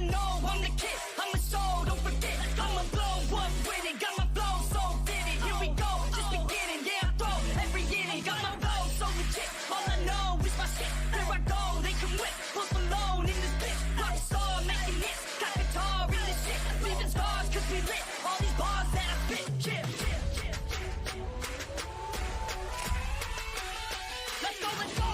I know I'm the kid, I'm a soul, don't forget. I'ma blow up with it, got my flow so vivid. Here we go, just beginning, yeah, I throw every inning. Got my flow so legit, all I know is my shit. There I go, they can whip, post alone in this bitch. Rock star, making hits, got guitar in this shit. Leaving scars, cause we lit, all these bars that I spit, chip. Let's go, let's go.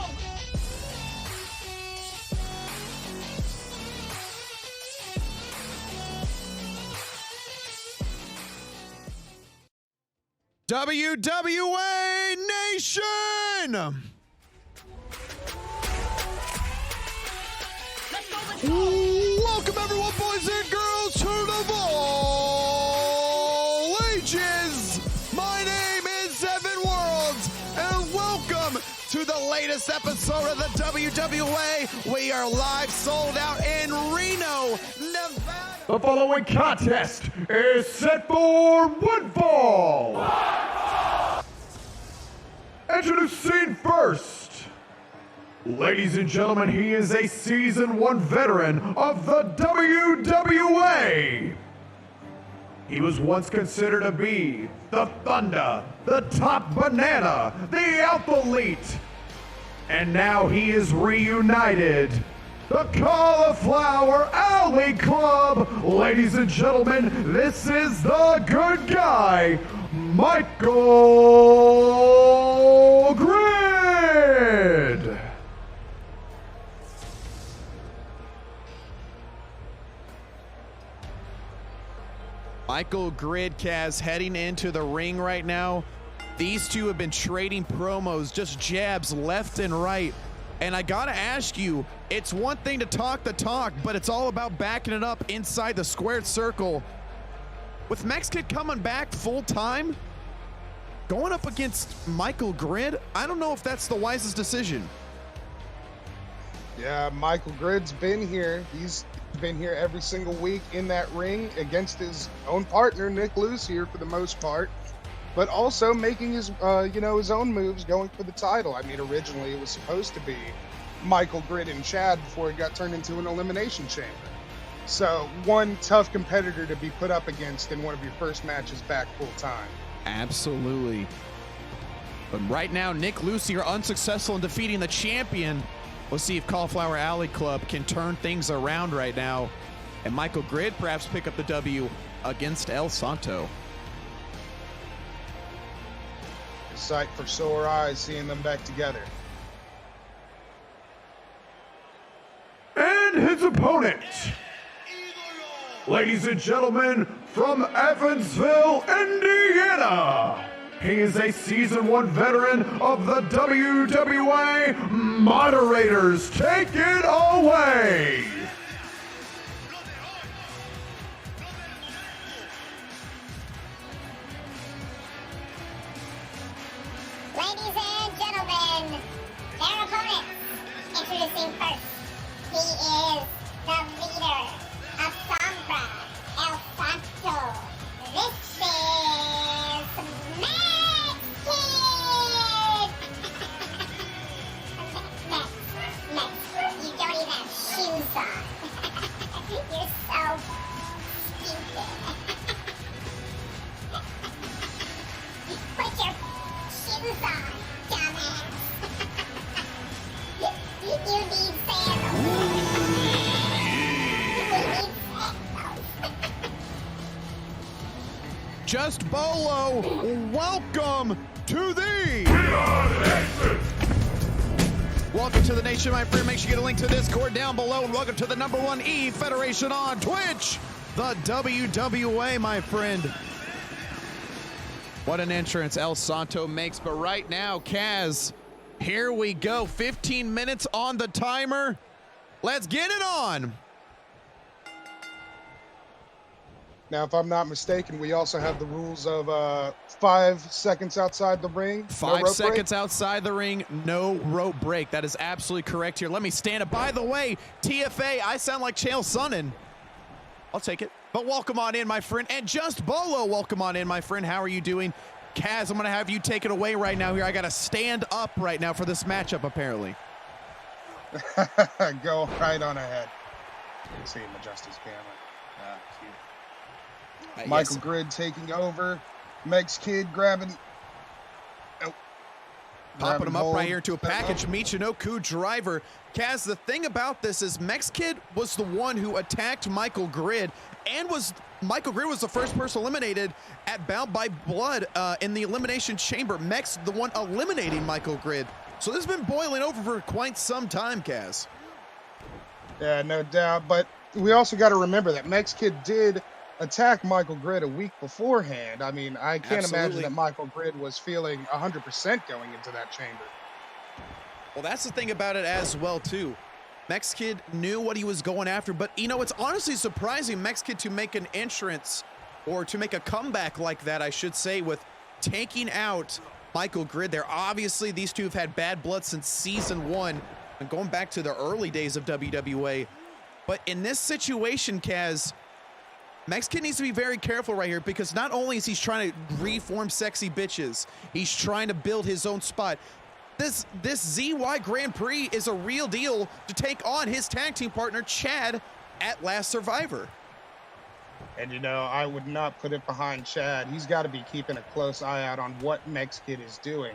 WWA Nation! Welcome everyone, boys and girls, to the All Ages! My name is Evan Worlds, and welcome to the latest episode of the WWA. We are live, sold out in Reno, Nevada. The following contest is set for one fall. Introducing first, ladies and gentlemen, he is a Season 1 veteran of the WWA. He was once considered to be the Thunder, the Top Banana, the Alpha Elite, and now he is reunited. The Cauliflower Alley Club. Ladies and gentlemen, this is the good guy, Michael Grid. Michael Grid, Kaz, heading into the ring right now. These two have been trading promos, just jabs left and right. And I gotta ask you, it's one thing to talk the talk, but it's all about backing it up inside the squared circle. With MexKid coming back full time, going up against Michael Grid, I don't know if that's the wisest decision. Yeah, Michael Grid's been here. He's been here every single week in that ring against his own partner, Nick Lucy, here for the most part. But also making his, his own moves, going for the title. I mean, originally it was supposed to be Michael Grid and Chad before it got turned into an elimination chamber. So one tough competitor to be put up against in one of your first matches back full time. Absolutely. But right now, Nick Lucy are unsuccessful in defeating the champion. We'll see if Cauliflower Alley Club can turn things around right now. And Michael Grid perhaps pick up the W against El Santo. Sight for sore eyes seeing them back together. And his opponent, ladies and gentlemen, from Evansville, Indiana, he is a Season 1 veteran of the WWA. Moderators, take it away. Ladies and gentlemen, their opponent, introducing first, he is the leader of Sombra, El Santo. This is MexKid! Max, you don't even have shoes on. You're so stupid. Put your shoes on, dumbass. You need sandals. You need sandals. Just Bolo, welcome to the... Welcome to the nation, my friend. Make sure you get a link to Discord down below. And welcome to the #1 E Federation on Twitch, the WWA, my friend. What an entrance El Santo makes. But right now, Kaz, here we go. 15 minutes on the timer. Let's get it on. Now, if I'm not mistaken, we also have the rules of 5 seconds outside the ring. 5 seconds outside the ring, no rope break. That is absolutely correct here. Let me stand it. By the way, TFA, I sound like Chael Sonnen. I'll take it. But welcome on in, my friend. And Just Bolo, welcome on in, my friend. How are you doing? Kaz, I'm going to have you take it away right now here. I got to stand up right now for this matchup, apparently. Go right on ahead. Let's see him adjust his camera. Cute. Yes. Michael Grid taking over. MexKid grabbing. Oh. Popping him up hold. right here into a package. Michinoku driver. Kaz, the thing about this is MexKid was the one who attacked Michael Grid, and Michael Grid was the first person eliminated at Bound by Blood in the Elimination Chamber. Mex, the one eliminating Michael Grid. So this has been boiling over for quite some time, Kaz. Yeah, no doubt. But we also got to remember that MexKid did attack Michael Grid a week beforehand. I mean, I can't imagine that Michael Grid was feeling 100% going into that chamber. Well, that's the thing about it as well, too. MexKid knew what he was going after, but, you know, it's honestly surprising MexKid to make an entrance or to make a comeback like that, I should say, with taking out Michael Grid there. Obviously, these two have had bad blood since season 1 and going back to the early days of WWA. But in this situation, Kaz, MexKid needs to be very careful right here, because not only is he trying to reform sexy bitches, he's trying to build his own spot. This ZY Grand Prix is a real deal to take on his tag team partner, Chad, at Last Survivor. And, you know, I would not put it behind Chad. He's got to be keeping a close eye out on what MexKid is doing.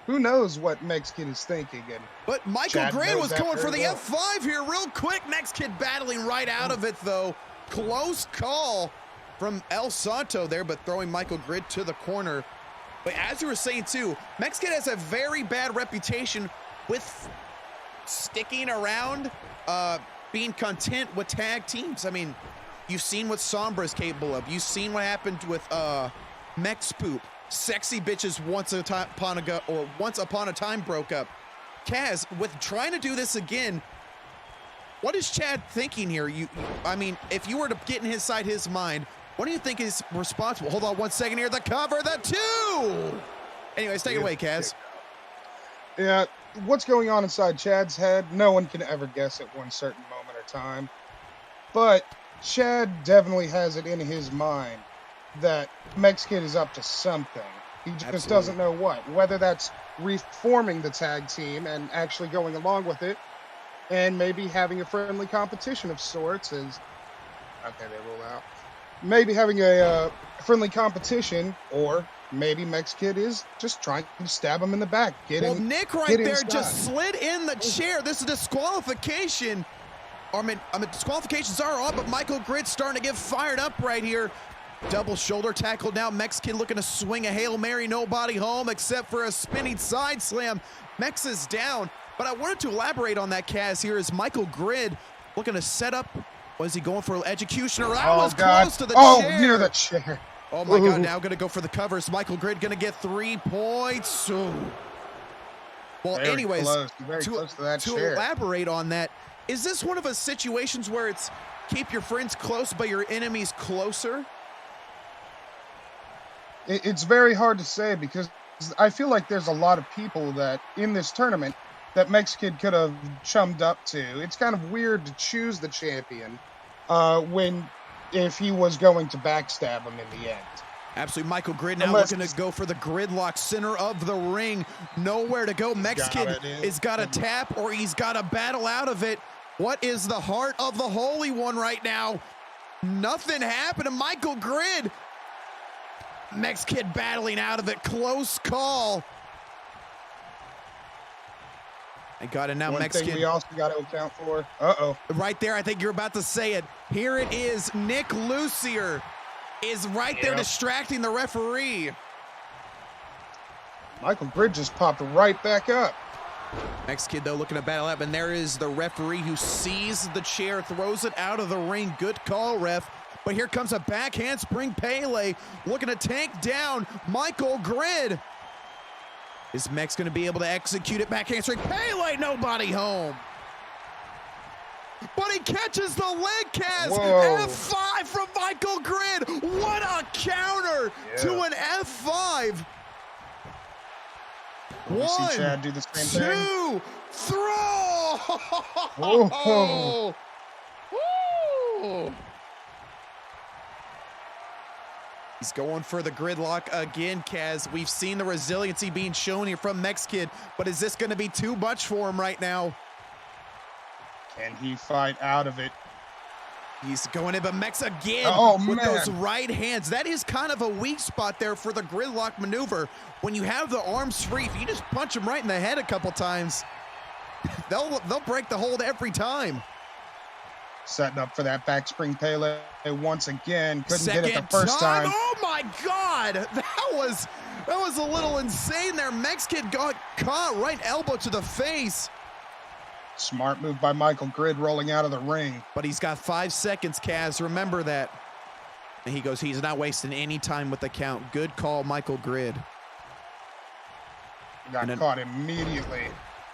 Who knows what MexKid is thinking? But Michael Grid was going for the F5 here real quick. MexKid battling right out of it, though. Close call from El Santo there, but throwing Michael Grid to the corner. But as you were saying, too, MexKid has a very bad reputation with sticking around, being content with tag teams. I mean, you've seen what Sombra is capable of. You've seen what happened with Mex Poop. Sexy bitches once upon a time broke up. Kaz, with trying to do this again, what is Chad thinking here? I mean, if you were to get in his side, his mind, what do you think is responsible? Hold on 1 second here. The cover, the 2. Anyways, take it away, Kaz. Yeah, what's going on inside Chad's head, no one can ever guess at one certain moment or time. But Chad definitely has it in his mind that MexKid is up to something. He just doesn't know what. Whether that's reforming the tag team and actually going along with it, and maybe having a friendly competition of sorts is... Okay, they roll out. Maybe having a friendly competition, or maybe MexKid is just trying to stab him in the back. Nick right there just slid in the chair. This is disqualification. I mean, disqualifications are on, but Michael Grid's starting to get fired up right here. Double shoulder tackle now. MexKid looking to swing a Hail Mary, nobody home except for a spinning side slam. Mex is down, but I wanted to elaborate on that, Kaz, here is Michael Grid looking to set up. Was he going for an executioner? That was close to the chair. Oh, near the chair. Oh my God, now going to go for the covers. Michael Grid going to get 3 points. Ooh. Well, Very anyways, close to that to chair. Elaborate on that, is this one of those situations where it's keep your friends close but your enemies closer? It's very hard to say, because I feel like there's a lot of people that in this tournament that MexKid could have chummed up to. It's kind of weird to choose the champion if he was going to backstab him in the end. Absolutely. Michael Grid now looking to go for the gridlock, center of the ring. Nowhere to go. MexKid has got to tap, or he's got to battle out of it. What is the heart of the Holy One right now? Nothing happened to Michael Grid. MexKid battling out of it. Close call. I got it now. One thing we also got to account for. Right there, I think you're about to say it. Here it is. Nick Lucier is right there distracting the referee. Michael Grid just popped right back up. MexKid, though, looking to battle up, and there is the referee who sees the chair, throws it out of the ring. Good call, ref. But here comes a back handspring Pele looking to take down Michael Grid. Is Mex going to be able to execute it? Back handspring Pele, nobody home. But he catches the leg, Kaz. Whoa. F5 from Michael Grid. What a counter to an F5. We see Chad do the same thing. 2, throw. Whoa. Woo. He's going for the gridlock again, Kaz. We've seen the resiliency being shown here from MexKid, but is this going to be too much for him right now? Can he fight out of it? He's going in, but Mex again with those right hands. That is kind of a weak spot there for the gridlock maneuver. When you have the arms free, if you just punch them right in the head a couple times, they'll break the hold every time. Setting up for that back spring Pele once again. Couldn't Second get it the first time. Oh my God, that was a little insane there. MexKid got caught right elbow to the face. Smart move by Michael Grid rolling out of the ring. But he's got 5 seconds, Kaz. Remember that. And he goes, he's not wasting any time with the count. Good call, Michael Grid. Got caught immediately.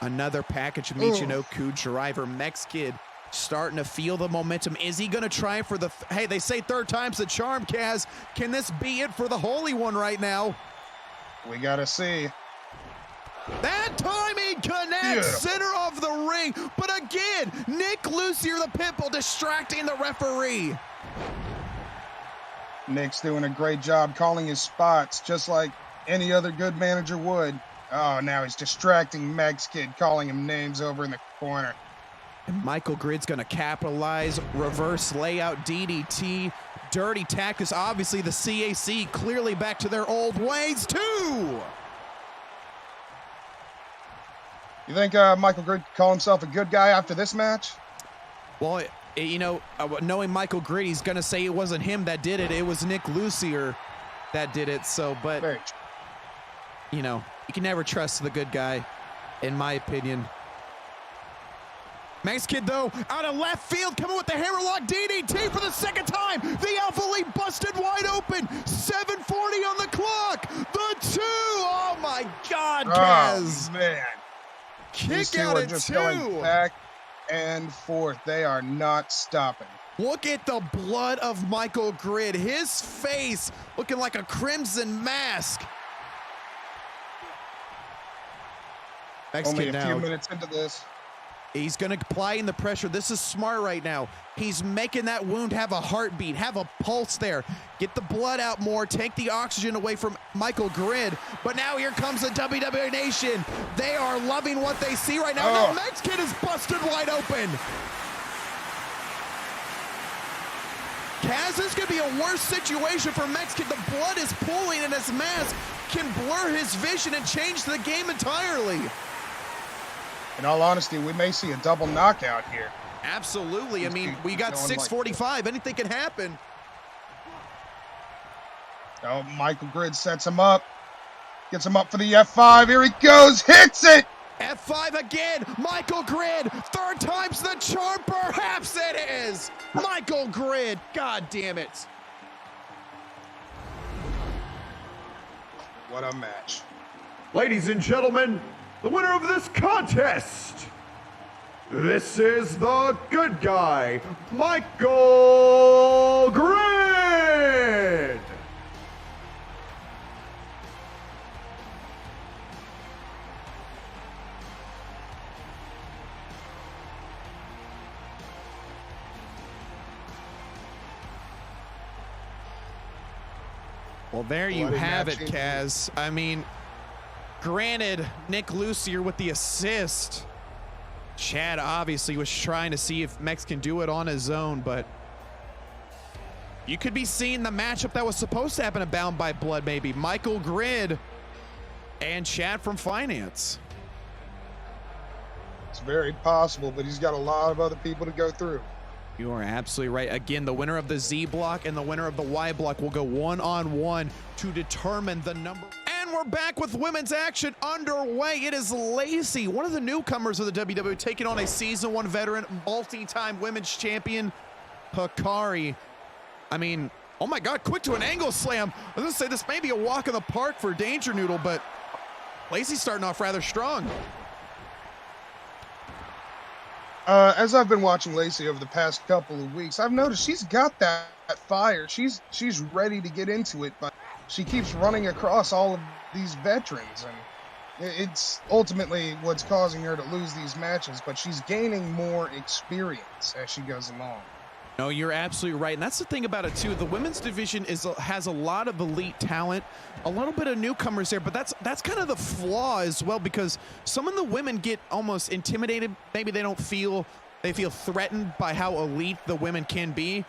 Another package Michinoku driver. MexKid starting to feel the momentum. Is he going to try for the... Hey, they say third time's the charm, Kaz. Can this be it for the Holy One right now? We got to see. That time he connects, center of the ring. But again, Nick Lucier, the Pitbull, distracting the referee. Nick's doing a great job calling his spots, just like any other good manager would. Oh, now he's distracting MexKid, calling him names over in the corner. And Michael Grid's going to capitalize. Reverse layout DDT. Dirty tactics. Obviously, the CAC clearly back to their old ways, too. You think Michael Grid could call himself a good guy after this match? Well, you know, knowing Michael Grid, he's going to say it wasn't him that did it. It was Nick Lucier that did it. So, but, you know, you can never trust the good guy, in my opinion. MexKid, though, out of left field, coming with the hammerlock DDT for the second time. The Alpha Elite busted wide open. 7:40 on the clock. The 2. Oh, my God, Kaz. Oh, man. These two are just going back and forth. They are not stopping. Look at the blood of Michael Grid. His face looking like a crimson mask. Only a few minutes into this. He's going to apply in the pressure. This is smart right now. He's making that wound have a heartbeat, have a pulse there. Get the blood out more, take the oxygen away from Michael Grid. But now here comes the WWA Nation. They are loving what they see right now. Now MexKid is busted wide open. Kaz, this could be a worse situation for MexKid. The blood is pooling in his mask, can blur his vision and change the game entirely. In all honesty, we may see a double knockout here. Absolutely. I mean, we got 6:45. Anything can happen. Oh, Michael Grid sets him up. Gets him up for the F5. Here he goes. Hits it. F5 again. Michael Grid. Third time's the charm. Perhaps it is. Michael Grid. God damn it. What a match. Ladies and gentlemen, the winner of this contest, this is the good guy, Michael Grid. Well, there you have it, Kaz. I mean, granted, Nick Lucier with the assist. Chad obviously was trying to see if Mex can do it on his own, but you could be seeing the matchup that was supposed to happen at Bound by Blood, maybe. Michael Grid and Chad from Finance. It's very possible, but he's got a lot of other people to go through. You are absolutely right. Again, the winner of the Z block and the winner of the Y block will go one-on-one to determine the number. And we're back with women's action underway. It is Lacy, one of the newcomers of the WWE, taking on a Season 1 veteran, multi-time women's champion, Hikari. I mean, oh my God, quick to an angle slam. I was gonna say this may be a walk in the park for Danger Noodle, but Lacy's starting off rather strong. As I've been watching Lacy over the past couple of weeks, I've noticed she's got that fire. She's ready to get into it, but she keeps running across all of these veterans, and it's ultimately what's causing her to lose these matches, but she's gaining more experience as she goes along. No, you're absolutely right. And that's the thing about it, too. The women's division has a lot of elite talent, a little bit of newcomers there, but that's kind of the flaw as well, because some of the women get almost intimidated. Maybe they don't feel They feel threatened by how elite the women can be.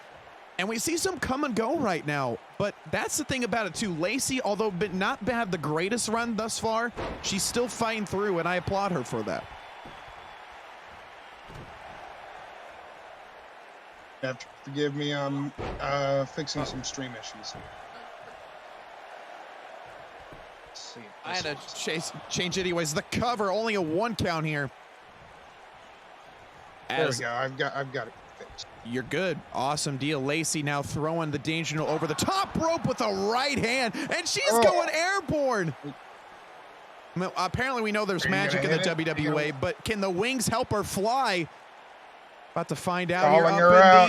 And we see some come and go right now. But that's the thing about it, too. Lacy, although not had the greatest run thus far, she's still fighting through, and I applaud her for that. You have to forgive me, I'm fixing some stream issues. Let's see if I had this to change anyways. The cover, only a 1 count here. There we go. I've got it fixed. You're good. Awesome deal. Lacy now throwing the danger note over the top rope with a right hand, and she's going airborne. Well, apparently, we know there's magic in the WWA, but can the wings help her fly? About to find out here up in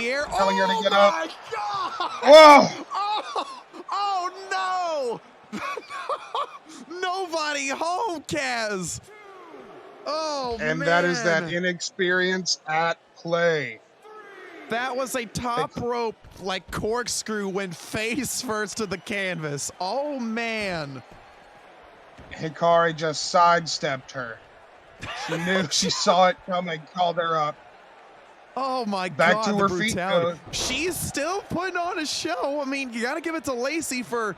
the air. Telling her to get my up. God! Whoa! Oh no! Nobody home, Kaz. Oh, and man. that is that inexperience at play. That was a top rope, like corkscrew, went face first to the canvas. Oh, man. Hikari just sidestepped her. She knew, she saw it coming, called her up. Oh, my Back God, to the her brutality. feet. She's still putting on a show. I mean, you got to give it to Lacy for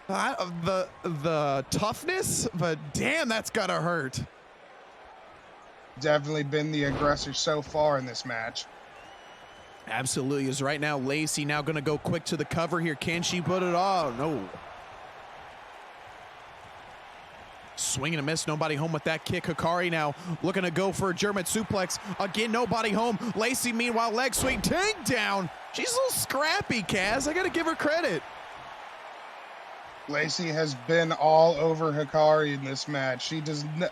the toughness, but damn, that's got to hurt. Definitely been the aggressor so far in this match. Absolutely is. Right now, Lacy now going to go quick to the cover here. Can she put it on? No. Swing and a miss. Nobody home with that kick. Hikari now looking to go for a German suplex. Again, nobody home. Lacy, meanwhile, leg swing. Take down. She's a little scrappy, Kaz. I got to give her credit. Lacy has been all over Hikari in this match.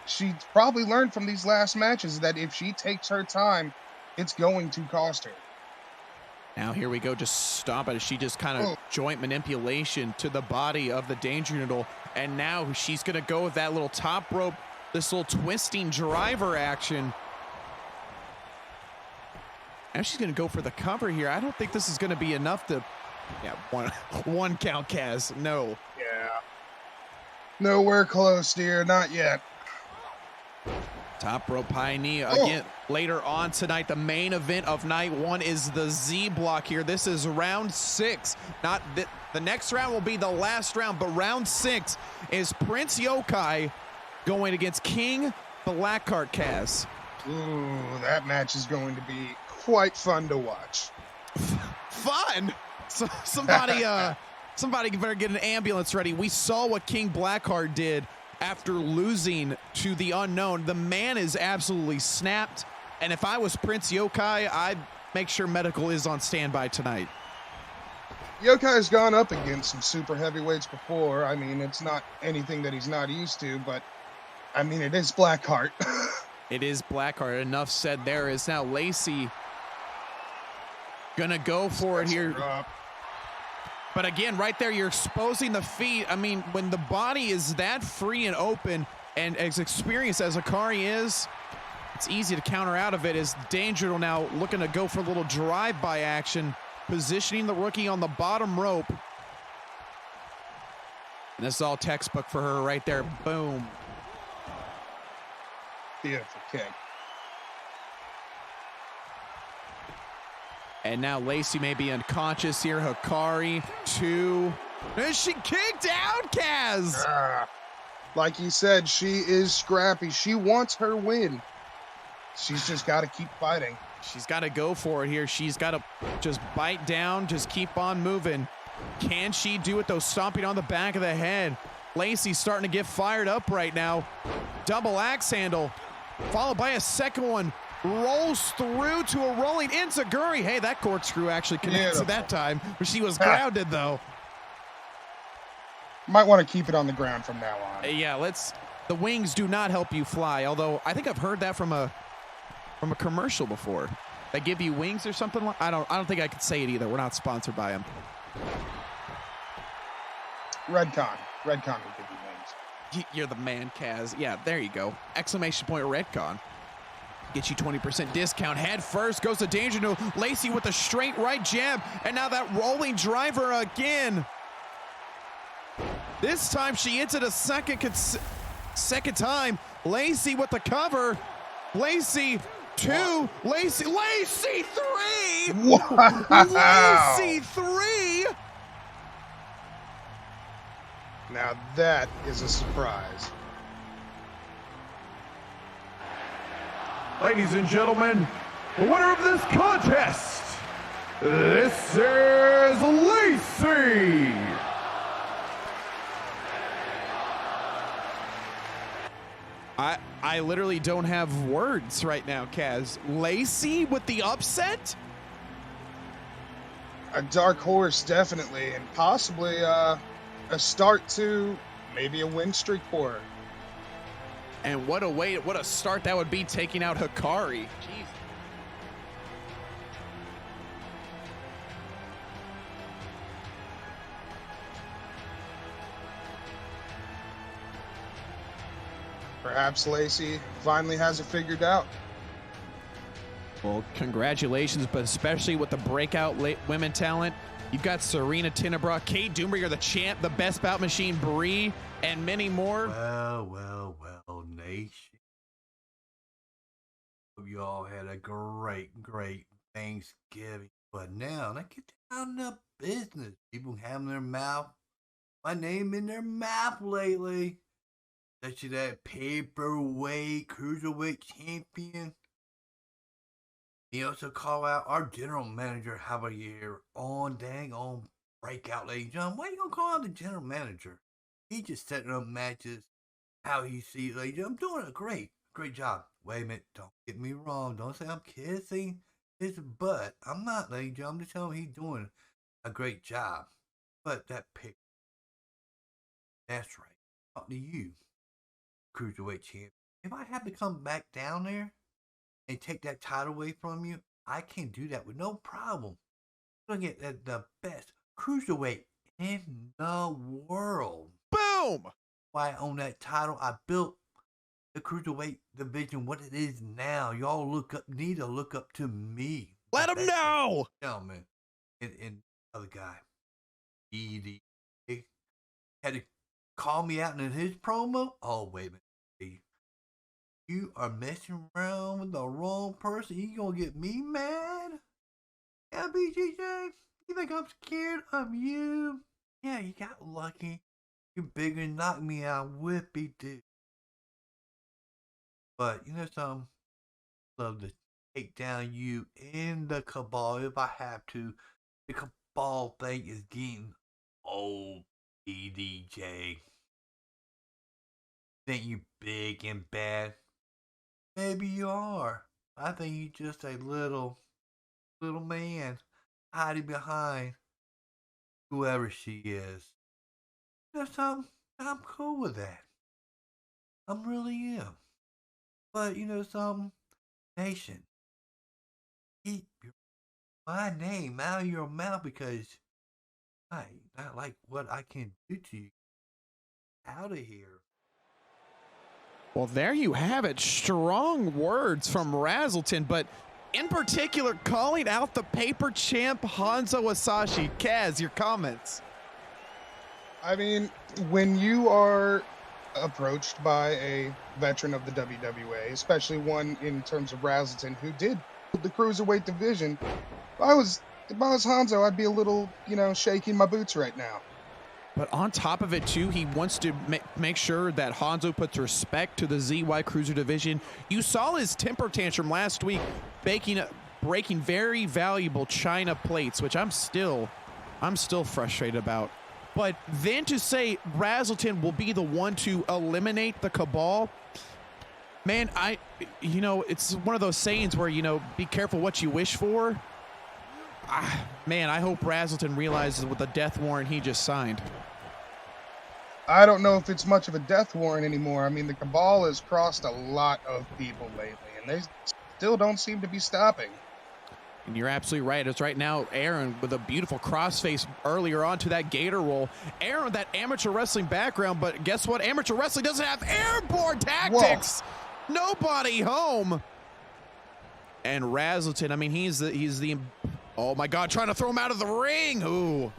She probably learned from these last matches that if she takes her time, it's going to cost her. Now here we go, just stop it. She just kind of joint manipulation to the body of the danger noodle. And now she's going to go with that little top rope, this little twisting driver action. Now she's going to go for the cover here. I don't think this is going to be enough to, one count, Kaz. No. Yeah. Nowhere close, dear. Not yet. Top rope high knee again. Later on tonight, the main event of night 1 is the Z block here. This is round 6. Not the next round will be the last round, but round 6 is Prince Yokai going against King Blackheart, Kaz. Ooh, that match is going to be quite fun to watch. Fun? So somebody better get an ambulance ready. We saw what King Blackheart did after losing to the unknown. The man is absolutely snapped. And if I was Prince Yokai, I'd make sure medical is on standby tonight. Yokai's gone up against some super heavyweights before. I mean, it's not anything that he's not used to, but I mean, it is Blackheart. It is Blackheart. Enough said there. Is now Lacy gonna go for it here. But again, right there, you're exposing the feet. I mean, when the body is that free and open and as experienced as Hikari is, it's easy to counter out of it. As Danger now looking to go for a little drive-by action, positioning the rookie on the bottom rope. And this is all textbook for her right there. Boom. Beautiful kick. And now Lacy may be unconscious here. Hikari, 2. Is she kicked out, Kaz? Like you said, she is scrappy. She wants her win. She's just got to keep fighting. She's got to go for it here. She's got to just bite down, just keep on moving. Can she do it, though? Stomping on the back of the head. Lacy's starting to get fired up right now. Double axe handle, followed by a second one. Rolls through to a rolling enziguri. Hey, that corkscrew actually connects at that time, but she was grounded, though. Might want to keep it on the ground from now on. Yeah, the wings do not help you fly, although I think I've heard that from a commercial before. They give you wings or something like I don't think I could say it either. We're not sponsored by them. Redcon will give you wings. You're the man, Kaz. Yeah, there you go. Exclamation point Redcon. Get you 20% discount. Head first goes to Danger No. Lacy with a straight right jab. And now that rolling driver again. This time she hits it a second time. Lacy with the cover. Lacy 2, Lacy 3! Wow. Lacy 3! Now that is a surprise. Ladies and gentlemen, the winner of this contest, this is Lacy. I literally don't have words right now, Kaz. Lacy with the upset? A dark horse, definitely, and possibly a start to maybe a win streak for her. And what a start that would be, taking out Hikari. Jeez. Perhaps Lacy finally has it figured out. Well, congratulations, but especially with the breakout women talent. You've got Serena Tinebra, Kate Doombringer, the champ, the best bout machine, Brie, and many more. Well, nation. Hope you all had a great Thanksgiving. But now, let's get down to business. People having my name in their mouth lately. Especially that paperweight, cruiserweight champion. He also call out our general manager, Havoc here, on Breakout, ladies and gentlemen. Why you gonna call out the general manager? He just setting up matches how he sees, ladies and gentlemen. I'm doing a great job. Wait a minute, don't get me wrong. Don't say I'm kissing his butt. I'm not, ladies and gentlemen. I'm just telling him he's doing a great job. But that pick, that's right. Talk to you, cruiserweight champion. If I have to come back down there and take that title away from you, I can do that with no problem. I'm gonna get the best cruiserweight in the world. Boom! Why I own that title? I built the cruiserweight division what it is now. Y'all need to look up to me. Let him know! Gentlemen, and other guy, he had to call me out in his promo. Oh, wait a minute. You are messing around with the wrong person. You gonna get me mad? Yeah, BJJ, you think I'm scared of you? Yeah, you got lucky. You bigger than knock me out, whippy do. But you know something? Love to take down you in the cabal if I have to. The cabal thing is getting old, BDJ. Think you big and bad? Maybe you are. I think you just a little man hiding behind whoever she is. You know something? I'm cool with that. I really am. But you know something? Nation, keep my name out of your mouth because I not like what I can do to you. Out of here. Well, there you have it. Strong words from Razzleton, but in particular, calling out the paper champ Hanzo Asashi. Kaz, your comments. I mean, when you are approached by a veteran of the WWA, especially one in terms of Razzleton who did the cruiserweight division, if I was Hanzo, I'd be a little, shaking my boots right now. But on top of it, too, he wants to make sure that Hanzo puts respect to the ZY Cruiser division. You saw his temper tantrum last week, breaking very valuable China plates, which I'm still frustrated about. But then to say Razzleton will be the one to eliminate the cabal, man, it's one of those sayings where, be careful what you wish for. Man, I hope Razzleton realizes with the death warrant he just signed. I don't know if it's much of a death warrant anymore. I mean, the cabal has crossed a lot of people lately, and they still don't seem to be stopping. And you're absolutely right. It's right now Aaron with a beautiful crossface earlier on to that gator roll. Aaron, that amateur wrestling background, but guess what? Amateur wrestling doesn't have airborne tactics. Whoa. Nobody home. And Razzleton, I mean, he's the oh my God, trying to throw him out of the ring. Ooh.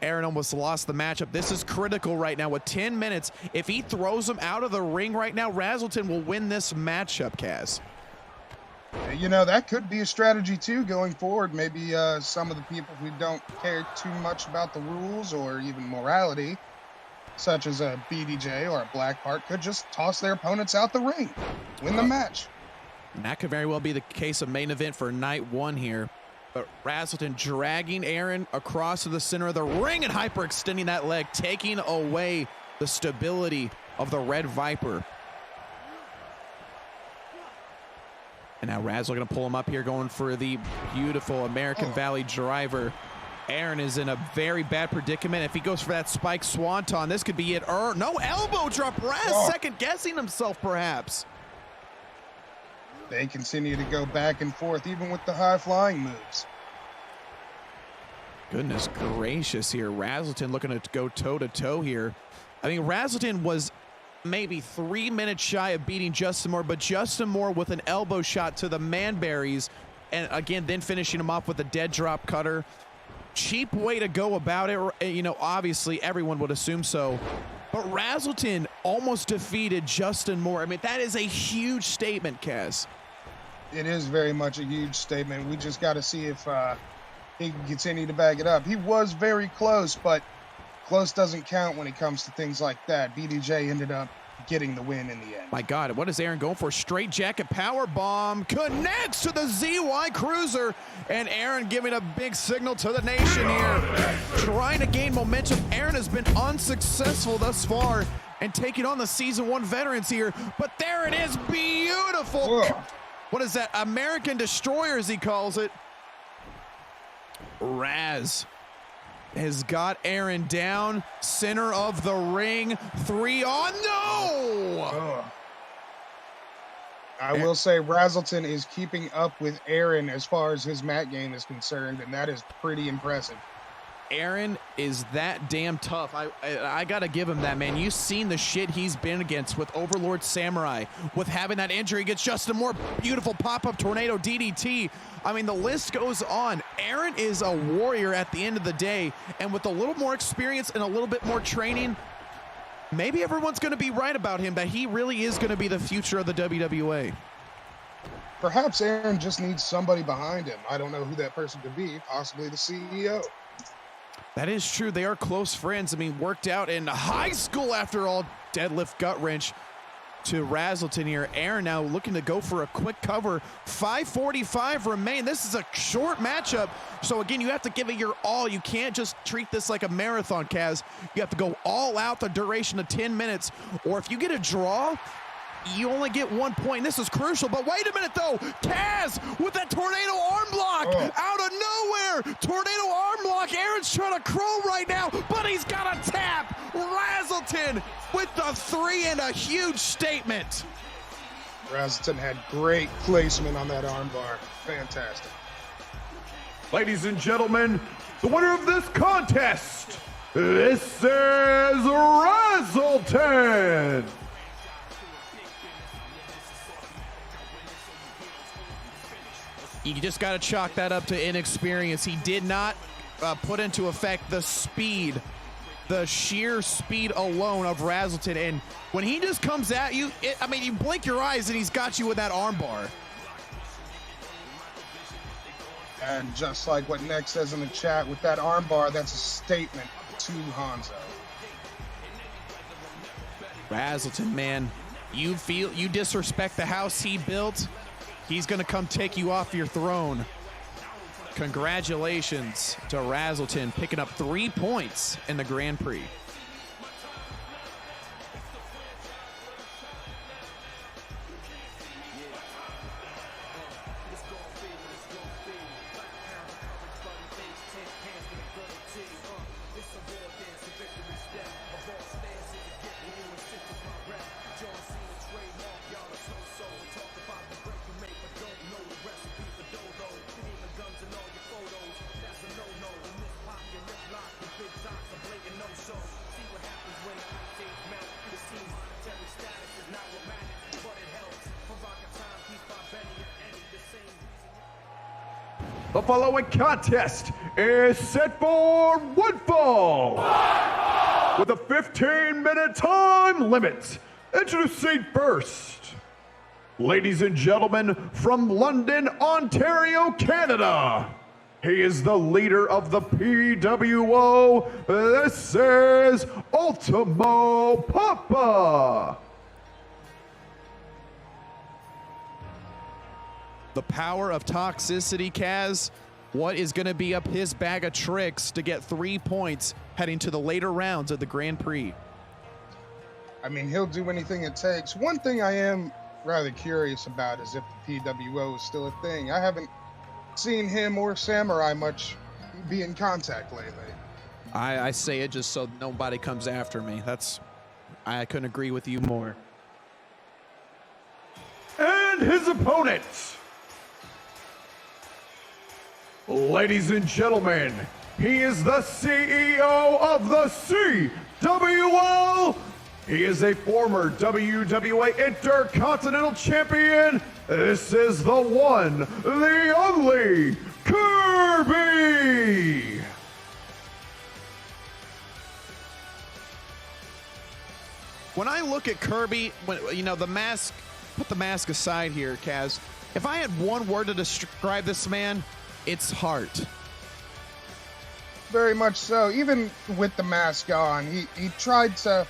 Aaron almost lost the matchup. This is critical right now with 10 minutes. If he throws him out of the ring right now, Razzleton will win this matchup, Kaz. You know, that could be a strategy too going forward. Maybe some of the people who don't care too much about the rules or even morality, such as a BDJ or a Blackheart, could just toss their opponents out the ring, win the match. And that could very well be the case of main event for night one here. But Razzleton dragging Aaron across to the center of the ring and hyperextending that leg, taking away the stability of the Red Viper. And now Razzle going to pull him up here, going for the beautiful American Valley driver. Aaron is in a very bad predicament. If he goes for that spike swanton, this could be it. No elbow drop. Raz second guessing himself, perhaps. They continue to go back and forth, even with the high-flying moves. Goodness gracious here. Razzleton looking to go toe-to-toe here. I mean, Razzleton was maybe 3 minutes shy of beating Justin Moore, but Justin Moore with an elbow shot to the manberries, and again, then finishing him off with a dead drop cutter. Cheap way to go about it. You know, obviously everyone would assume so, but Razzleton almost defeated Justin Moore. I mean, that is a huge statement, Kaz. It is very much a huge statement. We just got to see if he can continue to back it up. He was very close, but close doesn't count when it comes to things like that. BDJ ended up getting the win in the end. My God, what is Aaron going for? Straight jacket power bomb connects to the ZY Cruiser, and Aaron giving a big signal to the nation here. Trying to gain momentum. Aaron has been unsuccessful thus far and taking on the Season 1 veterans here, but there it is, beautiful. Whoa. What is that? American Destroyer, as he calls it. Raz has got Aaron down, center of the ring, 3 on, no! I will say Razzleton is keeping up with Aaron as far as his mat game is concerned, and that is pretty impressive. Aaron is that damn tough. I gotta give him that, man. You've seen the shit he's been against with Overlord Samurai, with having that injury against Justin Moore, beautiful pop-up tornado DDT. I mean, the list goes on. Aaron is a warrior at the end of the day, and with a little more experience and a little bit more training, maybe everyone's gonna be right about him, that he really is gonna be the future of the WWA. Perhaps Aaron just needs somebody behind him. I don't know who that person could be, possibly the CEO. That is true. They are close friends. I mean, worked out in high school after all. Deadlift gut wrench to Razzleton here. Aaron now looking to go for a quick cover. 5:45 remain. This is a short matchup. So again, you have to give it your all. You can't just treat this like a marathon, Kaz. You have to go all out the duration of 10 minutes. Or if you get a draw, you only get 1 point. This is crucial, but wait a minute though. Kaz with that tornado arm block out of nowhere. Tornado arm block. Aaron's trying to crow right now, but he's got a tap. Razzleton with the 3 and a huge statement. Razzleton had great placement on that arm bar. Fantastic. Ladies and gentlemen, the winner of this contest, this is Razzleton. You just got to chalk that up to inexperience. He did not put into effect the speed, the sheer speed alone of Razzleton. And when he just comes at you, I mean, you blink your eyes and he's got you with that arm bar. And just like what Nick says in the chat, with that arm bar, that's a statement to Hanzo. Razzleton, man, you disrespect the house he built, he's going to come take you off your throne. Congratulations to Razzleton picking up 3 points in the Grand Prix. The following contest is set for one fall with a 15-minute time limit. Introducing first, Ladies and gentlemen, from London, Ontario, Canada, he is the leader of the PWO. This is Ultimo Pappa. The power of toxicity, Kaz. What is going to be up his bag of tricks to get 3 points heading to the later rounds of the Grand Prix? I mean, he'll do anything it takes. One thing I am rather curious about is if the PWO is still a thing. I haven't seen him or Samurai much be in contact lately. I say it just so nobody comes after me. I couldn't agree with you more. And his opponent. Ladies and gentlemen, he is the CEO of the CWO. He is a former WWA Intercontinental Champion. This is the one, the only, Kirby. When I look at Kirby, the mask, put the mask aside here, Kaz. If I had one word to describe this man, it's heart. Very much so. Even with the mask on, he tried to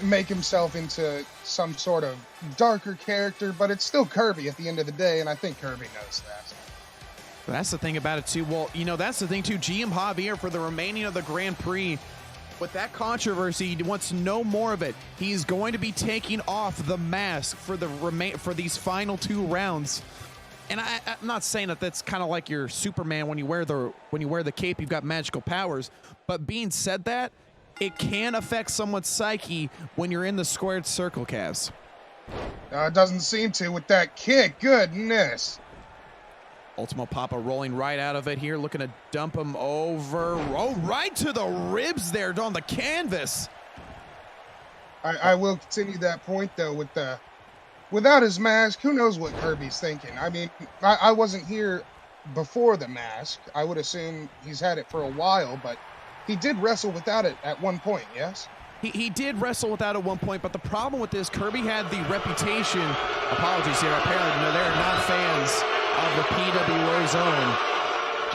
make himself into some sort of darker character, but it's still Kirby at the end of the day, and I think Kirby knows that. That's the thing about it, too. Well, that's the thing, too. GM Javier, for the remaining of the Grand Prix, with that controversy, he wants no more of it. He's going to be taking off the mask for these final 2 rounds. And I'm not saying that that's kind of like your Superman when you wear the cape, you've got magical powers. But being said that, it can affect someone's psyche when you're in the squared circle, Kaz. It doesn't seem to with that kick. Goodness. Ultimo Pappa rolling right out of it here, looking to dump him over. Oh, right to the ribs there on the canvas. I will continue that point, though, without his mask, who knows what Kirby's thinking? I mean, I wasn't here before the mask. I would assume he's had it for a while, but he did wrestle without it at one point, yes? He did wrestle without it at one point, but the problem with this, Kirby had the reputation, apologies here, apparently they're not fans of the PWO zone.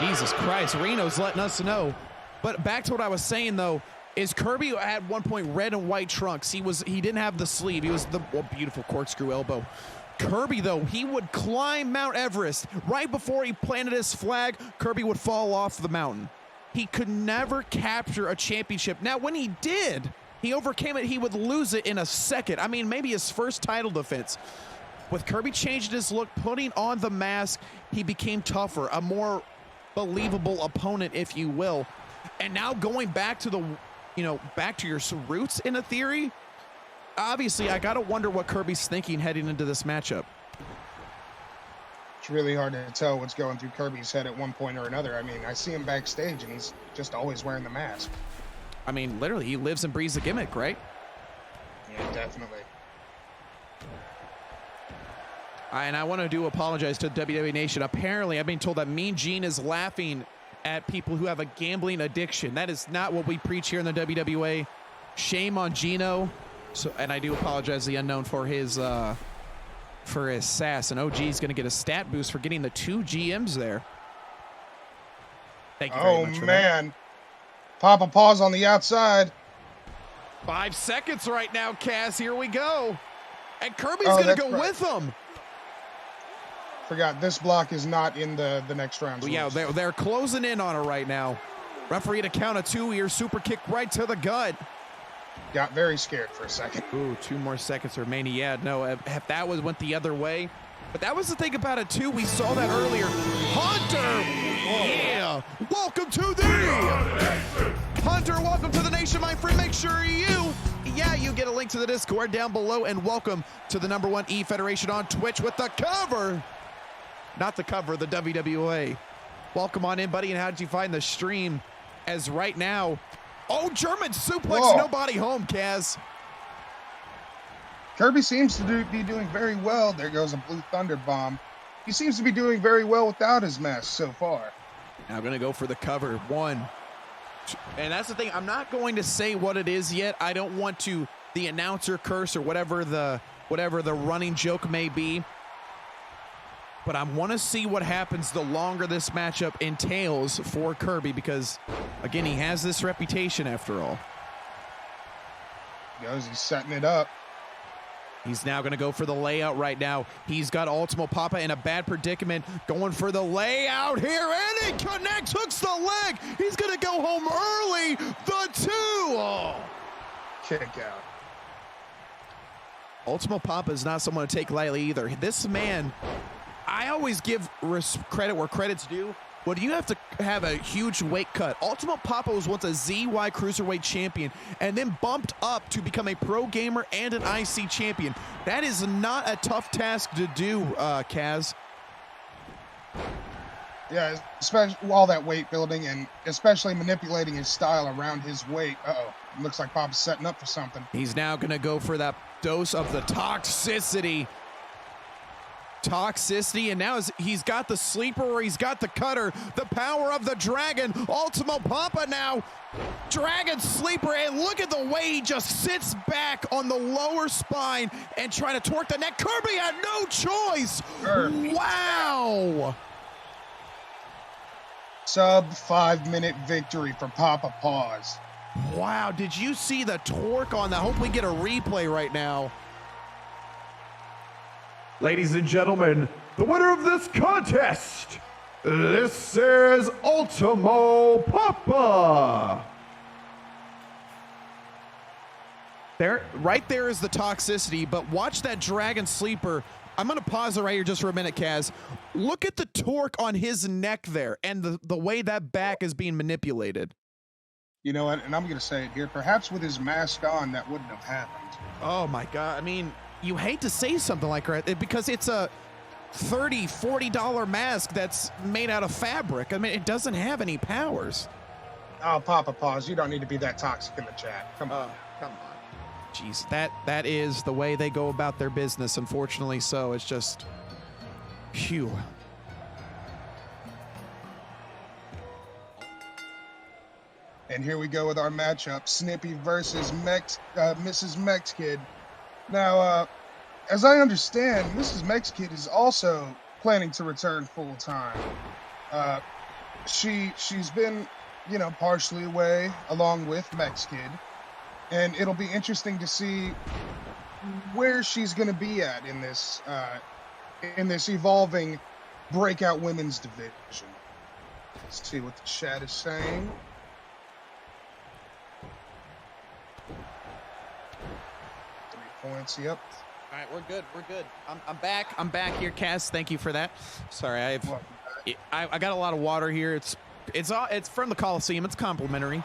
Jesus Christ, Reno's letting us know. But back to what I was saying, though, is Kirby at one point red and white trunks. He didn't have the sleeve. He was the beautiful corkscrew elbow. Kirby, though, he would climb Mount Everest. Right before he planted his flag, Kirby would fall off the mountain. He could never capture a championship. Now, when he did, he overcame it. He would lose it in a second. I mean, maybe his first title defense. With Kirby changing his look, putting on the mask, he became tougher, a more believable opponent, if you will. And now going back to back to your roots in a theory, obviously, I got to wonder what Kirby's thinking heading into this matchup. It's really hard to tell what's going through Kirby's head at one point or another. I mean, I see him backstage, and he's just always wearing the mask. I mean, literally, he lives and breathes the gimmick, right? Yeah, definitely. And I want to apologize to WWE Nation. Apparently, I've been told that Mean Gene is laughing at people who have a gambling addiction. That is not what we preach here in the WWA. Shame on Gino. And I do apologize to the unknown for his sass. And OG is going to get a stat boost for getting the 2 GMs there. Thank you very much for man. that. Pappa paws on the outside. 5 seconds right now, Cass. Here we go. And Kirby's going to go with him. Forgot this block is not in the next round. Well, yeah, they're closing in on it right now. Referee to count of 2 here. Super kick right to the gut. Got very scared for a second. Ooh, 2 more seconds remaining. Yeah, no, if that went the other way. But that was the thing about it, too. We saw that earlier. Hunter! Yeah! Welcome to the... Hunter, welcome to the nation, my friend. Make sure you get a link to the Discord down below. And welcome to the #1 E-Federation on Twitch with the cover. Not the cover, the WWA. Welcome on in, buddy. And how did you find the stream? As right now... Oh, German suplex, Whoa. nobody home, Kaz. Kirby seems to be doing very well. There goes a Blue Thunder Bomb. He seems to be doing very well without his mask so far. Now I'm going to go for the cover. 1. And that's the thing. I'm not going to say what it is yet. I don't want to, the announcer curse or whatever the whatever the running joke may be. But I want to see what happens the longer this matchup entails for Kirby, because, again, he has this reputation after all. He's setting it up. He's now going to go for the layout right now. He's got Ultimo Pappa in a bad predicament, going for the layout here, and it connects, hooks the leg. He's going to go home early. The 2. Oh. Kick out. Ultimo Pappa is not someone to take lightly either. This man, I always give credit where credit's due. But you have to have a huge weight cut. Ultimo Pappa was once a ZY Cruiserweight champion and then bumped up to become a pro gamer and an IC champion. That is not a tough task to do, Kaz. Yeah, especially all that weight building and especially manipulating his style around his weight. Uh-oh. Looks like Pappa's setting up for something. He's now going to go for that dose of the toxicity. And now he's got the sleeper, or he's got the cutter, the power of the dragon. Ultimo Pappa now, dragon sleeper, and look at the way he just sits back on the lower spine and trying to torque the neck. Kirby had no choice. Wow. Sub 5-minute victory for Pappa Paws. Wow, did you see the torque on that? Hope we get a replay right now. Ladies and gentlemen, the winner of this contest, this is Ultimo Pappa. Right there is the toxicity, but watch that dragon sleeper. I'm going to pause it right here just for a minute, Kaz. Look at the torque on his neck there and the way that back is being manipulated. You know what, and I'm going to say it here, perhaps with his mask on, that wouldn't have happened. Oh my God, I mean, you hate to say something like that because it's a $30, $40 mask that's made out of fabric. I mean, it doesn't have any powers. Oh, Pappa Paws, you don't need to be that toxic in the chat. Come on. Jeez, that is the way they go about their business, unfortunately. So it's just, phew. And here we go with our matchup, Snippy versus Mrs. MexKid. Now, as I understand, Mrs. MexKid is also planning to return full-time. She's been, partially away along with MexKid. And it'll be interesting to see where she's going to be at in this evolving Breakout women's division. Let's see what the chat is saying. Points, yep. All right, we're good. I'm back here, Cass. Thank you for that. Sorry, I got a lot of water here. It's from the Coliseum. It's complimentary.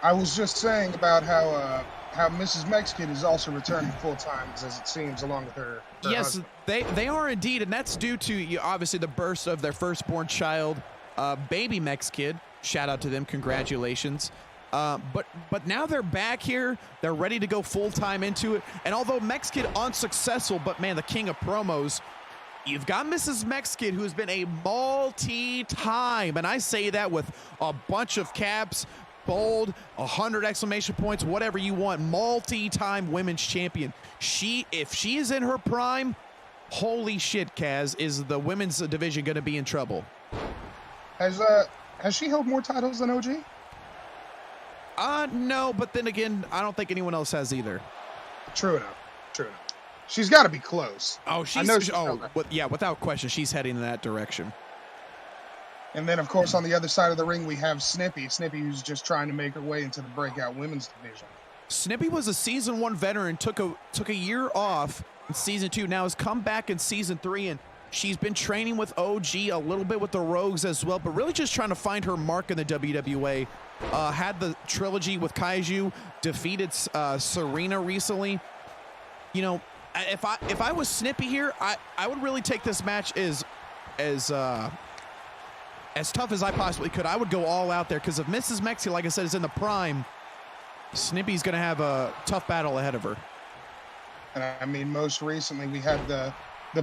I was just saying about how Mrs. MexKid is also returning full time, as it seems, along with her yes, husband. they are indeed, and that's due to obviously the birth of their firstborn child, baby MexKid. Shout out to them, congratulations. But now they're back here. They're ready to go full-time into it. And although MexKid unsuccessful, but man, the king of promos, you've got Mrs. MexKid, who's been a multi-time, and I say that with a bunch of caps, bold, 100 exclamation points, whatever you want, multi-time women's champion. If she is in her prime, holy shit, Kaz, is the women's division going to be in trouble? Has she held more titles than OG? No, but then again, I don't think anyone else has either. True enough. She's got to be close. Oh, without question, she's heading in that direction. And then, of course, on the other side of the ring, we have Snippy, who's just trying to make her way into the Breakout women's division. Snippy was a season 1 veteran, took a year off in season 2, now has come back in season 3, and she's been training with OG, a little bit with the Rogues as well, but really just trying to find her mark in the WWA. Had the trilogy with Kaiju, defeated Serena recently. If I was Snippy here, I would really take this match as tough as I possibly could. I would go all out there, because if Mrs. MexKid, like I said, is in the prime, Snippy's going to have a tough battle ahead of her. And I mean, most recently we had the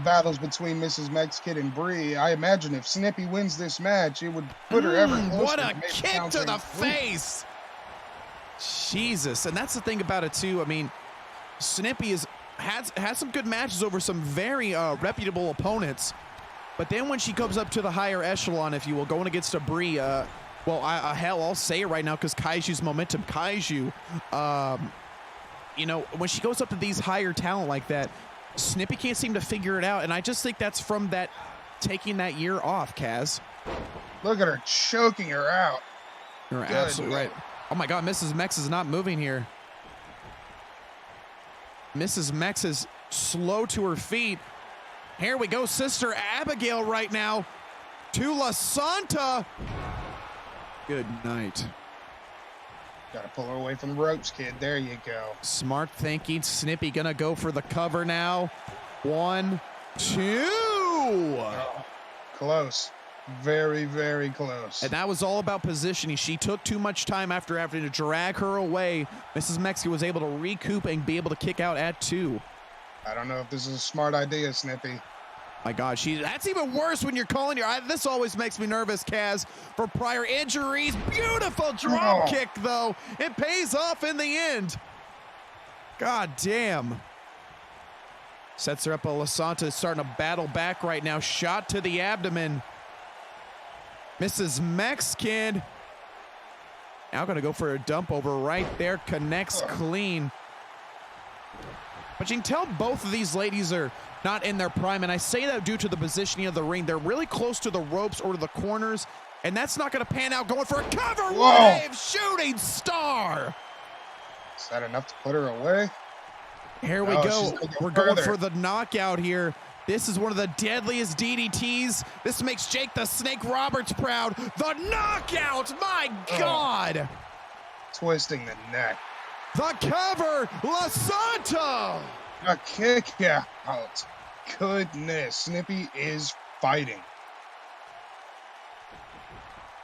battles between Mrs. MexKid and Brie. I imagine if Snippy wins this match, it would put her ever closer. What a kick to the face! Jesus, and that's the thing about it too. I mean, Snippy is had some good matches over some very reputable opponents. But then when she comes up to the higher echelon, if you will, going against a Brie, well, hell, I'll say it right now because Kaiju's momentum. Kaiju, you know, when she goes up to these higher talent like that, Snippy can't seem to figure it out. And I just think that's from that taking that year off, Kaz. Look at her choking her out. You're absolutely right. Oh my God, Mrs. Mex is not moving here. Mrs. Mex is slow to her feet. Here we go, Sister Abigail right now to La Santa. Good night. Gotta pull her away from the ropes, kid. There you go. Smart thinking. Snippy gonna go for the cover now. 1, 2. Oh, close. Very, very close. And that was all about positioning. She took too much time after having to drag her away. Mrs. Mexican was able to recoup and be able to kick out at 2. I don't know if this is a smart idea, Snippy. My God, that's even worse when you're calling this always makes me nervous, Kaz, for prior injuries. Beautiful drop kick, though. It pays off in the end. God damn. Sets her up. La Santa is starting to battle back right now. Shot to the abdomen. Mrs. MexKid now going to go for a dump over right there. Connects clean. But you can tell both of these ladies are not in their prime, and I say that due to the positioning of the ring. They're really close to the ropes or to the corners, and that's not going to pan out. Going for a cover wave, shooting star. Is that enough to put her away? Here we go. We're going for the knockout here. This is one of the deadliest DDTs. This makes Jake the Snake Roberts proud. The knockout, my God. Twisting the neck. The cover, La Santa. A kick out. Goodness, Snippy is fighting.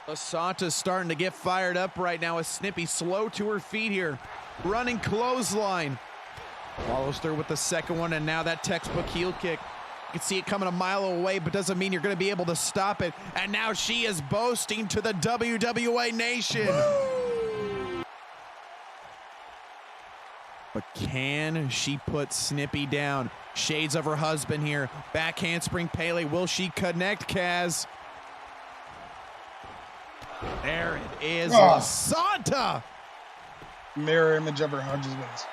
La Santa's starting to get fired up right now as Snippy slow to her feet here. Running clothesline. Follows through with the second one, and now that textbook heel kick. You can see it coming a mile away, but doesn't mean you're going to be able to stop it. And now she is boasting to the WWA Nation. But can she put Snippy down? Shades of her husband here. Back handspring Pele. Will she connect, Kaz? There it is. La Santa. Mirror image of her husband's.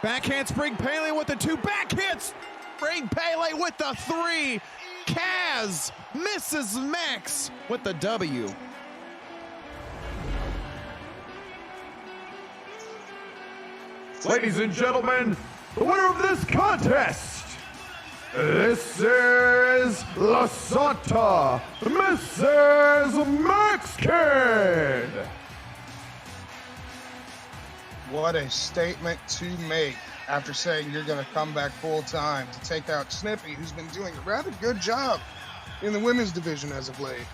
Back handspring Pele with the 2 back hits. Spring Pele with the 3. Kaz, Mrs. Mex with the W. Ladies and gentlemen, the winner of this contest, this is La Santa, Mrs. MexKid. What a statement to make after saying you're going to come back full time to take out Snippy, who's been doing a rather good job in the women's division as of late.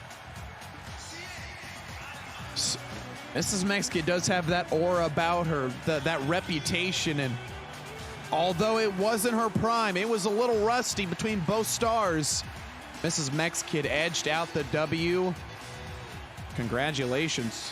Mrs. MexKid does have that aura about her, that reputation, and although it wasn't her prime, it was a little rusty between both stars. Mrs. MexKid edged out the W. Congratulations.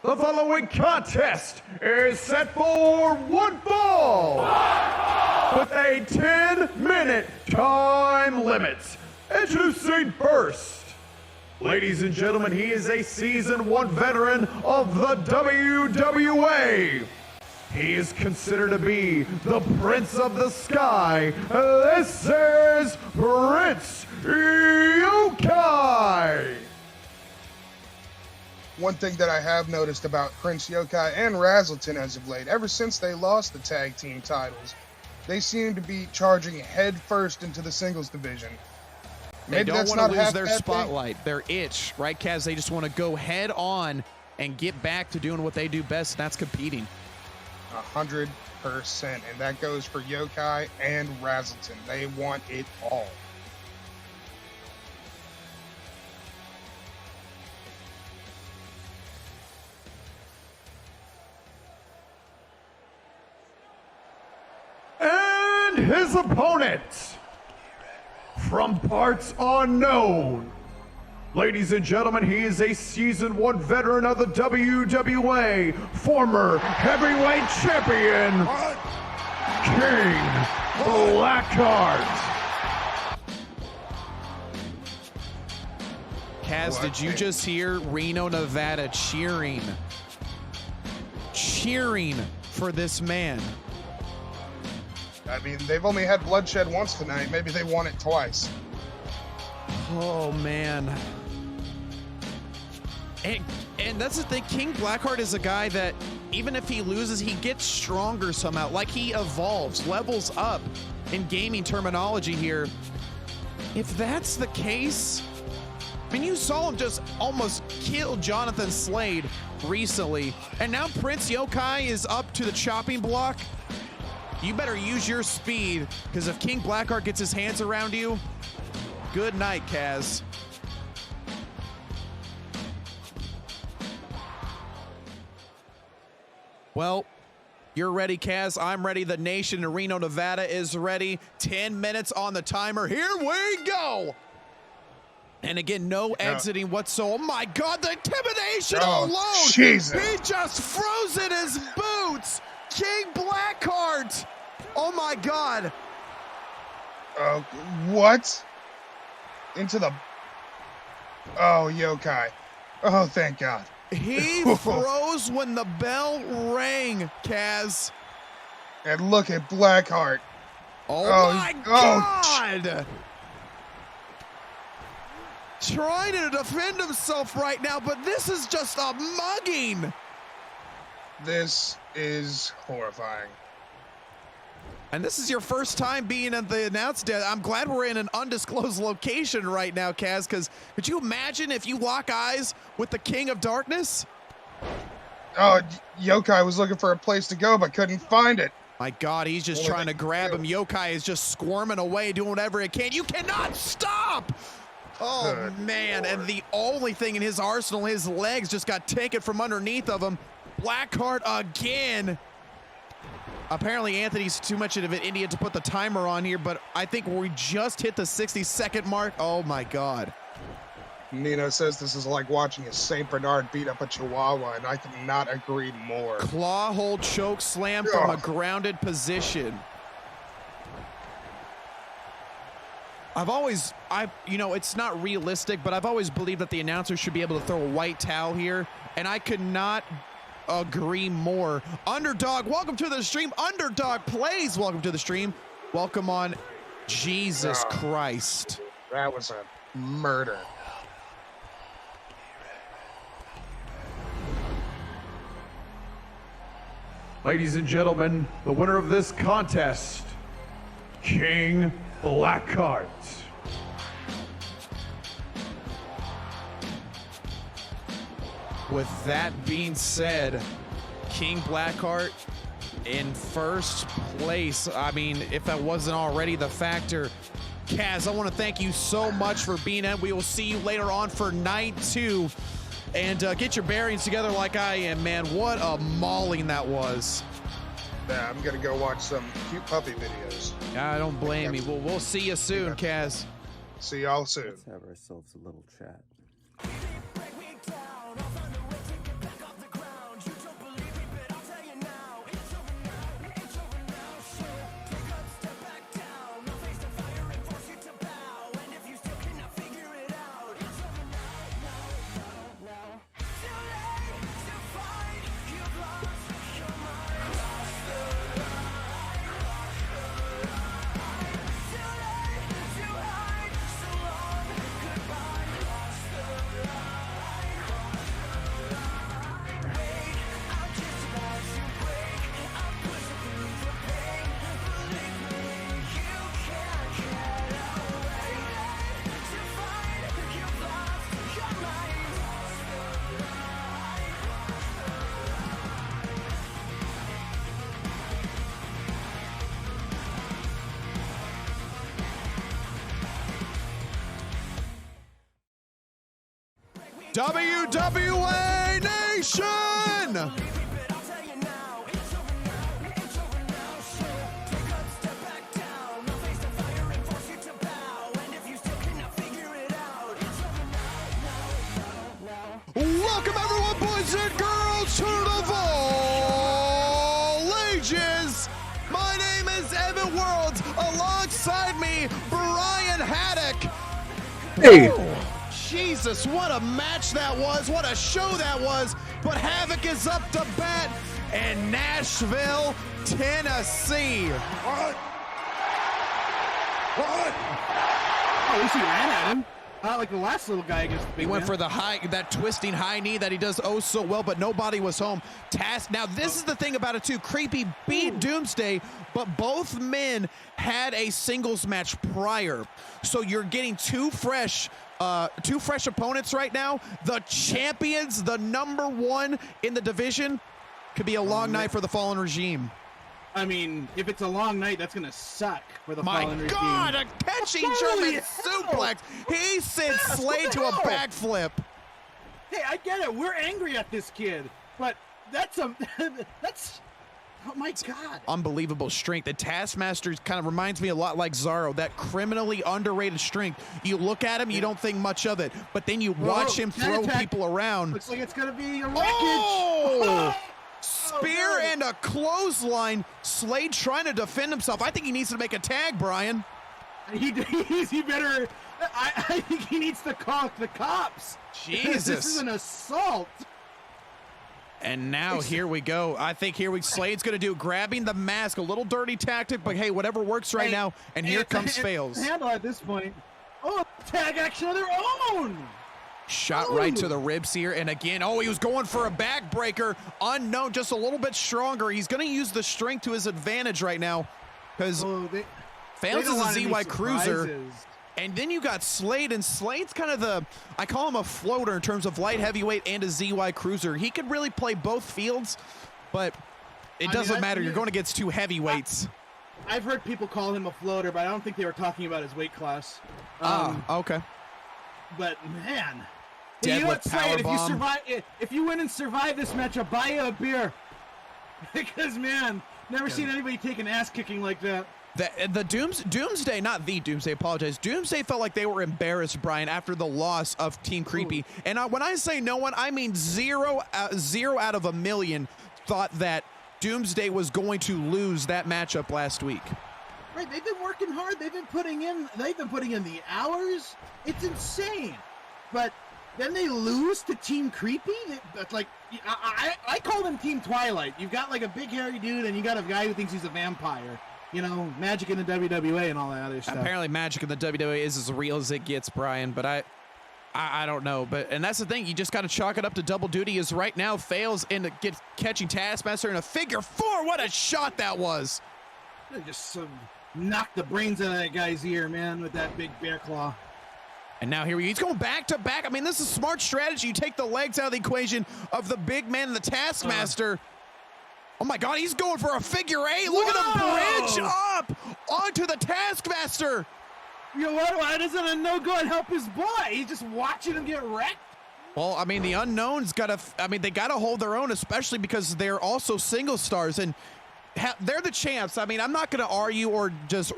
The following contest is set for one fall with a 10-minute time limit. Introducing first, ladies and gentlemen, he is a Season 1 veteran of the WWA. He is considered to be the Prince of the Sky. This is Prince Yokai. One thing that I have noticed about Prince Yokai and Razzleton as of late, ever since they lost the tag team titles, they seem to be charging head first into the singles division. They don't want to lose their spotlight, their itch, right, Kaz? They just want to go head on and get back to doing what they do best, and that's competing. 100%, and that goes for Yokai and Razzleton. They want it all. And his opponent, from parts unknown, ladies and gentlemen, he is a Season 1 veteran of the WWA, former heavyweight champion, King Blackheart. Kaz, did you just hear Reno, Nevada cheering for this man? I mean, they've only had bloodshed once tonight. Maybe they won it twice. Oh, man. And that's the thing. King Blackheart is a guy that even if he loses, he gets stronger somehow. Like he evolves, levels up in gaming terminology here. If that's the case, I mean, you saw him just almost kill Jonathan Slade recently. And now Prince Yokai is up to the chopping block. You better use your speed, because if King Blackheart gets his hands around you, good night, Kaz. Well, you're ready, Kaz. I'm ready. The nation in Reno, Nevada is ready. 10 minutes on the timer. Here we go. And again, no exiting whatsoever. Oh my God, the intimidation alone. Jesus. He just froze in his boots. King Blackheart. Oh my God. What? Into the... Oh, Yokai. Oh, thank God. He froze when the bell rang, Kaz. And look at Blackheart. Oh my God. Trying to defend himself right now, but this is just a mugging. This is horrifying. And this is your first time being at the announce desk. I'm glad we're in an undisclosed location right now, Kaz, because could you imagine if you lock eyes with the King of Darkness? Oh, Yokai was looking for a place to go, but couldn't find it. My God, he's just trying to grab him. Yokai is just squirming away, doing whatever it can. You cannot stop! Oh, Good man, Lord. and the only thing in his arsenal, his legs just got taken from underneath of him. Blackheart again. Apparently, Anthony's too much of an idiot to put the timer on here, but I think we just hit the 60-second mark. Oh, my God. Nino says this is like watching a St. Bernard beat up a Chihuahua, and I cannot agree more. Claw hold choke slam from a grounded position. You know, it's not realistic, but I've always believed that the announcer should be able to throw a white towel here, and I could not agree more. Underdog, welcome to the stream. Underdog plays, welcome to the stream. Welcome on. Jesus Christ. That was a murder. Ladies and gentlemen, the winner of this contest, King Blackheart. With that being said, King Blackheart in first place. I mean, if that wasn't already the factor. Kaz, I want to thank you so much for being in. We will see you later on for night 2. And get your bearings together like I am, man. What a mauling that was. Yeah, I'm going to go watch some cute puppy videos. I don't blame you. We'll see you soon, Kaz. See y'all soon. Let's have ourselves a little chat. WWA Nation! boys and girls, turn of all ages. My name is Evan Worlds. Alongside me, Brian Haddock. Hey. Whoa, Jesus, what a match that was. What a show that was. But Havoc is up to bat in Nashville, Tennessee. What? Oh, at least he ran at him. Not like the last little guy against the big He went man. for the that twisting high knee that he does oh so well, but nobody was home. Now this is the thing about it too. Creepy beat Doomsday, but both men had a singles match prior. So you're getting two fresh opponents right now. The champions, the #1 in the division. Could be a long night for the Fallen Regime. I mean, if it's a long night, that's going to suck for the Fallen Regime. My God, a catching Holy German hell. suplex. He sent Yes, Slade what to the a hell? backflip. Hey, I get it. We're angry at this kid, but that's oh my God. Unbelievable strength. The Taskmaster kind of reminds me a lot like Zaro, that criminally underrated strength. You look at him, you don't think much of it, but then you watch him throw people around. Looks like it's going to be a wreckage. Oh! Spear no. and a clothesline. Slade trying to defend himself. I think he needs to make a tag, Brian. He better. I think he needs to call the cops. Jesus. This is an assault. And now here we go. I think Slade's going to do grabbing the mask, a little dirty tactic, but hey, whatever works right now. And here comes Fails. Handle at this point. Oh, tag action of their own. Shot right to the ribs here. And again, he was going for a backbreaker. Unknown, just a little bit stronger. He's going to use the strength to his advantage right now because Fails is a ZY Cruiser. And then you got Slade, and Slade's kind of I call him a floater in terms of light heavyweight and a ZY Cruiser. He could really play both fields, but it doesn't matter. You're going against two heavyweights. I've heard people call him a floater, but I don't think they were talking about his weight class. Okay. But man, Deadlift you know what, Slade, powerbomb. if you win and survive this match, I'll buy you a beer. Because man, never seen anybody take an ass kicking like that. The Doomsday, not the Doomsday, apologize. Doomsday felt like they were embarrassed, Brian, after the loss of Team Creepy. Ooh. And when I say no one, I mean zero out of a million thought that Doomsday was going to lose that matchup last week. Right, they've been working hard. They've been putting in the hours. It's insane. But then they lose to Team Creepy? That's like, I call them Team Twilight. You've got like a big hairy dude and you got a guy who thinks he's a vampire. You know, magic in the WWA and all that other stuff. Apparently magic in the WWA is as real as it gets, Brian, but I don't know. And that's the thing, you just got to chalk it up to double duty. Is right now Fails into catching Taskmaster in a figure four. What a shot that was. They just knocked the brains out of that guy's ear, man, with that big bear claw. And now here he's going back to back. I mean, this is smart strategy. You take the legs out of the equation of the big man and the Taskmaster. Oh my God, he's going for a figure eight. Look at him bridge up onto the Taskmaster. You know what? Why doesn't a no good help his boy? He's just watching him get wrecked. Well, I mean, the Unknown's they got to hold their own, especially because they're also single stars and they're the champs. I mean, I'm not going to argue or just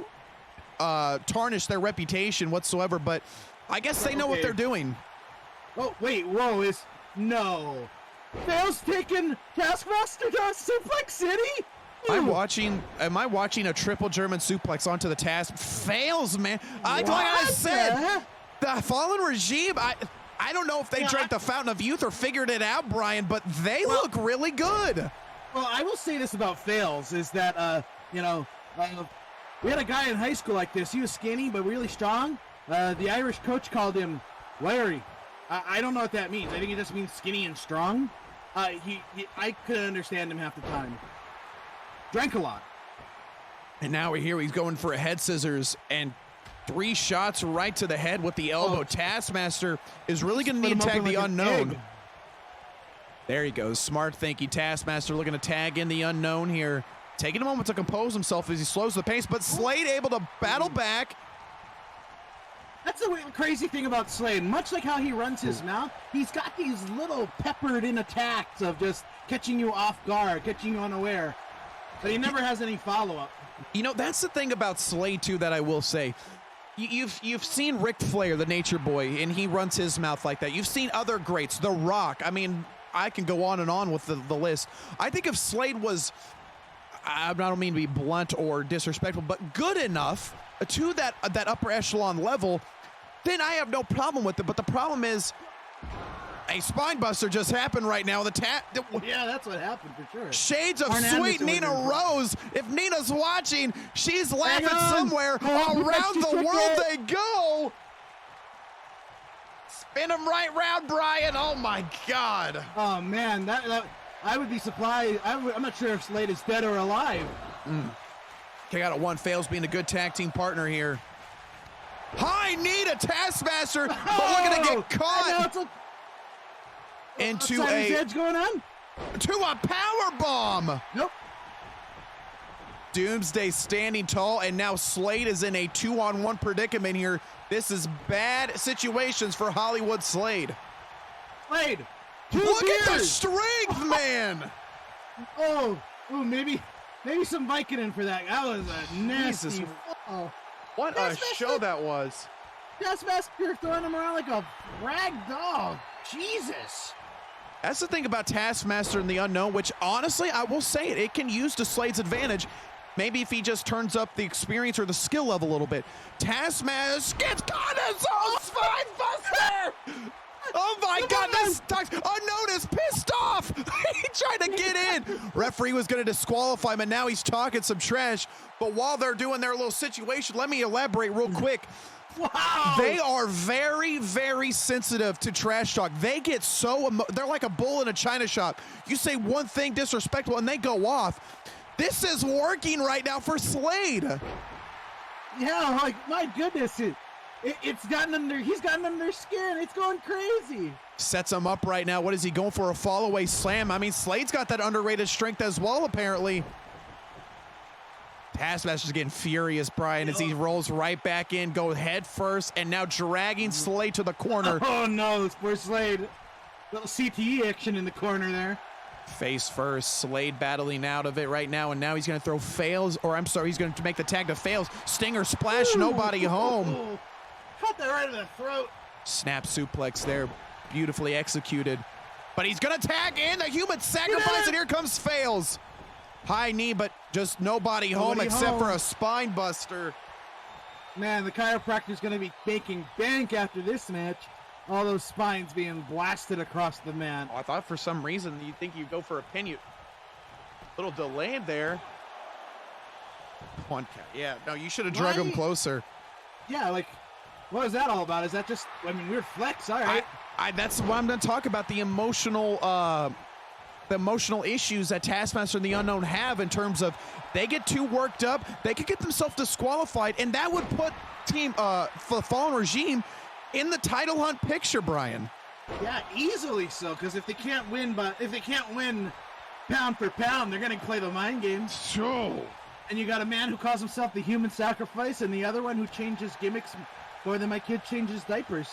tarnish their reputation whatsoever, but I guess they know what they're doing. Oh, wait, whoa, no. Fails taking Taskmaster to Suplex City? Am I watching a triple German suplex onto the Task? Fails, man. Like I said, the Fallen Regime, I don't know if they drank the Fountain of Youth or figured it out, Brian, but they look really good. Well, I will say this about Fails is that, we had a guy in high school like this. He was skinny but really strong. The Irish coach called him wiry. I don't know what that means. I think it just means skinny and strong. I couldn't understand him half the time. Drank a lot. And now we're here. He's going for a head scissors and 3 shots right to the head with the elbow. Taskmaster is really going to need to tag the Unknown. There he goes. Smart thinking. Taskmaster looking to tag in the Unknown here. Taking a moment to compose himself as he slows the pace, but Slade able to battle back. That's the crazy thing about Slade. Much like how he runs his mouth, he's got these little peppered in attacks of just catching you off guard, catching you unaware. But he never has any follow-up. You know, that's the thing about Slade, too, that I will say. You've seen Ric Flair, the Nature Boy, and he runs his mouth like that. You've seen other greats, The Rock. I mean, I can go on and on with the list. I think if Slade was, I don't mean to be blunt or disrespectful, but good enough to that upper echelon level, then I have no problem with it. But the problem is, a spine buster just happened right now. Yeah, that's what happened for sure. Shades of Arn sweet Anderson Nina was Rose. If Nina's watching, she's laughing on. somewhere. Oh, Around the perfect. world they go. Spin them right round, Brian. Oh my God. Oh man, that I would be surprised. I'm not sure if Slade is dead or alive. Kick out at one. Fails being a good tag team partner here. High knee to Taskmaster. But we're gonna get caught into outside his edge going on. To a power bomb. Nope. Doomsday standing tall, and now Slade is in a 2-on-1 predicament here. This is bad situations for Hollywood Slade. Slade. Look at the strength, man. Oh, maybe some Vicodin for that. That was a nasty. Jesus. Oh. What a show that was. Taskmaster throwing him around like a rag doll. Jesus. That's the thing about Taskmaster and the Unknown, which honestly, I will say it can use to Slade's advantage. Maybe if he just turns up the experience or the skill level a little bit. Taskmaster gets caught in his own spine buster! Oh my God, this Unknown is pissed off! He tried to get in! Referee was gonna disqualify him, and now he's talking some trash. But while they're doing their little situation, let me elaborate real quick. Wow. They are very, very sensitive to trash talk. They get so they're like a bull in a china shop. You say one thing disrespectful and they go off. This is working right now for Slade. Yeah, like my goodness, he's gotten under their skin. It's going crazy. Sets him up right now. What is he going for? A fall away slam? I mean, Slade's got that underrated strength as well, apparently. Taskmaster's getting furious, Brian, as he rolls right back in, go head first, and now dragging Slade to the corner. Oh no, it's poor Slade. Little CTE action in the corner there. Face first, Slade battling out of it right now, and now he's going to throw fails, or I'm sorry, he's going to make the tag to fails. Stinger splash, nobody home. Cut that right in the throat. Snap suplex there, beautifully executed. But he's going to tag in the human sacrifice, and here comes fails. High knee, but just nobody home except for a spine buster. Man, the chiropractor's going to be making bank after this match. All those spines being blasted across the mat. Oh, I thought for some reason you'd think you'd go for a pin. Little delayed there. One count. Yeah, no, you should have drug him closer. Yeah, like, what is that all about? Is that just, I mean, weird flex, all right. That's what I'm going to talk about, the emotional issues that Taskmaster and the Unknown have in terms of they get too worked up, they could get themselves disqualified, and that would put the Fallen Regime in the title hunt picture, Brian. Yeah, easily so, because if they can't win pound for pound, they're going to play the mind games. Sure. And you got a man who calls himself the human sacrifice, and the other one who changes gimmicks more than my kid changes diapers.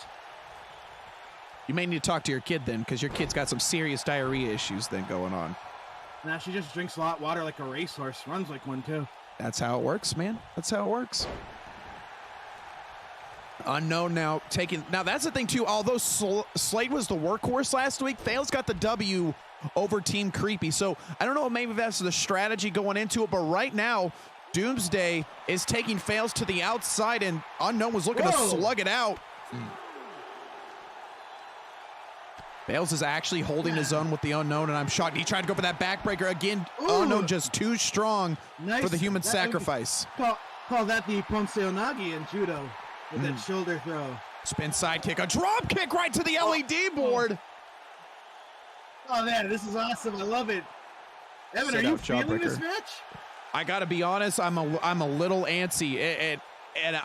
You may need to talk to your kid then, because your kid's got some serious diarrhea issues then going on. Nah, she just drinks a lot of water like a racehorse. Runs like one, too. That's how it works, man. That's how it works. Unknown now taking... Now, that's the thing, too. Although Slade was the workhorse last week, Fails got the W over Team Creepy. So, I don't know, maybe that's the strategy going into it, but right now, Doomsday is taking Fails to the outside, and Unknown was looking to slug it out. Fails is actually holding his own with the Unknown, and I'm shocked. He tried to go for that backbreaker again. Unknown just too strong for the human sacrifice. Call that the Ponce Onagi in judo with that shoulder throw. Spin side kick, a drop kick right to the LED board. Oh man, this is awesome. I love it. Evan, are you feeling this match? I gotta be honest, I'm a little antsy. And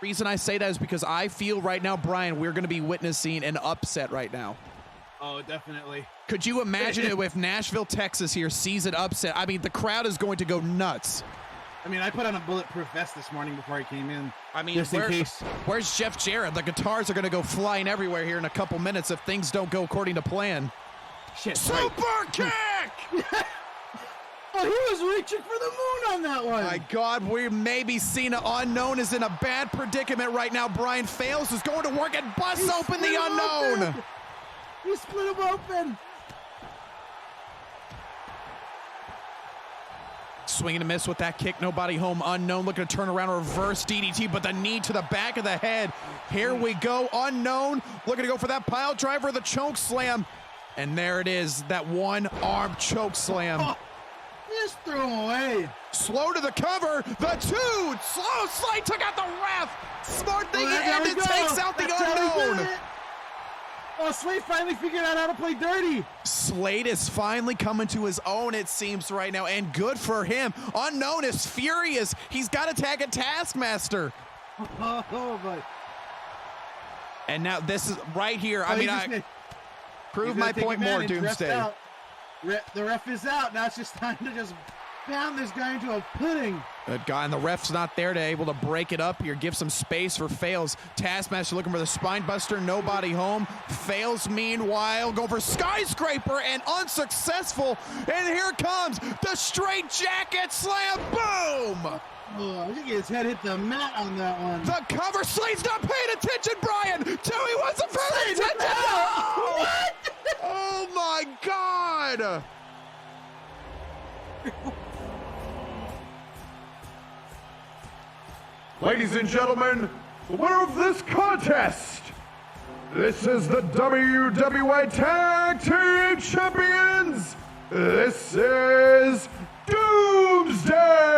reason I say that is because I feel right now, Brian, we're going to be witnessing an upset right now. Oh, definitely. Could you imagine it if Nashville, Texas here sees an upset? I mean, the crowd is going to go nuts. I mean, I put on a bulletproof vest this morning before I came in. I mean, just in case. Where's Jeff Jarrett? The guitars are going to go flying everywhere here in a couple minutes if things don't go according to plan. Shit. Super kick! Oh, he was reaching for the moon on that one. My God, we may be seeing an Unknown is in a bad predicament right now. Brian Fails is going to work and busts open the Unknown. He split him open. Swing and a miss with that kick. Nobody home. Unknown looking to turn around, reverse DDT, but the knee to the back of the head. Here we go. Unknown looking to go for that pile driver, the choke slam. And there it is, that one-arm choke slam. Oh, just threw him away. Slow to the cover. The two. Slow slide took out the ref. Smart thing, and it takes out the Unknown. Oh, Slade finally figured out how to play dirty. Slade is finally coming to his own, it seems, right now, and good for him. Unknown is furious. He's got to tag a Taskmaster. Oh, boy. And now this is right here. I prove my point more, Doomsday. The ref is out. Now it's just time to just pound this guy into a pudding. Good guy, and the ref's not there to able to break it up here, give some space for Fails. Taskmaster looking for the spine buster, nobody home. Fails, meanwhile, go for Skyscraper and unsuccessful. And here comes the straight jacket slam, boom! Oh, I think his head hit the mat on that one. The cover, Slade's not paying attention, Brian! Joey wasn't paying attention! No! What? Oh my God! Ladies and gentlemen, the winner of this contest, this is the WWA Tag Team Champions. This is Doomsday.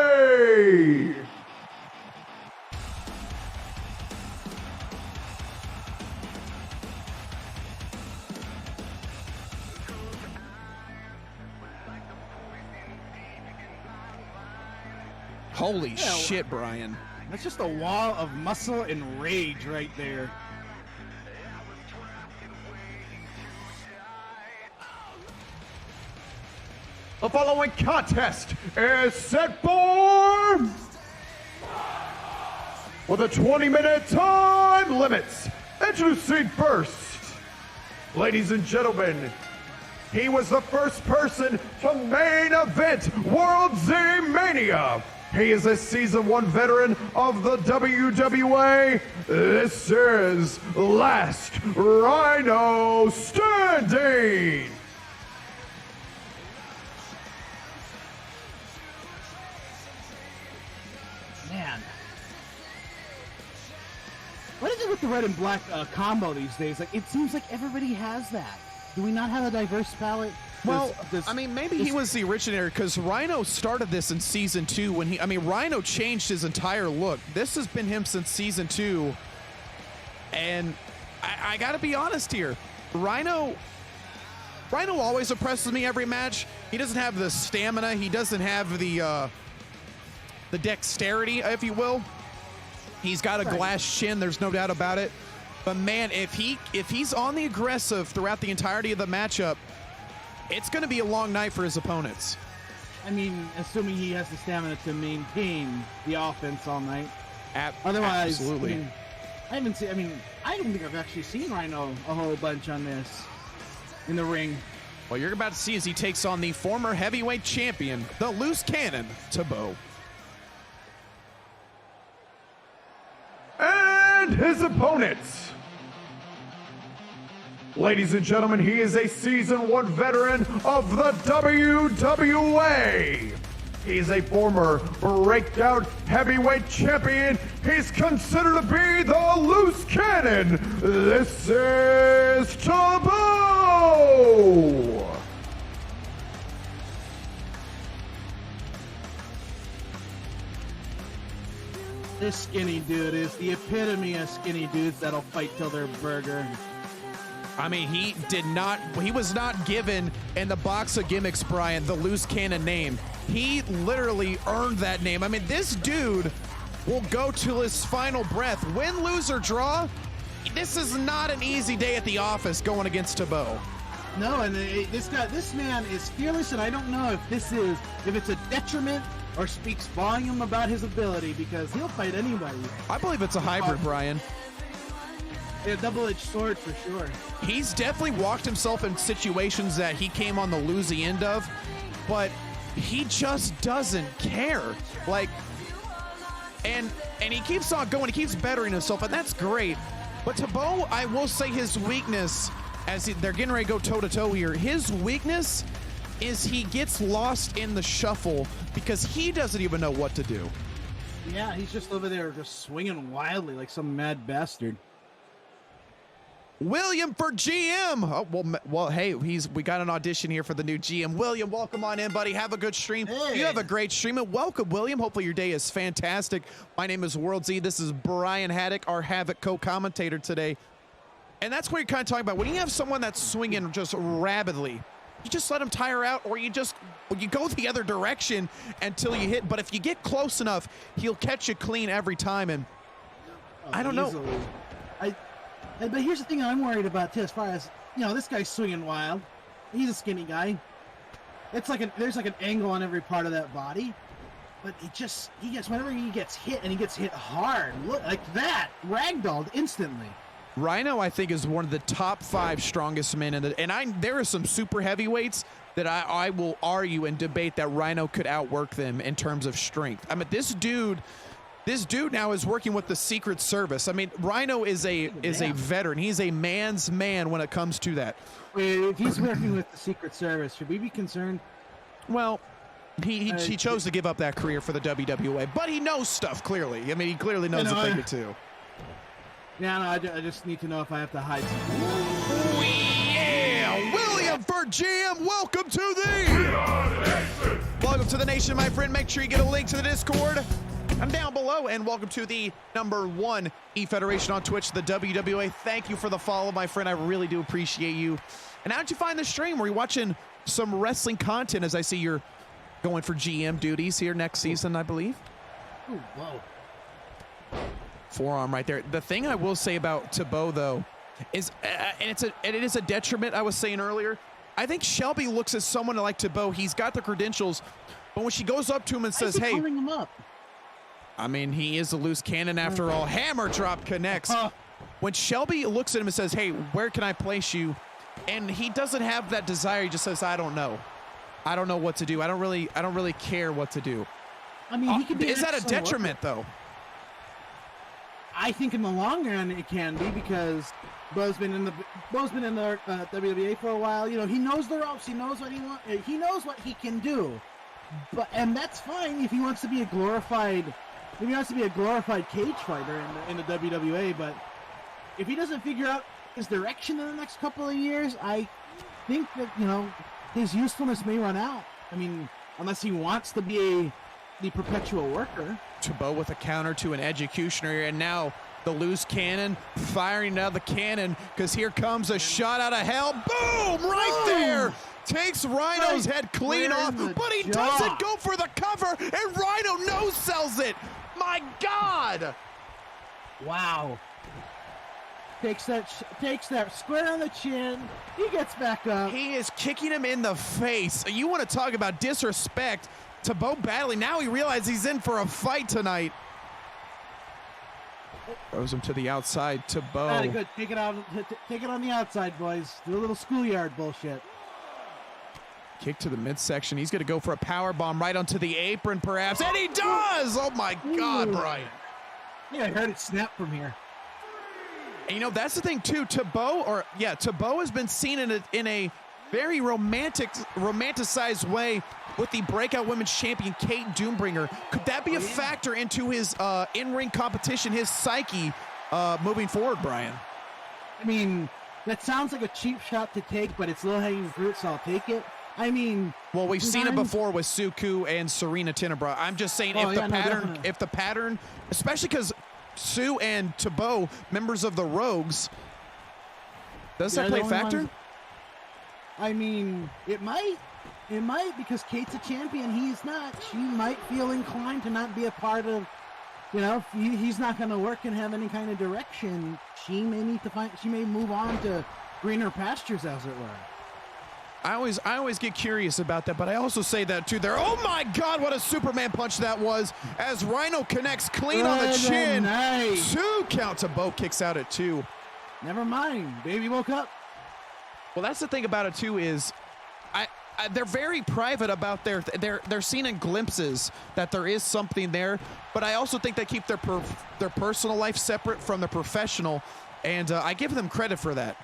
Holy shit, Brian. That's just a wall of muscle and rage right there. The following contest is set for with a 20-minute time limits. Introducing first, ladies and gentlemen, he was the first person to main event WorldZY Mania. He is a Season 1 veteran of the WWA. This is Last Rhino Standing. Man. What is it with the red and black combo these days? Like, it seems like everybody has that. Do we not have a diverse palette? Well, I mean, maybe he was the originator because Rhino started this in Season 2 when Rhino changed his entire look. This has been him since Season 2. And I gotta be honest here. Rhino always impresses me every match. He doesn't have the stamina. He doesn't have the dexterity, if you will. He's got a glass chin, there's no doubt about it. But man, if he's on the aggressive throughout the entirety of the matchup, it's going to be a long night for his opponents. I mean, assuming he has the stamina to maintain the offense all night. Otherwise, absolutely. I don't think I've actually seen Rhino a whole bunch on this in the ring. Well, you're about to see as he takes on the former heavyweight champion, the loose cannon, Thibeau. And his opponents. Ladies and gentlemen, he is a Season 1 veteran of the WWA. He's a former Breakout heavyweight champion. He's considered to be the loose cannon. This is Thibeau. This skinny dude is the epitome of skinny dudes that'll fight till they're burger. I mean, he was not given in the box of gimmicks, Brian, the loose cannon name. He literally earned that name. I mean, this dude will go till his final breath. Win, lose, or draw, this is not an easy day at the office going against Thibeau. No, and this man is fearless, and I don't know if it's a detriment or speaks volume about his ability, because he'll fight anybody. I believe it's a hybrid, Brian. A double-edged sword for sure. He's definitely walked himself in situations that he came on the losing end of, but he just doesn't care. Like, and he keeps on going, he keeps bettering himself, and that's great. But Thibeau, I will say his weakness, as they're getting ready to go toe-to-toe here, his weakness is he gets lost in the shuffle because he doesn't even know what to do. Yeah, he's just over there just swinging wildly like some mad bastard. William for GM. Oh, well, hey, we got an audition here for the new GM. William, welcome on in, buddy. Have a good stream. Hey. You have a great stream, and welcome, William. Hopefully your day is fantastic. My name is WorldZY. This is Brian Haddock, our Havoc co-commentator today. And that's what you're kind of talking about. When you have someone that's swinging just rapidly, you just let him tire out, or you go the other direction until you hit. But if you get close enough, he'll catch you clean every time. And I don't know. But here's the thing I'm worried about too, as far as, you know, this guy's swinging wild. He's a skinny guy. It's like there's like an angle on every part of that body. But whenever he gets hit, and he gets hit hard, look like that, ragdolled instantly. Rhino, I think, is one of the top 5 strongest men in the, there are some super heavyweights that I will argue and debate that Rhino could outwork them in terms of strength. I mean, this dude now is working with the Secret Service. I mean, Rhino is a veteran. He's a man's man when it comes to that. Wait, if he's working with the Secret Service, should we be concerned? Well, he chose to give up that career for the WWA, but he knows stuff, clearly. I mean, he clearly knows a thing or two. Yeah, no, I just need to know if I have to hide something. Oh, yeah! William for GM, welcome to the nation, my friend. Make sure you get a link to the Discord. I'm down below, and welcome to the #1 E-Federation on Twitch, the WWA. Thank you for the follow, my friend. I really do appreciate you. And how did you find the stream? Were you watching some wrestling content, as I see you're going for GM duties here next season, I believe? Ooh, whoa. Forearm right there. The thing I will say about Thibeau, though, is, and it is a detriment, I was saying earlier, I think Shelby looks at someone like Thibeau. He's got the credentials, but when she goes up to him and says, hey, him up? I mean, he is a loose cannon after all. Hammer drop connects. When Shelby looks at him and says, hey, where can I place you? And he doesn't have that desire. He just says, I don't know. I don't know what to do. I don't really care what to do. I mean, he could be. Is that a detriment, though? I think in the long run it can be, because Bo's been in the WWA for a while. You know, he knows the ropes. He knows what he wants. He knows what he can do. And that's fine if he wants to be a glorified cage fighter in the WWA. But if he doesn't figure out his direction in the next couple of years, I think that, you know, his usefulness may run out. I mean, unless he wants to be the perpetual worker. Thibeau with a counter to an executioner, and now the loose cannon firing out of the cannon, because here comes a shot out of hell. Boom! Right there! Takes Rhino's head clean off, but he doesn't go for the cover, and Rhino no-sells it. My God! Wow. Takes that square on the chin. He gets back up. He is kicking him in the face. You want to talk about disrespect? Thibeau battling. Now he realizes he's in for a fight tonight. Throws him to the outside. Thibeau. Very good. Take it on the outside, boys. Do a little schoolyard bullshit. Kick to the midsection. He's going to go for a power bomb right onto the apron, perhaps, and he does. Oh my God, Brian. Yeah, I heard it snap from here. And you know, that's the thing too. Thibeau has been seen in a very romanticized way with the Breakout Women's Champion Kate Doombringer. Could that be a factor into his in-ring competition, his psyche moving forward, Brian? I mean, that sounds like a cheap shot to take, but it's low-hanging fruit, so I'll take it. I mean, well, we've seen it before with Suku and Serena Tenebra. I'm just saying, if the pattern, especially because Sue and Thibeau, members of the Rogues, does that play a factor? I mean, it might, because Kate's a champion, he's not. She might feel inclined to not be a part of, you know, if he's not going to work and have any kind of direction. She may move on to greener pastures, as it were. I always get curious about that, but I also say that too there. Oh my God, what a Superman punch that was, as Rhino connects clean on the chin. Nice. 2 count. Thibeau kicks out at 2. Never mind, baby woke up. Well, that's the thing about it too, is they're very private about they're seen in glimpses that there is something there, but I also think they keep their personal life separate from the professional, and I give them credit for that.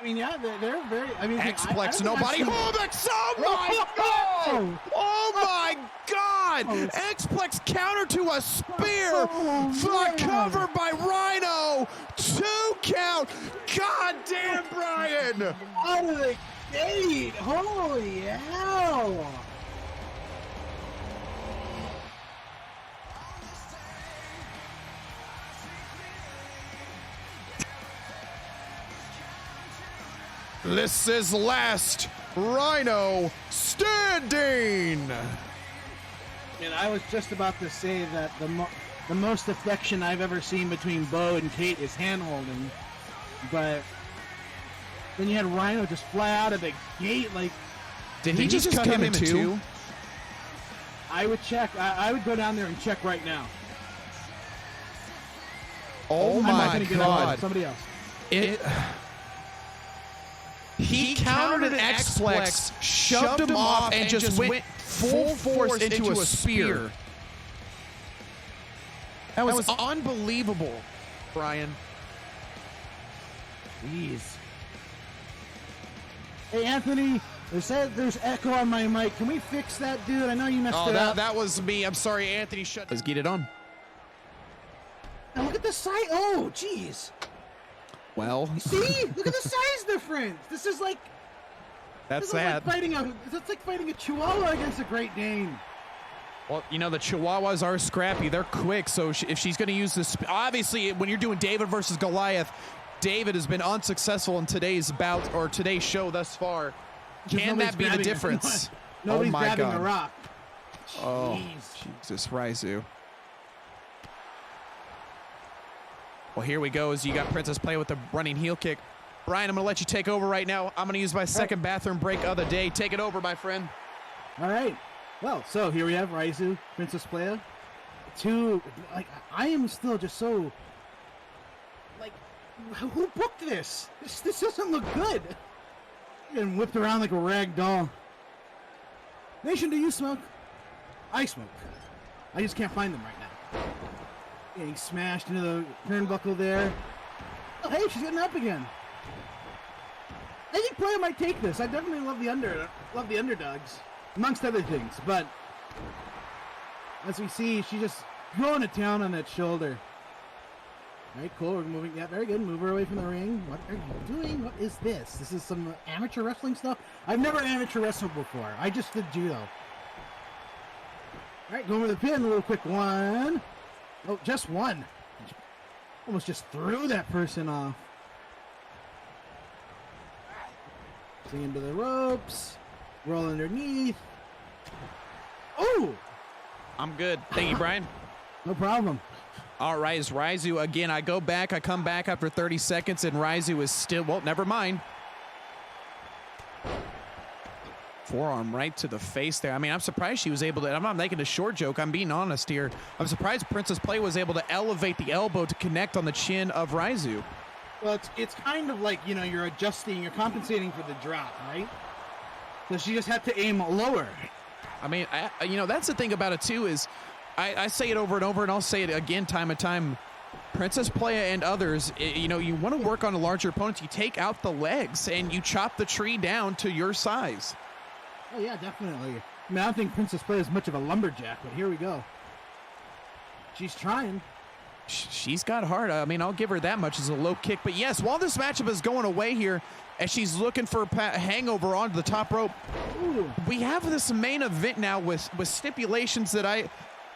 mean, yeah, they're very. I mean, X-Plex, nobody. Havoc! Oh my God! Oh my God! X-Plex counter to a spear. Covered by Rhino. 2 count. God damn, Brian! Out of the gate! Holy hell! This is last Rhino standing. And I was just about to say that the most affection I've ever seen between Bo and Kate is hand-holding. But then you had Rhino just fly out of the gate like... Did he just cut him in two? I would check. I would go down there and check right now. Oh my God. Somebody else. He countered an X-Plex, shoved him off, and just went full force into a spear. That was unbelievable, Brian. Jeez. Hey, Anthony, there's echo on my mic. Can we fix that, dude? I know you messed it up. That was me. I'm sorry, Anthony. Let's get it on. Now look at the size. Oh, jeez. Well, see, look at the size difference. This is like that's sad. It's like fighting a Chihuahua against a Great Dane. Well, you know the Chihuahuas are scrappy. They're quick. So if she's going to use this, obviously, when you're doing David versus Goliath, David has been unsuccessful in today's bout or today's show thus far. Can that be the difference? Nobody's grabbing the rock. Oh, Jesus, Reisu. Well, here we go as you got PrincessPlaya with the running heel kick. Brian, I'm going to let you take over right now. I'm going to use my second bathroom break of the day. Take it over, my friend. All right. Well, so here we have Reisu, PrincessPlaya. I am still just so, who booked this? This doesn't look good. Getting whipped around like a rag doll. Nation, do you smoke? I smoke. I just can't find them right now. Getting smashed into the turnbuckle there. Oh, hey, she's getting up again. I think Playa might take this. I definitely love the underdogs, amongst other things. But as we see, she's just going to town on that shoulder. All right, cool. We're moving. Yeah, very good. Move her away from the ring. What are you doing? What is this? This is some amateur wrestling stuff. I've never amateur wrestled before. I just did judo. All right, going for the pin. A little quick one. Oh, just one. Almost just threw that person off. Swing into the ropes. Roll underneath. Oh! I'm good. Thank you, Brian. No problem. All right, it's Reisu again. I come back after 30 seconds, and Reisu is still, well, never mind. Forearm right to the face there. I mean, I'm surprised she was able to, I'm not making a short joke, I'm being honest here. I'm surprised PrincessPlaya was able to elevate the elbow to connect on the chin of Reisu. Well, it's kind of like, you know, you're compensating for the drop, right? So she just had to aim lower. I mean, you know, that's the thing about it too is, I say it over and over, and I'll say it again time and time. PrincessPlaya and others, you know, you want to work on a larger opponent. You take out the legs and you chop the tree down to your size. Oh, yeah, definitely. I mean, I don't think PrincessPlaya is much of a lumberjack, but here we go. She's trying. She's got heart. I mean, I'll give her that much as a low kick. But yes, while this matchup is going away here, as she's looking for a hangover onto the top rope, we have this main event now with stipulations that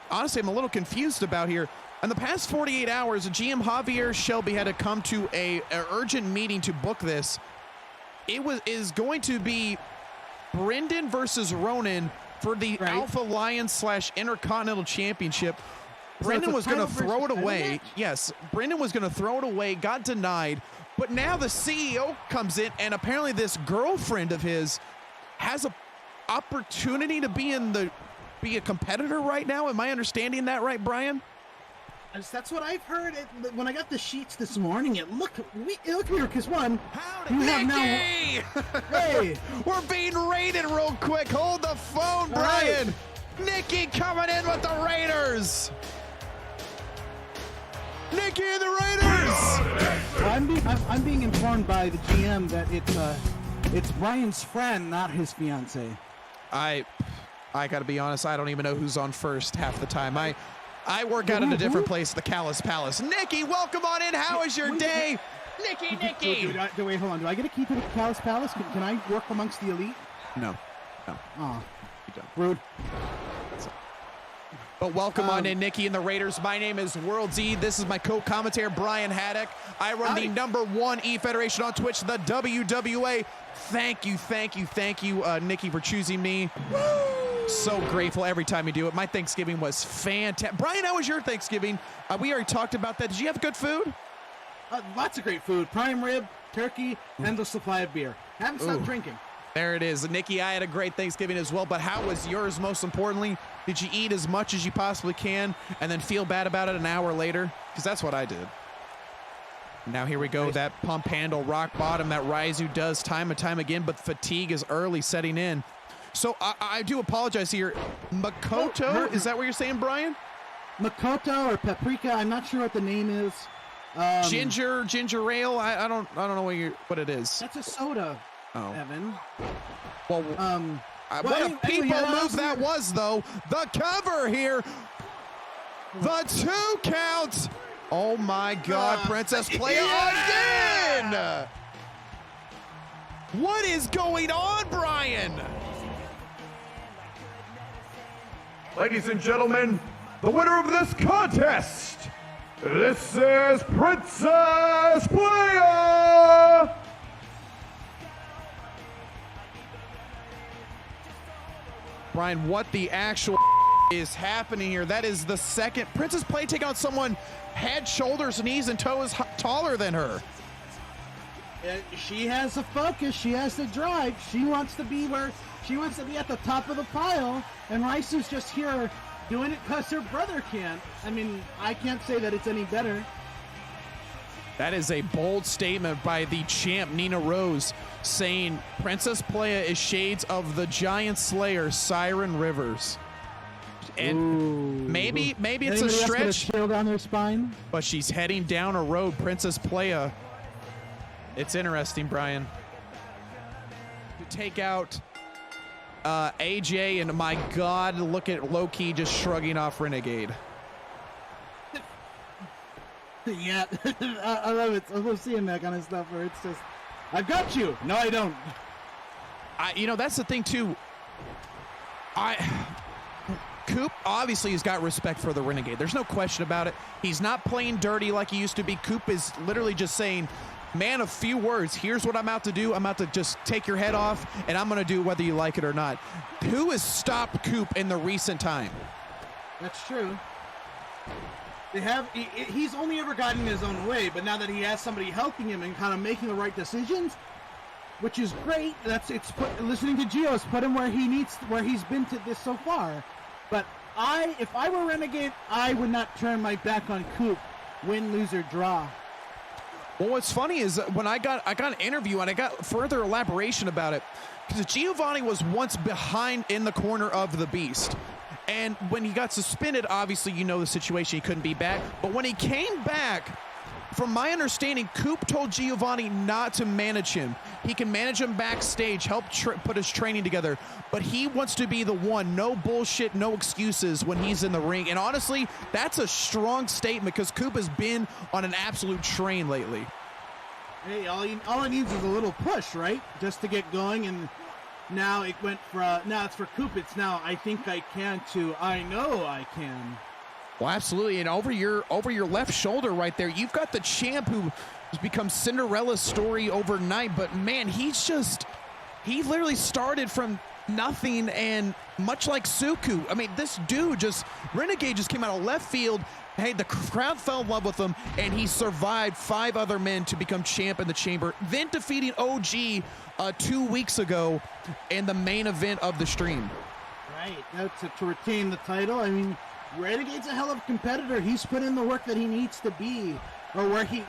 honestly, I'm a little confused about here. In the past 48 hours, GM Javier Shelby had to come to an urgent meeting to book this. It is going to be Brenden versus Ronin for the Alpha Lions / Intercontinental Championship. Brenden was going to throw it away. Yes, Brenden was going to throw it away, got denied. But now the CEO comes in, and apparently this girlfriend of his has an opportunity to be a competitor right now. Am I understanding that right, Brian? That's what I've heard. When I got the sheets this morning, it looked here because one, howdy, you have Nikki! Now. Hey, we're being raided real quick. Hold the phone, Brian. Right. Nikki coming in with the Raiders. Nikki and the Raiders! Well, I'm being informed by the GM that it's Brian's friend, not his fiance. I gotta be honest, I don't even know who's on first half the time. I work out at a different place, the Callus Palace. Nikki, welcome on in. How is your day? Nikki! Wait, hold on. Do I get a key to the Callus Palace? Can I work amongst the elite? No. Oh, You don't. rude. But welcome on in, Nikki and the Raiders. My name is WorldZY. This is my co-commentator, Brian Havoc. I run the #1 E-Federation on Twitch, the WWA. Thank you, Nikki, for choosing me. So grateful every time you do it. My Thanksgiving was fantastic. Brian, how was your Thanksgiving? We already talked about that. Did you have good food? Lots of great food. Prime rib, turkey, endless supply of beer. Haven't stopped drinking. There it is. Nikki, I had a great Thanksgiving as well, but how was yours most importantly? Did you eat as much as you possibly can and then feel bad about it an hour later? Because that's what I did. Now here we go, that pump handle, rock bottom that Reisu does time and time again, but fatigue is early setting in. So I do apologize here. Makoto, is that what you're saying, Brian? Makoto or paprika, I'm not sure what the name is. Ginger ale. I don't know what it is. That's a soda, Evan. Well, what a people move that was, though. The cover here. The 2 count. Oh my God, PrincessPlaya again! What is going on, Brian? Ladies and gentlemen, the winner of this contest, this is PrincessPlaya! Brian, what the actual is happening here? That is the second PrincessPlaya take on someone head, shoulders, knees, and toes taller than her. She has the focus. She has the drive. She wants to be at the top of the pile, and Reisu's just here doing it because her brother can't. I mean, I can't say that it's any better. That is a bold statement by the champ, Nina Rose, saying PrincessPlaya is shades of the giant slayer, Siren Rivers. And maybe it's a stretch, chill down their spine, but she's heading down a road, PrincessPlaya. It's interesting, Brian. To take out AJ, and my God, look at Loki just shrugging off Renegade. Yeah, I love it. I love seeing that kind of stuff where it's just, I've got you. No, I don't. That's the thing too. Coop obviously has got respect for the Renegade. There's no question about it. He's not playing dirty like he used to be. Coop is literally just saying, man of few words, here's what I'm about to do. I'm about to just take your head off, and I'm going to do whether you like it or not. Who has stopped Coop in the recent time? That's true. He's only ever gotten his own way, but now that he has somebody helping him and kind of making the right decisions, which is great. Listening to Gio has put him where he's been to this so far. But if I were Renegade, I would not turn my back on Coop, win, lose, or draw. Well, what's funny is when I got an interview and I got further elaboration about it, because Giovanni was once behind in the corner of the Beast. And when he got suspended, obviously you know the situation, he couldn't be back. But when he came back, from my understanding, Coop told Giovanni not to manage him. He can manage him backstage, help put his training together, but he wants to be the one. No bullshit, no excuses when he's in the ring. And honestly, that's a strong statement because Coop has been on an absolute train lately. Hey, all he needs is a little push, right? Just to get going, and now it went now it's for Coop. It's now I think I can to I know I can. Well, absolutely, and over your left shoulder right there, you've got the champ who has become Cinderella's story overnight. But man, he literally started from nothing, and much like Suku, I mean, this dude Renegade just came out of left field. Hey, the crowd fell in love with him, and he survived 5 other men to become champ in the chamber, then defeating OG 2 weeks ago in the main event of the stream. Right, that's to retain the title. I mean, Renegade's a hell of a competitor. He's put in the work that he needs to be, or like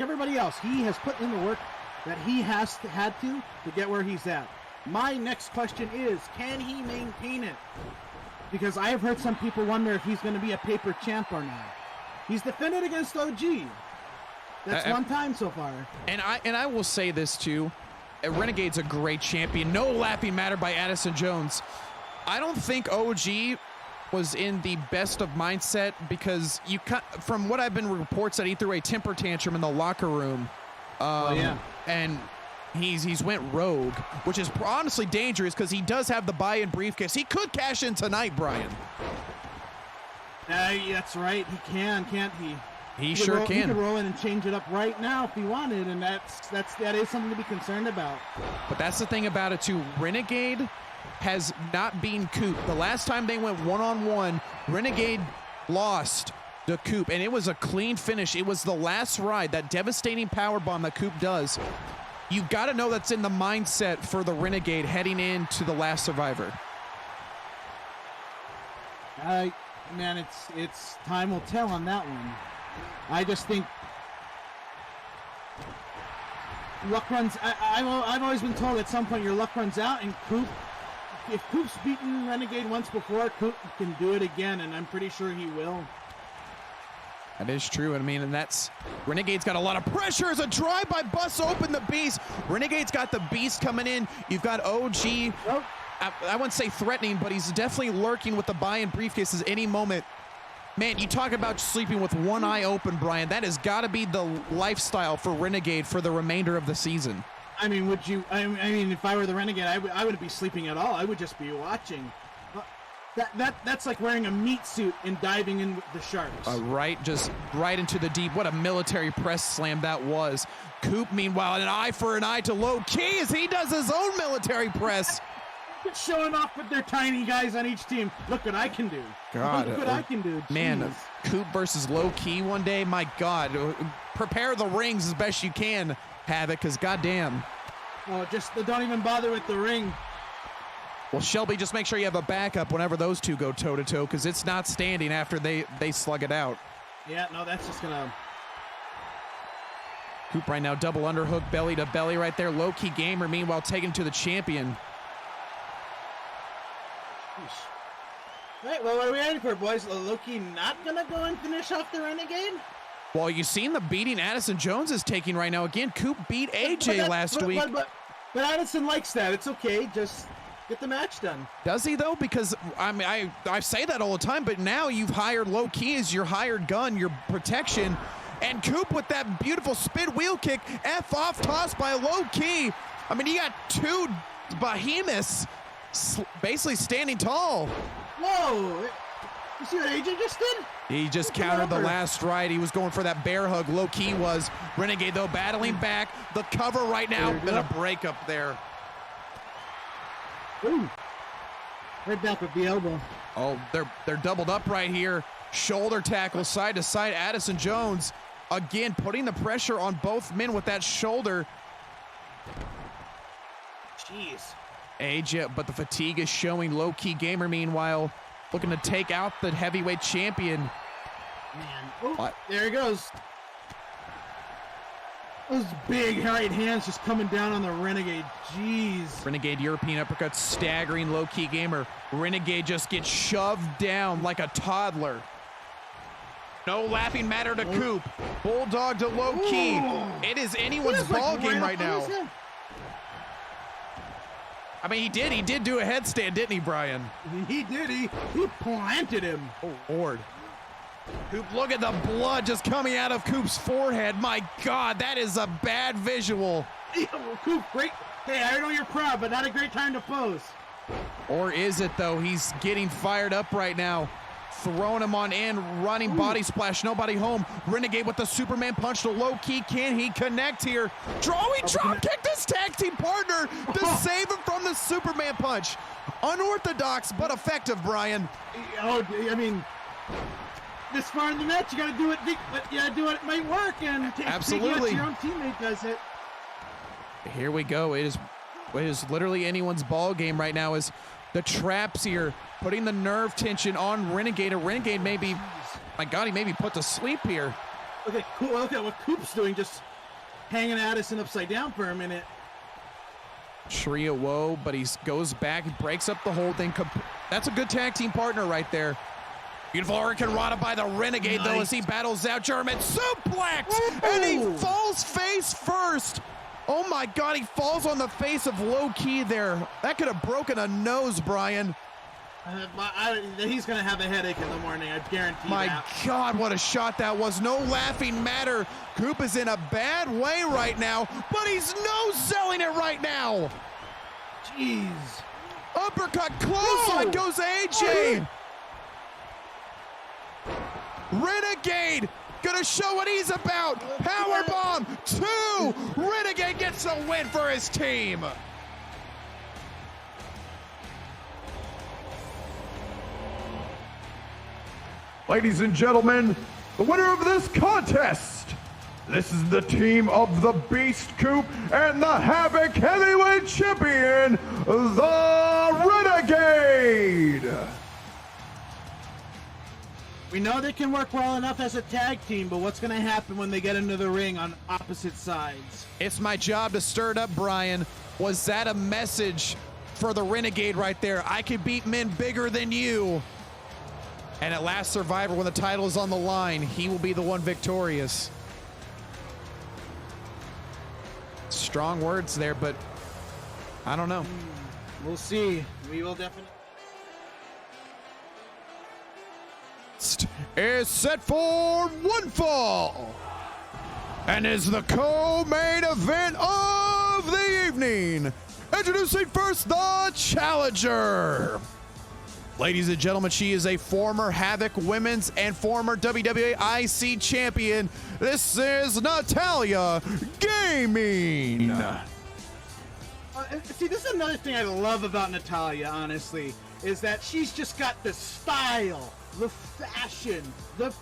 everybody else. He has put in the work that he had to get where he's at. My next question is, can he maintain it? Because I have heard some people wonder if he's going to be a paper champ or not. He's defended against OG. That's one time so far. And I will say this too. Renegade's a great champion. No laughing matter by Addison Jones. I don't think OG was in the best of mindset because from what I've been reports that he threw a temper tantrum in the locker room. And he's went rogue, which is honestly dangerous because he does have the buy-in briefcase. He could cash in tonight, Brian. That's right. He can, can't he? He sure can. He could roll in and change it up right now if he wanted, and that is something to be concerned about. But that's the thing about it too. Renegade has not been Coop. The last time they went one-on-one, Renegade lost to Coop, and it was a clean finish. It was the last ride, that devastating power bomb that Coop does. You've got to know that's in the mindset for the Renegade heading into the last Survivor. Man, it's time will tell on that one. I just think luck runs. I've always been told at some point your luck runs out, and Coop. If Coop's beaten Renegade once before, Coop can do it again, and I'm pretty sure he will. That is true. I mean, and that's Renegade's got a lot of pressure as a drive-by busts open the beast. Renegade's got the beast coming in. You've got OG. Nope. I wouldn't say threatening, but he's definitely lurking with the buy-in briefcases any moment. Man, you talk about sleeping with one eye open, Brian. That has got to be the lifestyle for Renegade for the remainder of the season. I mean, would you? I mean, if I were the Renegade, I wouldn't be sleeping at all. I would just be watching. That's like wearing a meat suit and diving in with the sharks. Right, just right into the deep. What a military press slam that was. Coop, meanwhile, an eye for an eye to Loki as he does his own military press. Showing off with their tiny guys on each team. Look what I can do. God, look what I can do. Man, Jeez. Coop versus Loki one day. My God, prepare the rings as best you can, Havoc, because goddamn. Oh, just don't even bother with the ring. Well, Shelby, just make sure you have a backup whenever those two go toe-to-toe, because it's not standing after they slug it out. Yeah, no, that's just gonna... Coop right now, double underhook, belly to belly right there. Low-key gamer, meanwhile, taken to the champion. Right, well, what are we waiting for, boys? Loki not gonna go and finish off the Renegade? Well, you've seen the beating Addison Jones is taking right now. Again, Coop beat AJ last week. But Addison likes that. It's okay. Just get the match done. Does he, though? Because, I mean, I say that all the time, but now you've hired Loki as your hired gun, your protection. And Coop with that beautiful spin wheel kick, F-off toss by Loki. I mean, you got two behemoths basically standing tall. Whoa! You see what AJ just did? He just countered the last ride. He was going for that bear hug. Low-key was. Renegade, though, battling back. The cover right now. Been a breakup there. Ooh. Right back with the elbow. Oh, they're doubled up right here. Shoulder tackle side to side. Addison Jones, again, putting the pressure on both men with that shoulder. Jeez. AJ, but the fatigue is showing. Low-key gamer, meanwhile, looking to take out the heavyweight champion. Man, oh, there he goes. Those big right hands just coming down on the Renegade. Jeez. Renegade European uppercut staggering Low-key gamer. Renegade just gets shoved down like a toddler. No laughing matter to Coop. Bulldog to Low-key. It is anyone's ball game right now. I mean, he did do a headstand, didn't he, Brian? He did. He planted him. Oh, Lord. Coop, look at the blood just coming out of Coop's forehead. My God, that is a bad visual. Coop, great. Hey, I know you're proud, but not a great time to pose. Or is it, though? He's getting fired up right now. Throwing him on in, running body splash, nobody home. Renegade with the Superman punch to Low-key. Can he connect here? Drawing drop kick this tag team partner to save him from the Superman punch. Unorthodox, but effective, Brian. Oh, I mean, this far in the match, you got to do it, but you got to do it might work. And absolutely. Your own teammate does it. Here we go. It is literally anyone's ball game right now as the traps here, putting the nerve tension on Renegade. A Renegade maybe, my God, he may be put to sleep here. Okay, cool. Look at what Coop's doing, just hanging Addison upside down for a minute. Shria Woe, but he goes back, he breaks up the whole thing. That's a good tag team partner right there. Beautiful Hurricane Rana by the Renegade, though, as he battles out German suplex, and he falls face first. Oh my God, he falls on the face of Loki there. That could have broken a nose, Brian. He's going to have a headache in the morning, I guarantee My that. God, what a shot that was. No laughing matter. Coop is in a bad way right now, but he's no-selling it right now. Jeez. Uppercut, clothesline goes AJ. Renegade gonna show what he's about. Powerbomb, 2. Renegade gets a win for his team. Ladies and gentlemen, the winner of this contest, this is the team of the Beast Coop and the Havoc Heavyweight Champion, the Renegade. We know they can work well enough as a tag team, but what's going to happen when they get into the ring on opposite sides? It's my job to stir it up, Brian. Was that a message for the Renegade right there? I can beat men bigger than you. And at last Survivor, when the title is on the line, he will be the one victorious. Strong words there, but I don't know. We'll see. We will definitely. Is set for one fall and is the co-main event of the evening. Introducing first the challenger. Ladies and gentlemen, she is a former Havoc Women's and former WWA IC champion. This is Natalia Gaming. See, this is another thing I love about Natalia, honestly, is that she's just got the style, the fashion, the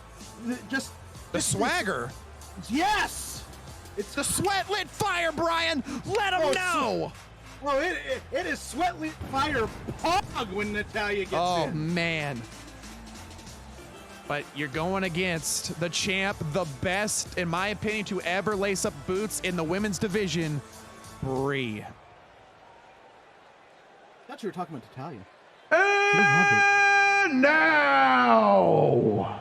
swagger. Yes! It's the sweat lit fire, Brian. Let them know. Well, it is sweat lit fire pog when Natalia gets in. Oh, man. But you're going against the champ, the best, in my opinion, to ever lace up boots in the women's division, Brie. I thought you were talking about Natalia. And now,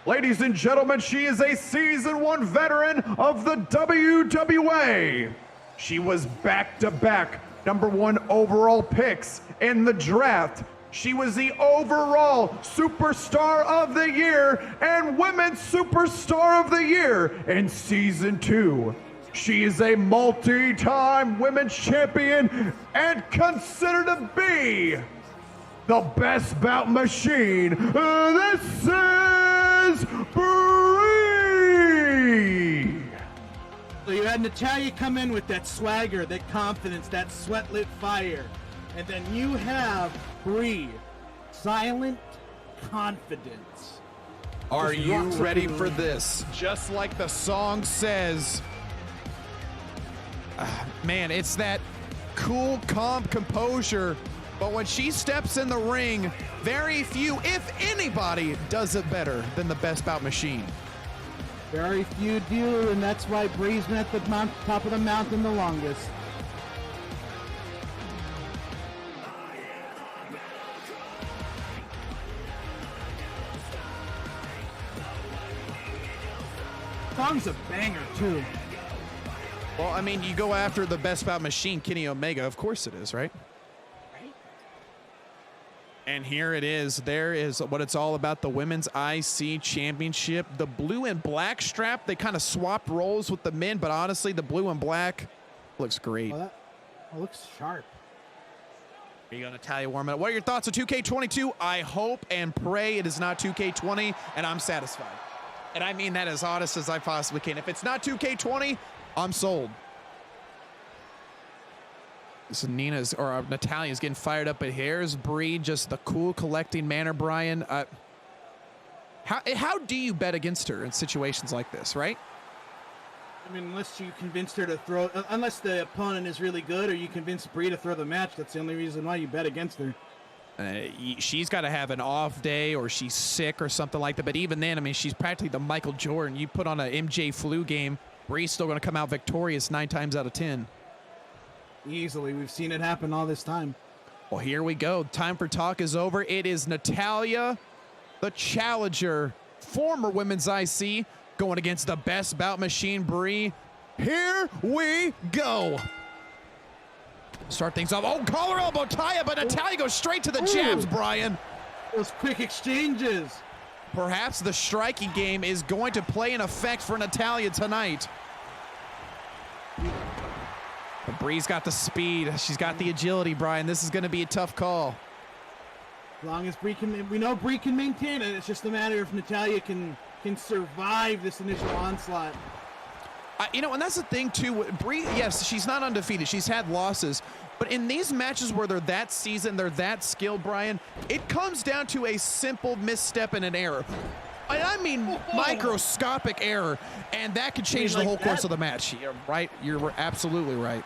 ladies and gentlemen, she is a Season 1 veteran of the WWA. She was back-to-back #1 overall picks in the draft. She was the overall Superstar of the Year and Women's Superstar of the Year in Season 2. She is a multi-time women's champion and considered to be the best bout machine. This is Brie. So you had Natalia come in with that swagger, that confidence, that sweat-lit fire. And then you have Brie, silent confidence. Are Just you walks up ready to the for ring. this? Just like the song says. Man, it's that cool, calm composure. But when she steps in the ring, very few, if anybody, does it better than the best bout machine. Very few do, and that's why Brie's been at the top of the mountain the longest. Song's a banger, too. Well, I mean, you go after the best bout machine, Kenny Omega. Of course it is, right? And here it is. There is what it's all about, the Women's IC Championship. The blue and black strap, they kind of swapped roles with the men, but honestly, the blue and black looks great. Well, that looks sharp. Here you go, Natalia warming up. What are your thoughts on 2K22? I hope and pray it is not 2K20, and I'm satisfied. And I mean that as honest as I possibly can. If it's not 2K20, I'm sold. So Nina's or Natalia's getting fired up, but here's Brie, just the cool collecting manner, Brian. How do you bet against her in situations like this, right? I mean, unless you convinced her to throw, unless the opponent is really good, or you convince Brie to throw the match, that's the only reason why you bet against her. She's got to have an off day, or she's sick or something like that. But even then, I mean, she's practically the Michael Jordan. You put on a MJ flu game, Brie's still going to come out victorious 9 times out of 10. Easily. We've seen it happen all this time. Well, here we go. Time for talk is over. It is Natalia, the challenger, former women's IC, going against the best bout machine, Brie. Here we go. Start things off. Oh, collar elbow tie, but Natalia goes straight to the jabs, Brian. Those quick exchanges. Perhaps the striking game is going to play an effect for Natalia tonight. But Brie's got the speed. She's got the agility, Brian. This is going to be a tough call. As long as Brie can, we know Brie can maintain it. It's just a matter if Natalia can survive this initial onslaught. You know, and that's the thing too. Brie, yes, she's not undefeated. She's had losses, but in these matches where they're that seasoned, they're that skilled, Brian, it comes down to a simple misstep and an error. I mean, microscopic error, and that could change the whole course of the match. You're right. You're absolutely right.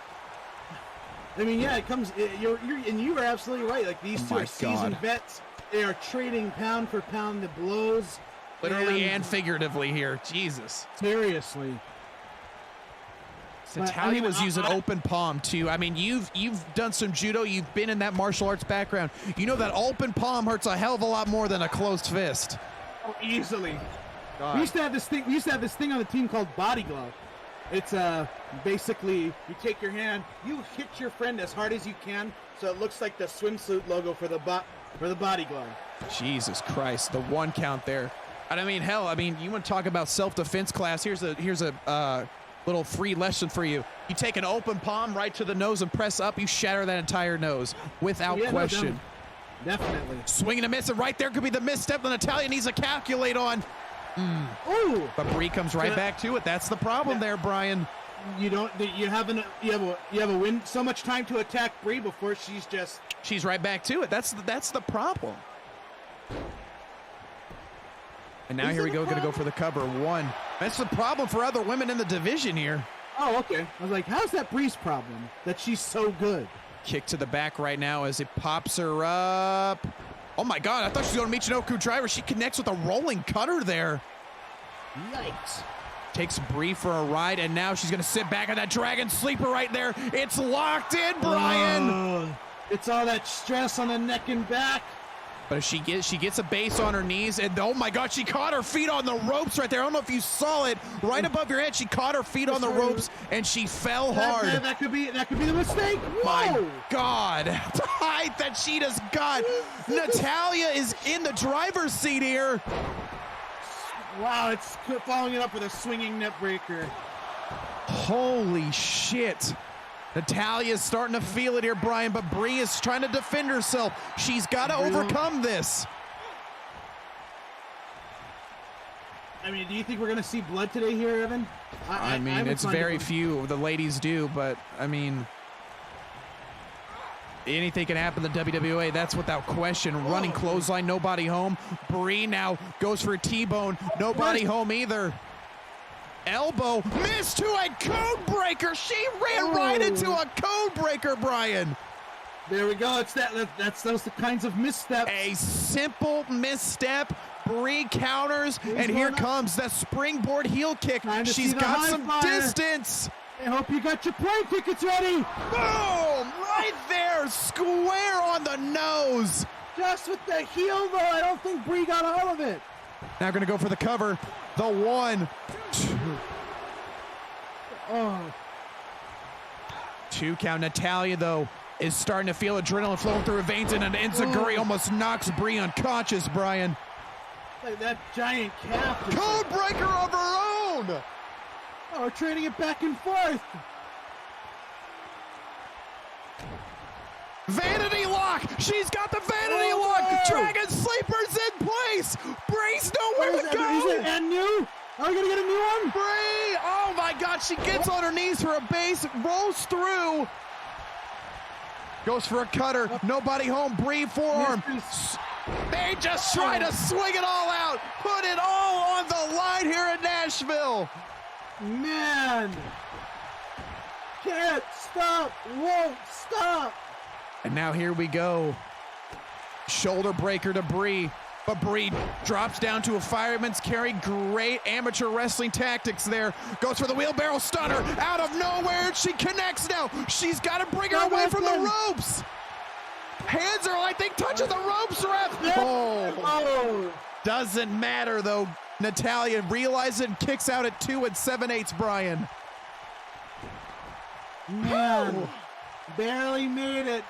I mean, yeah, it comes. And you are absolutely right. Like these two are seasoned vets. They are trading pound for pound the blows, literally and figuratively here. Jesus. Seriously. Natalia was using open palm too. I mean, you've done some judo. You've been in that martial arts background. You know that open palm hurts a hell of a lot more than a closed fist. Oh, easily. We used to have this thing. We used to have this thing on the team called body glove. It's basically you take your hand, you hit your friend as hard as you can, so it looks like the swimsuit logo for the body glove. Jesus Christ, the 1 count there. And I mean, hell, I mean, you want to talk about self-defense class? Here's a little free lesson for you. You take an open palm right to the nose and press up, you shatter that entire nose without question. No, definitely. Swinging and missing right there could be the misstep that Natalia needs to calculate on. Ooh. But Brie comes right back to it. That's the problem there, Brian. You have a win so much time to attack Brie before she's right back to it. That's the problem. And now here we go, going to go for the cover. 1. That's the problem for other women in the division here. Oh, okay. I was like, how's that Brie's problem? That she's so good. Kick to the back right now as it pops her up. Oh my God, I thought she was going to Michinoku driver. She connects with a rolling cutter there. Yikes. Takes Brie for a ride, and now she's going to sit back on that dragon sleeper right there. It's locked in, Brian. It's all that stress on the neck and back. But she gets a base on her knees, and oh my God, she caught her feet on the ropes right there. I don't know if you saw it, right above your head. She caught her feet on the ropes, and she fell hard. That could be the mistake. Whoa. My God, the height that she just got. Natalia is in the driver's seat here. Wow, it's following it up with a swinging net breaker. Holy shit. Natalia's starting to feel it here, Brian, but Brie is trying to defend herself. She's got to overcome this. I mean, do you think we're going to see blood today here, Evan? I mean, it's very few. The ladies do, but, I mean, anything can happen in the WWA. That's without question. Running clothesline, nobody home. Brie now goes for a T-bone. Nobody home either. Elbow missed to a code breaker. She ran right into a code breaker, Brian. There we go. That's those kinds of missteps. A simple misstep. Brie counters, and here comes the springboard heel kick. She's got some distance. I hope you got your plane tickets ready. Boom! Right there, square on the nose. Just with the heel, though. I don't think Brie got all of it. Now going to go for the cover. The 1, 2. Oh. 2 count. Natalia, though, is starting to feel adrenaline flowing through her veins, and an enziguri almost knocks Brie unconscious, Brian. Like that giant calf. Code breaker of her own. Oh, we're trading it back and forth. Vanity lock. She's got the vanity lock. Dragon sleepers in place. Brie's nowhere to go. Is it new? Are we going to get a new one? Brie. Oh, my God. She gets on her knees for a base. Rolls through. Goes for a cutter. Nobody home. Brie forearm. They just try to swing it all out. Put it all on the line here in Nashville. Man. Can't stop. Won't stop. And now here we go. Shoulder breaker to Brie. But Brie drops down to a fireman's carry. Great amateur wrestling tactics there. Goes for the wheelbarrow stunner. Out of nowhere, she connects now. She's got to bring her away from the ropes. Hands are, I think, touching the ropes, ref. Oh. Doesn't matter, though. Natalia realizes it and kicks out at 2 7/8, Brian. Man, barely made it.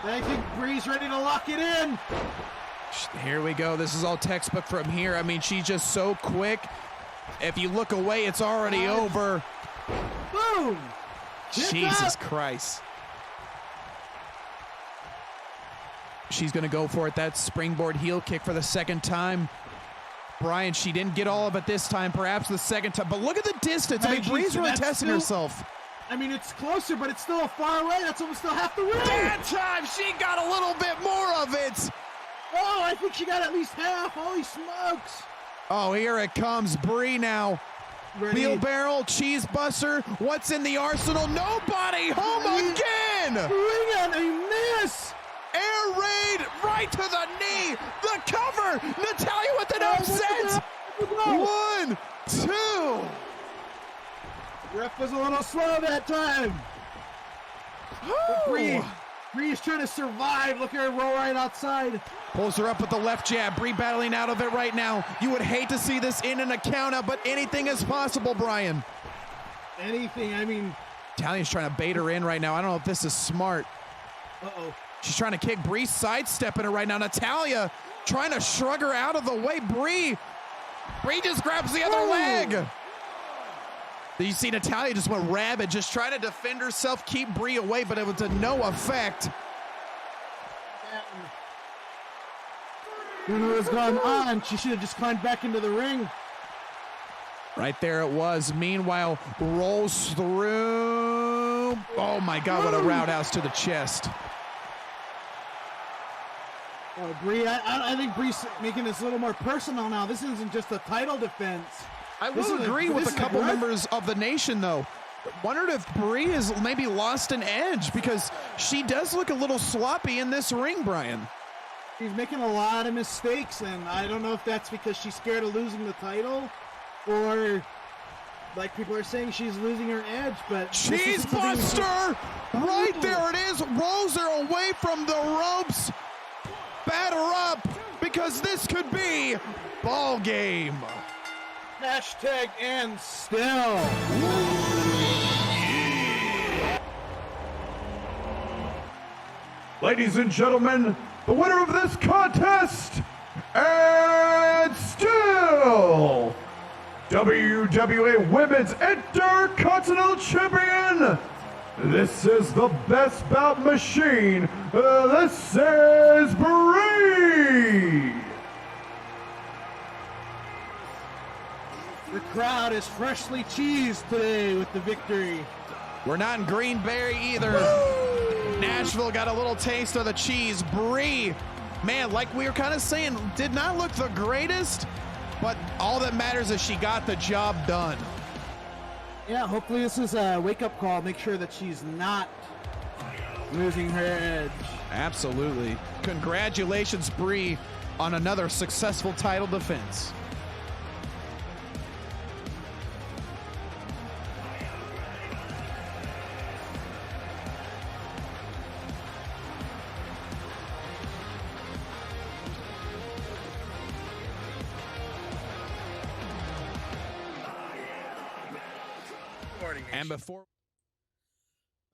I think Brie's ready to lock it in. Here we go. This is all textbook from here. I mean, she's just so quick. If you look away, it's already over. Boom. Jesus Christ. She's going to go for it. That springboard heel kick for the second time. Brian, she didn't get all of it this time, perhaps the second time. But look at the distance. I mean, Brie's really testing herself. I mean, it's closer, but it's still far away. That's almost still half the ring. That time, she got a little bit more of it. Oh, I think she got at least half. Holy smokes. Oh, here it comes. Brie now. Ready. Wheelbarrow, cheese buster. What's in the arsenal? Nobody. Home again. Bring on a miss. Air raid right to the knee. The cover. Natalia with an upset. 1, 2. Ref was a little slow that time. Brie's trying to survive. Look at her roll right outside. Pulls her up with the left jab. Brie battling out of it right now. You would hate to see this in a count out, but anything is possible, Brian. Anything, I mean. Natalia's trying to bait her in right now. I don't know if this is smart. Uh-oh. She's trying to kick. Brie sidestepping her right now. Natalia trying to shrug her out of the way. Brie just grabs the other leg. You see Natalia just went rabid, just trying to defend herself, keep Brie away, but it was to no effect. When it was going on, she should have just climbed back into the ring. Right there it was. Meanwhile, rolls through. Oh my God, what a roundhouse to the chest. Oh, Brie, I think Brie's making this a little more personal now. This isn't just a title defense. I will agree with a couple members of the nation, though. Wondered if Brie has maybe lost an edge because she does look a little sloppy in this ring, Brian. She's making a lot of mistakes, and I don't know if that's because she's scared of losing the title or, like people are saying, she's losing her edge, but... Cheese buster! Right there it is! Rolls her away from the ropes! Batter up, because this could be ball game. Hashtag and still. Ladies and gentlemen, the winner of this contest, and still WWA Women's Intercontinental Champion. This is the best bout machine. This is Brie. The crowd is freshly cheesed today with the victory. We're not in Greenberry either. Nashville got a little taste of the cheese. Brie, man, like we were kind of saying, did not look the greatest, but all that matters is she got the job done. Yeah, hopefully this is a wake-up call. Make sure that she's not losing her edge. Absolutely. Congratulations, Brie, on another successful title defense. And before...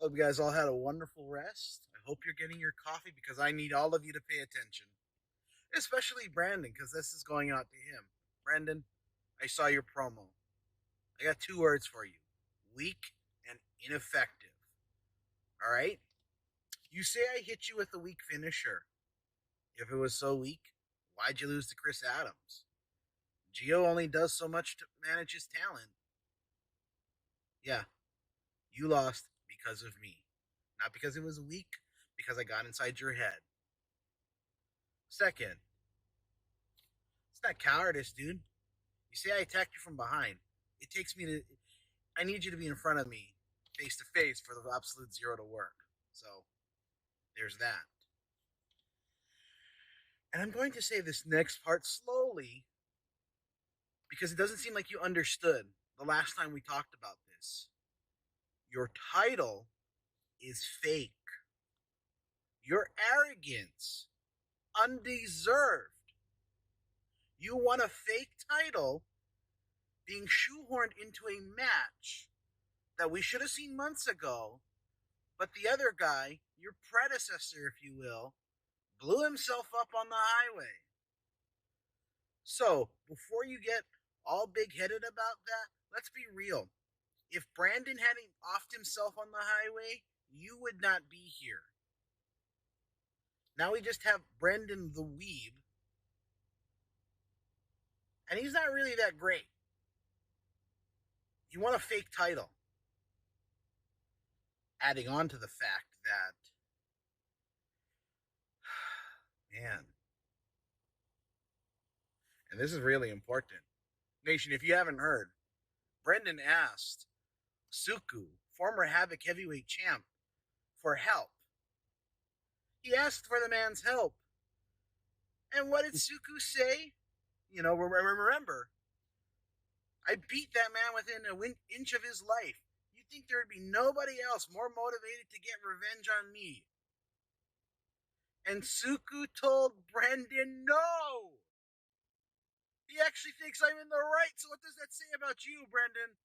Hope you guys all had a wonderful rest. I hope you're getting your coffee because I need all of you to pay attention. Especially Brenden, because this is going out to him. Brenden, I saw your promo. I got 2 words for you. Weak and ineffective. Alright? You say I hit you with a weak finisher. If it was so weak, why'd you lose to Chris Adams? Gio only does so much to manage his talent. Yeah, you lost because of me. Not because it was weak, because I got inside your head. Second, it's not cowardice, dude. You say I attacked you from behind. It takes me to... I need you to be in front of me, face to face, for the absolute 0 to work. So, there's that. And I'm going to say this next part slowly, because it doesn't seem like you understood the last time we talked about this. Your title is fake. Your arrogance. Undeserved. You won a fake title being shoehorned into a match that we should have seen months ago, but the other guy, your predecessor, if you will, blew himself up on the highway. So, before you get all big-headed about that, let's be real. If Brenden hadn't offed himself on the highway, you would not be here. Now we just have Brenden the Weeb, and he's not really that great. You want a fake title. Adding on to the fact that, man, and this is really important. Nation, if you haven't heard, Brenden asked Suku, former Havoc heavyweight champ, for help. He asked for the man's help. And what did Suku say? You know, remember, I beat that man within an inch of his life. You think there would be nobody else more motivated to get revenge on me? And Suku told Brenden no! He actually thinks I'm in the right, so what does that say about you, Brenden?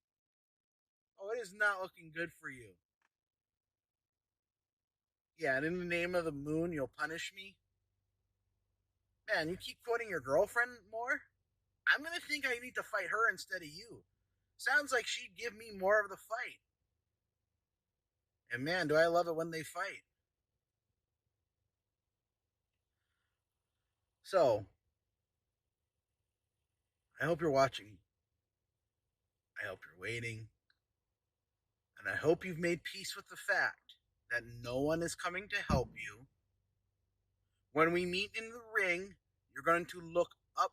Oh, it is not looking good for you. Yeah, and in the name of the moon, you'll punish me? Man, you keep quoting your girlfriend more? I'm gonna think I need to fight her instead of you. Sounds like she'd give me more of the fight. And man, do I love it when they fight. So, I hope you're watching. I hope you're waiting. And I hope you've made peace with the fact that no one is coming to help you. When we meet in the ring, you're going to look up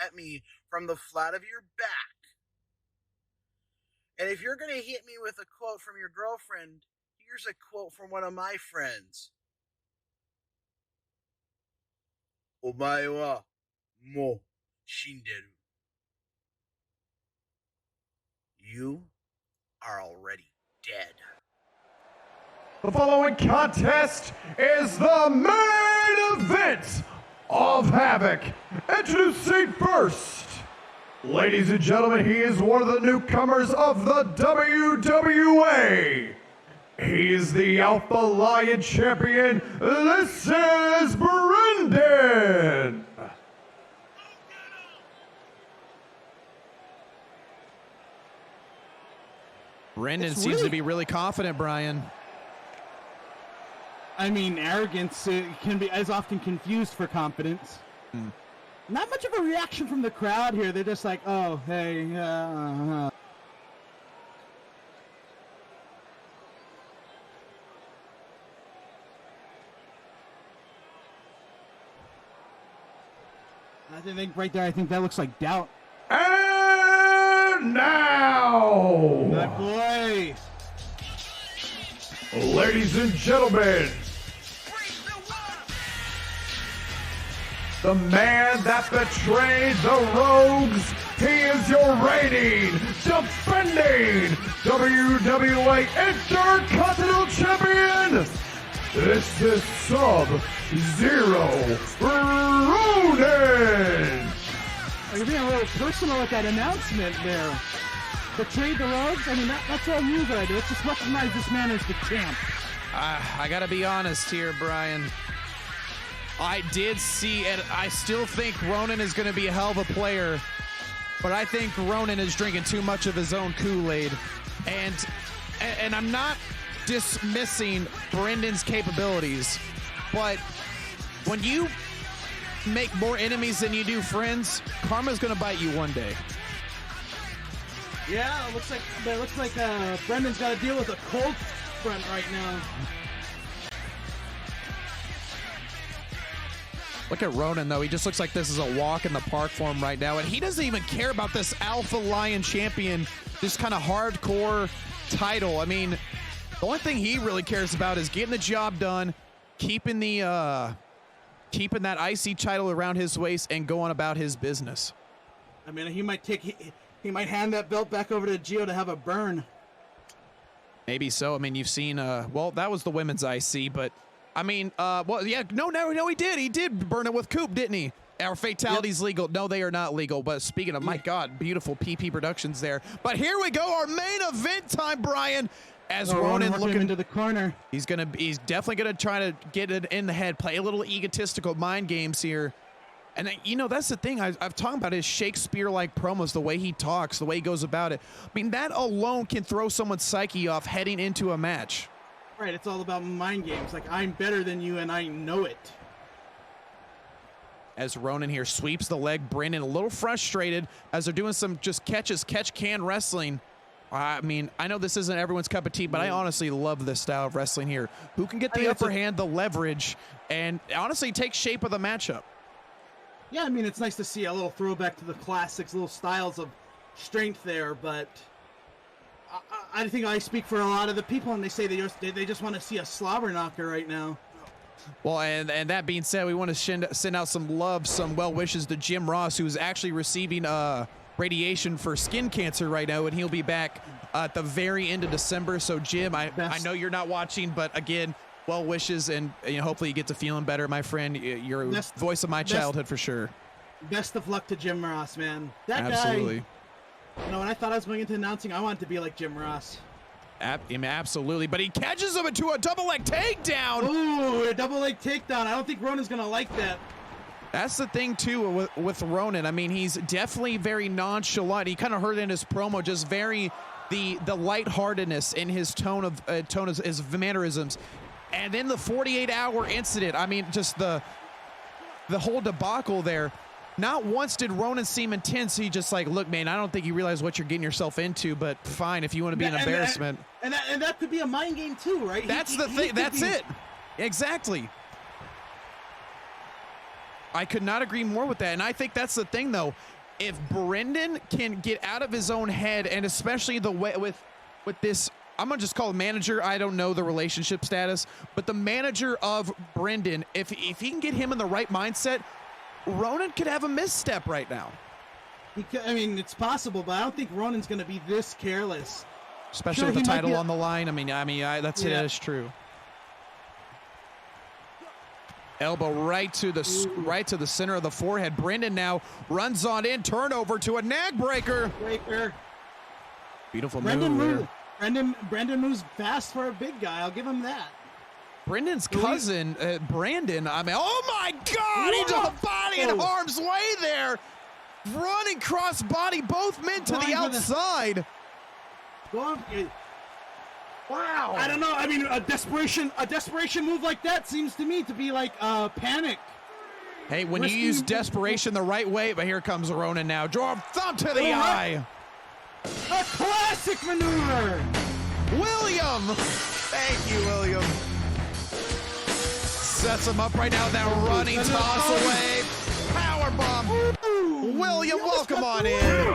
at me from the flat of your back. And if you're going to hit me with a quote from your girlfriend, here's a quote from one of my friends. Omae wa mo shinderu. You are already dead. The following contest is the main event of Havoc. Introducing first, ladies and gentlemen, he is one of the newcomers of the WWA. He is the Alpha Lion champion. This is Brenden. Brenden seems to be really confident, Brian. I mean, arrogance can be as often confused for confidence. Not much of a reaction from the crowd here. They're just like, oh, hey, I think right there, I think that looks like doubt. And now, Good boy. ladies and gentlemen, the man that betrayed the Rogues, he is your reigning, defending WWA Intercontinental Champion. This is Sub-Zero Ronin. You're being a little personal with that announcement there. Betrayed the Rogues? I mean, that's all you gotta do. Let's just recognize this man as the champ. I gotta be honest here, Brian. I did see, and I still think Ronin is gonna be a hell of a player, but I think Ronin is drinking too much of his own Kool-Aid. And I'm not dismissing Brendan's capabilities, but when you make more enemies than you do friends, karma's gonna bite you one day. Yeah, it looks like Brendan's got to deal with a cold front right now. Look at Ronin, though. He just looks like this is a walk in the park for him right now, and he doesn't even care about this Alpha Lion champion, this kind of hardcore title. I mean, the only thing he really cares about is getting the job done, keeping that IC title around his waist, and going about his business. I mean, he might hand that belt back over to Gio to have a burn. Maybe so. I mean, you've seen, well, that was the women's IC, but I mean, well, yeah, no, he did. He did burn it with Coop, didn't he? Our fatalities legal? No, they are not legal. But speaking of, my God, beautiful PP Productions there. But here we go, our main event time, Brian. As Ronin looking into the corner, he's definitely gonna try to get it in the head, play a little egotistical mind games here. And then, you know, that's the thing I've talked about his Shakespeare-like promos, the way he talks, the way he goes about it. I mean, that alone can throw someone's psyche off heading into a match. Right, it's all about mind games. Like, I'm better than you, and I know it. As Ronin here sweeps the leg, Brenden a little frustrated as they're doing some just catch-can wrestling. I mean, I know this isn't everyone's cup of tea, but I honestly love this style of wrestling here. Who can get the upper hand, the leverage, and honestly take shape of the matchup. Yeah, I mean, it's nice to see a little throwback to the classics, little styles of strength there, but I think I speak for a lot of the people, and they say they just want to see a slobber knocker right now. Well, and that being said, we want to send out some love, some well wishes to Jim Ross, who's actually receiving radiation for skin cancer right now, and he'll be back at the very end of December. So Jim, I know you're not watching, but again, well wishes, and hopefully you get to feeling better, my friend. You're voice of my childhood for sure. Best of luck to Jim Ross, man. That Absolutely. guy, when I thought I was going into announcing, I wanted to be like Jim Ross. Absolutely, but he catches him into a double leg takedown. Ooh, a double leg takedown. I don't think Ronin's gonna like that. That's the thing too with Ronin. I mean, he's definitely very nonchalant. He kind of heard in his promo, just very the lightheartedness in his tone of his mannerisms. And then the 48-hour incident. I mean, just the whole debacle there. Not once did Ronin seem intense. He just like, look, man, I don't think you realize what you're getting yourself into, but fine if you want to be an embarrassment. And that could be a mind game too, right? That's the thing. That's it. Exactly. I could not agree more with that. And I think that's the thing, though. If Brenden can get out of his own head, and especially the way with this, I'm gonna just call him manager. I don't know the relationship status, but the manager of Brenden, if he can get him in the right mindset, Ronin could have a misstep right now. I mean, it's possible, but I don't think Ronin's gonna be this careless, especially with the title on the line. I mean, that's it. Is true. Elbow right to the center of the forehead. Brenden now runs on in, turnover to a neck breaker. Beautiful move. Brenden moves fast for a big guy. I'll give him that. Brendan's cousin, Brenden. I mean, oh my God! He's a body in harm's way there. Running cross body, both men to the outside. Wow. I don't know. I mean, a desperation move like that seems to me to be like panic. Hey, when you use desperation the right way, but here comes Ronin now. Draw a thumb to the eye. A classic maneuver. William. Thank you, William. Sets him up right now. That running toss away. Power bomb. William, welcome on in.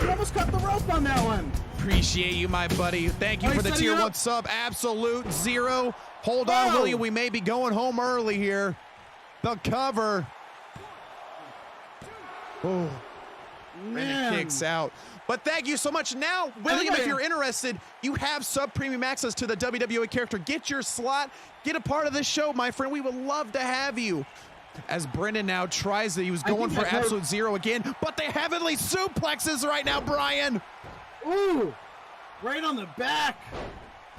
You almost cut the rope on that one. Appreciate you, my buddy. Thank you for the tier 1 sub. Absolute zero. Hold on, William. We may be going home early here. The cover. Oh, man. It kicks out. But thank you so much. Now, William, if you're interested, you have sub-premium access to the WWA character. Get your slot. Get a part of this show, my friend. We would love to have you. As Brenden now tries it. He was going for absolute zero again. But the heavenly suplexes right now, Brian. Ooh, right on the back.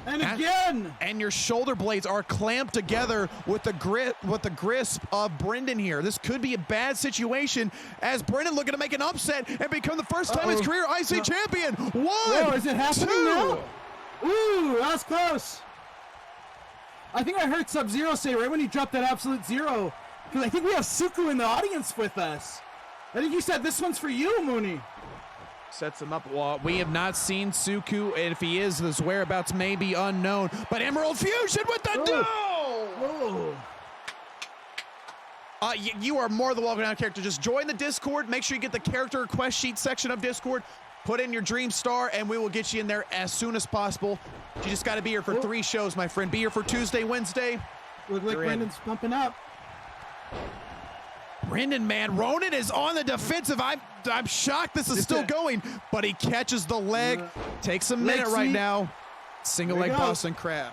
And again. And your shoulder blades are clamped together with the grasp of Brenden here. This could be a bad situation as Brenden looking to make an upset and become the first time in his career IC champion. One, is it happening now? Ooh, that was close. I think I heard Sub-Zero say right when he dropped that absolute zero, because I think we have Suku in the audience with us. I think you said this one's for you, Mooney. Sets him up. Well, we have not seen Suku, and if he is, his whereabouts may be unknown. But Emerald Fusion with the do! You are more than welcome to character. Just join the Discord. Make sure you get the character request sheet section of Discord. Put in your dream star, and we will get you in there as soon as possible. You just got to be here for 3 shows, my friend. Be here for Tuesday, Wednesday. Look like Brendan's pumping up. Brenden, man, Ronin is on the defensive. I'm shocked this is still going, but he catches the leg. Takes a minute right now. Single leg Boston Crab.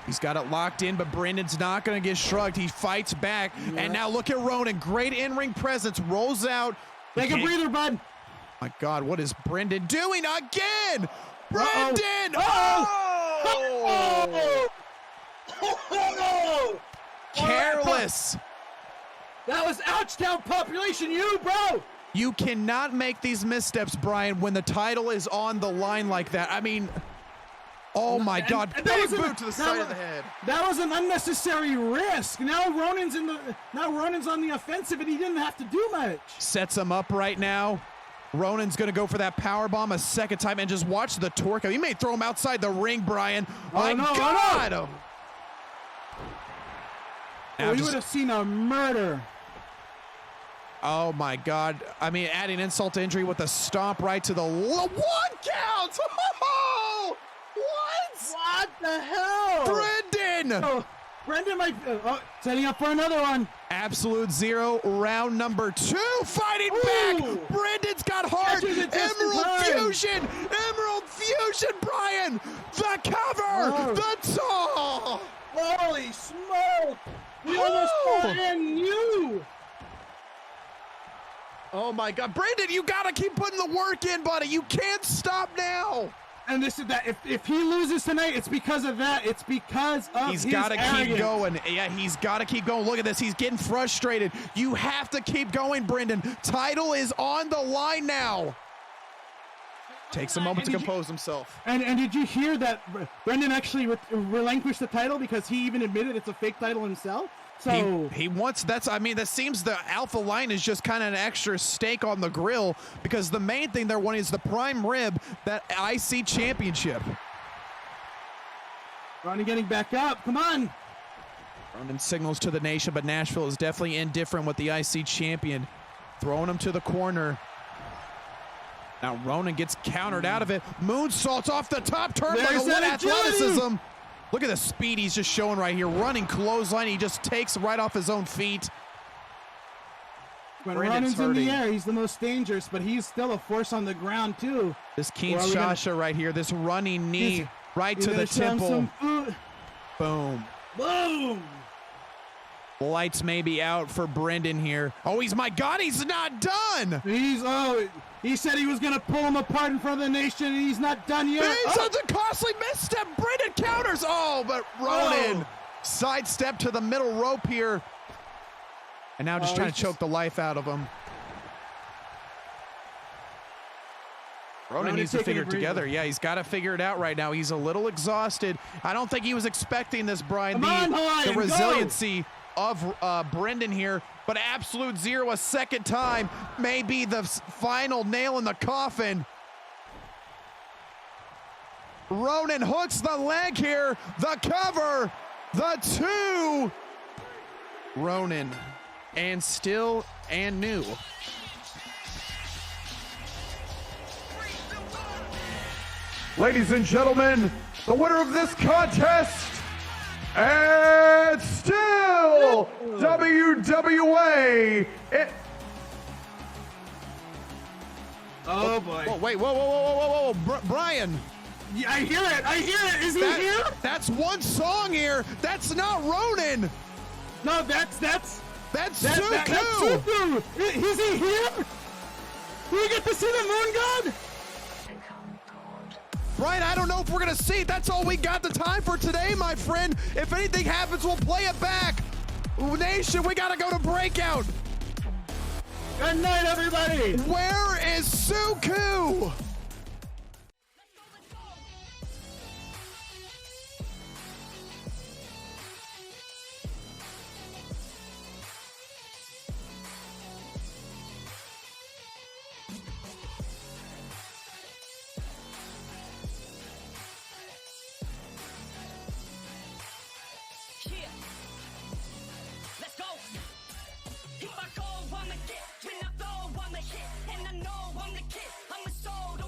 He's got it locked in, but Brendan's not going to get shrugged. He fights back, and now look at Ronin. Great in-ring presence, rolls out. Take a breather, bud. My God, what is Brenden doing again? Brenden! Oh! Careless. That was Ouchtown population, bro. You cannot make these missteps, Brian, when the title is on the line like that. I mean, oh my God! Big boot to the side of the head. That was an unnecessary risk. Now Ronin's on the offensive, and he didn't have to do much. Sets him up right now. Ronin's going to go for that power bomb a second time, and just watch the torque. He may throw him outside the ring, Brian. My God! Oh, we would have seen a murder. Oh my God. I mean, adding insult to injury with a stomp right to the one count. Oh, What the hell? Brenden. Oh, Brenden might setting up for another one. Absolute Zero, round number 2. Fighting back. Brendan's got heart. Emerald Fusion, Brian. The cover. The toe. Holy smoke. We almost ran you. Oh my God, Brenden, you gotta keep putting the work in, buddy. You can't stop now. And this is that. If he loses tonight, it's because of that. It's because of he's got to keep going. Yeah, he's got to keep going. Look at this. He's getting frustrated. You have to keep going, Brenden. Title is on the line now. Takes a moment to compose himself. And did you hear that Brenden actually relinquished the title because he even admitted it's a fake title himself? So he wants that seems the alpha line is just kind of an extra steak on the grill, because the main thing they're wanting is the prime rib, that IC championship. Ronin getting back up. Come on. Ronin signals to the nation, but Nashville is definitely indifferent with the IC champion. Throwing him to the corner. Now Ronin gets countered out of it. Moonsaults off the top turnbuckle. What athleticism. Look at the speed he's just showing right here. Running clothesline. He just takes right off his own feet. When Ronin's in the air, he's the most dangerous, but he's still a force on the ground, too. This Kinshasa right here. This running knee right to the temple. Boom. Boom. Lights may be out for Brenden here. Oh, my God, he's not done. He said he was going to pull him apart in front of the nation, and he's not done yet. It's a costly misstep. Brenden counters. Oh, but Ronin sidestep to the middle rope here. And now just trying to choke the life out of him. Ronin needs to figure it together. Yeah, he's got to figure it out right now. He's a little exhausted. I don't think he was expecting this, Brian. The resiliency of Brenden here, but Absolute Zero a second time may be the final nail in the coffin. Ronin hooks the leg here, the cover, the 2. Ronin, and still and new. Ladies and gentlemen, the winner of this contest, and still WWA. Oh boy! Whoa! Brian. Yeah, I hear it. Is he here? That's one song here. That's not Ronin. No, that's Suku. Is he here? Do we get to see the moon god? Brian, I don't know if we're going to see it. That's all we got the time for today, my friend. If anything happens, we'll play it back. Nation, we got to go to Breakout. Good night, everybody. Where is Suku? If I go, I'ma get. When I go, I'ma hit. And I know I'm the kid. I'm a soul.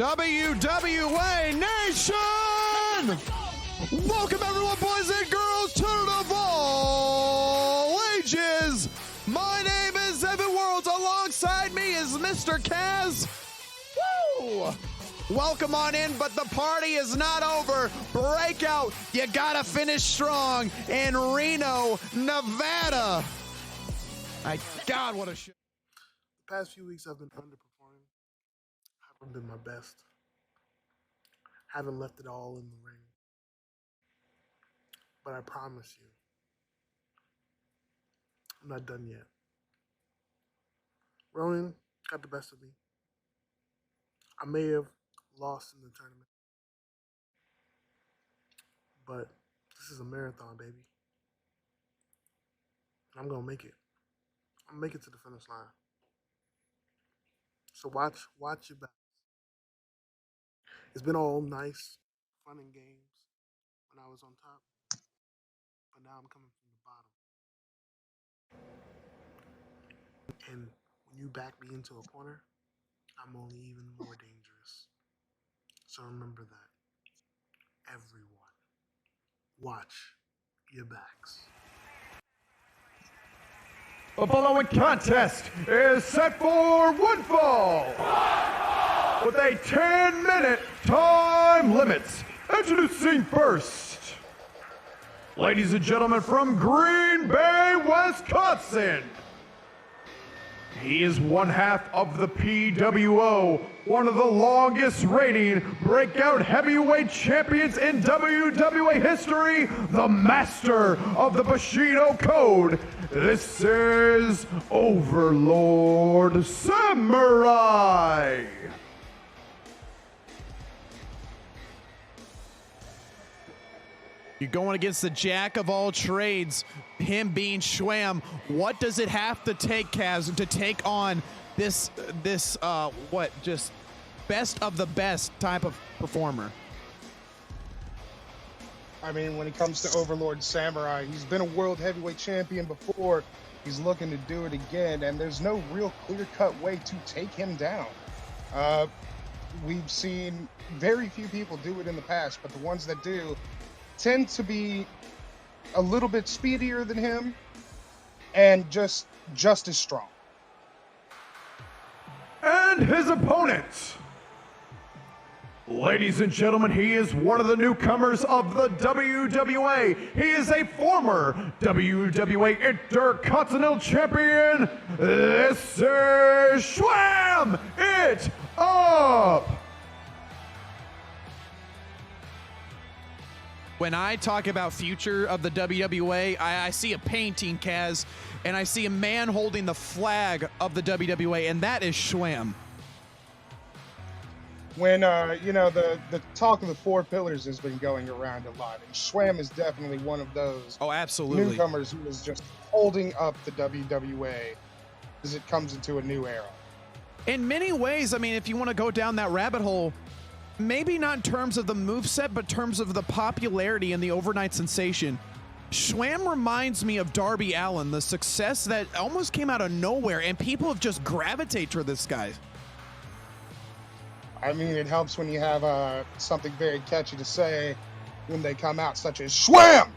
WWA Nation! Welcome everyone, boys and girls, children of all ages. My name is Evan Worlds. Alongside me is Mr. Kaz. Woo! Welcome on in, but the party is not over. Breakout, you gotta finish strong in Reno, Nevada. My God, what a show. The past few weeks I've been underperforming. Haven't been my best. Haven't left it all in the ring. But I promise you, I'm not done yet. Ronin got the best of me. I may have lost in the tournament. But this is a marathon, baby. And I'm going to make it. I'm going to make it to the finish line. So watch your back. It's been all nice, fun and games when I was on top. But now I'm coming from the bottom. And when you back me into a corner, I'm only even more dangerous. So remember that. Everyone, watch your backs. The following contest is set for one fall with a 10-minute time limit. Introducing first, ladies and gentlemen, from Green Bay, Wisconsin. He is one half of the PWO, one of the longest reigning breakout heavyweight champions in WWA history, the master of the Bushido Code. This is Overlord Samurai. You're going against the jack of all trades, him being SHWAMM. What does it have to take, Kaz, to take on this just best of the best type of performer? I mean, when it comes to Overlord Samurai, he's been a world heavyweight champion before. He's looking to do it again, and there's no real clear-cut way to take him down. We've seen very few people do it in the past, but the ones that do tend to be a little bit speedier than him and just as strong. And his opponent, ladies and gentlemen, he is one of the newcomers of the WWA. He is a former WWA Intercontinental Champion. This is SHWAMM It Up! When I talk about future of the WWA, I see a painting, Kaz, and I see a man holding the flag of the WWA, and that is SHWAMM. When, the talk of the four pillars has been going around a lot, and SHWAMM is definitely one of those absolutely newcomers who is just holding up the WWA as it comes into a new era. In many ways, I mean, if you want to go down that rabbit hole, maybe not in terms of the moveset, but in terms of the popularity and the overnight sensation, SHWAMM reminds me of Darby Allin, the success that almost came out of nowhere, and people have just gravitated toward this guy. I mean, it helps when you have something very catchy to say when they come out, such as SHWAMM!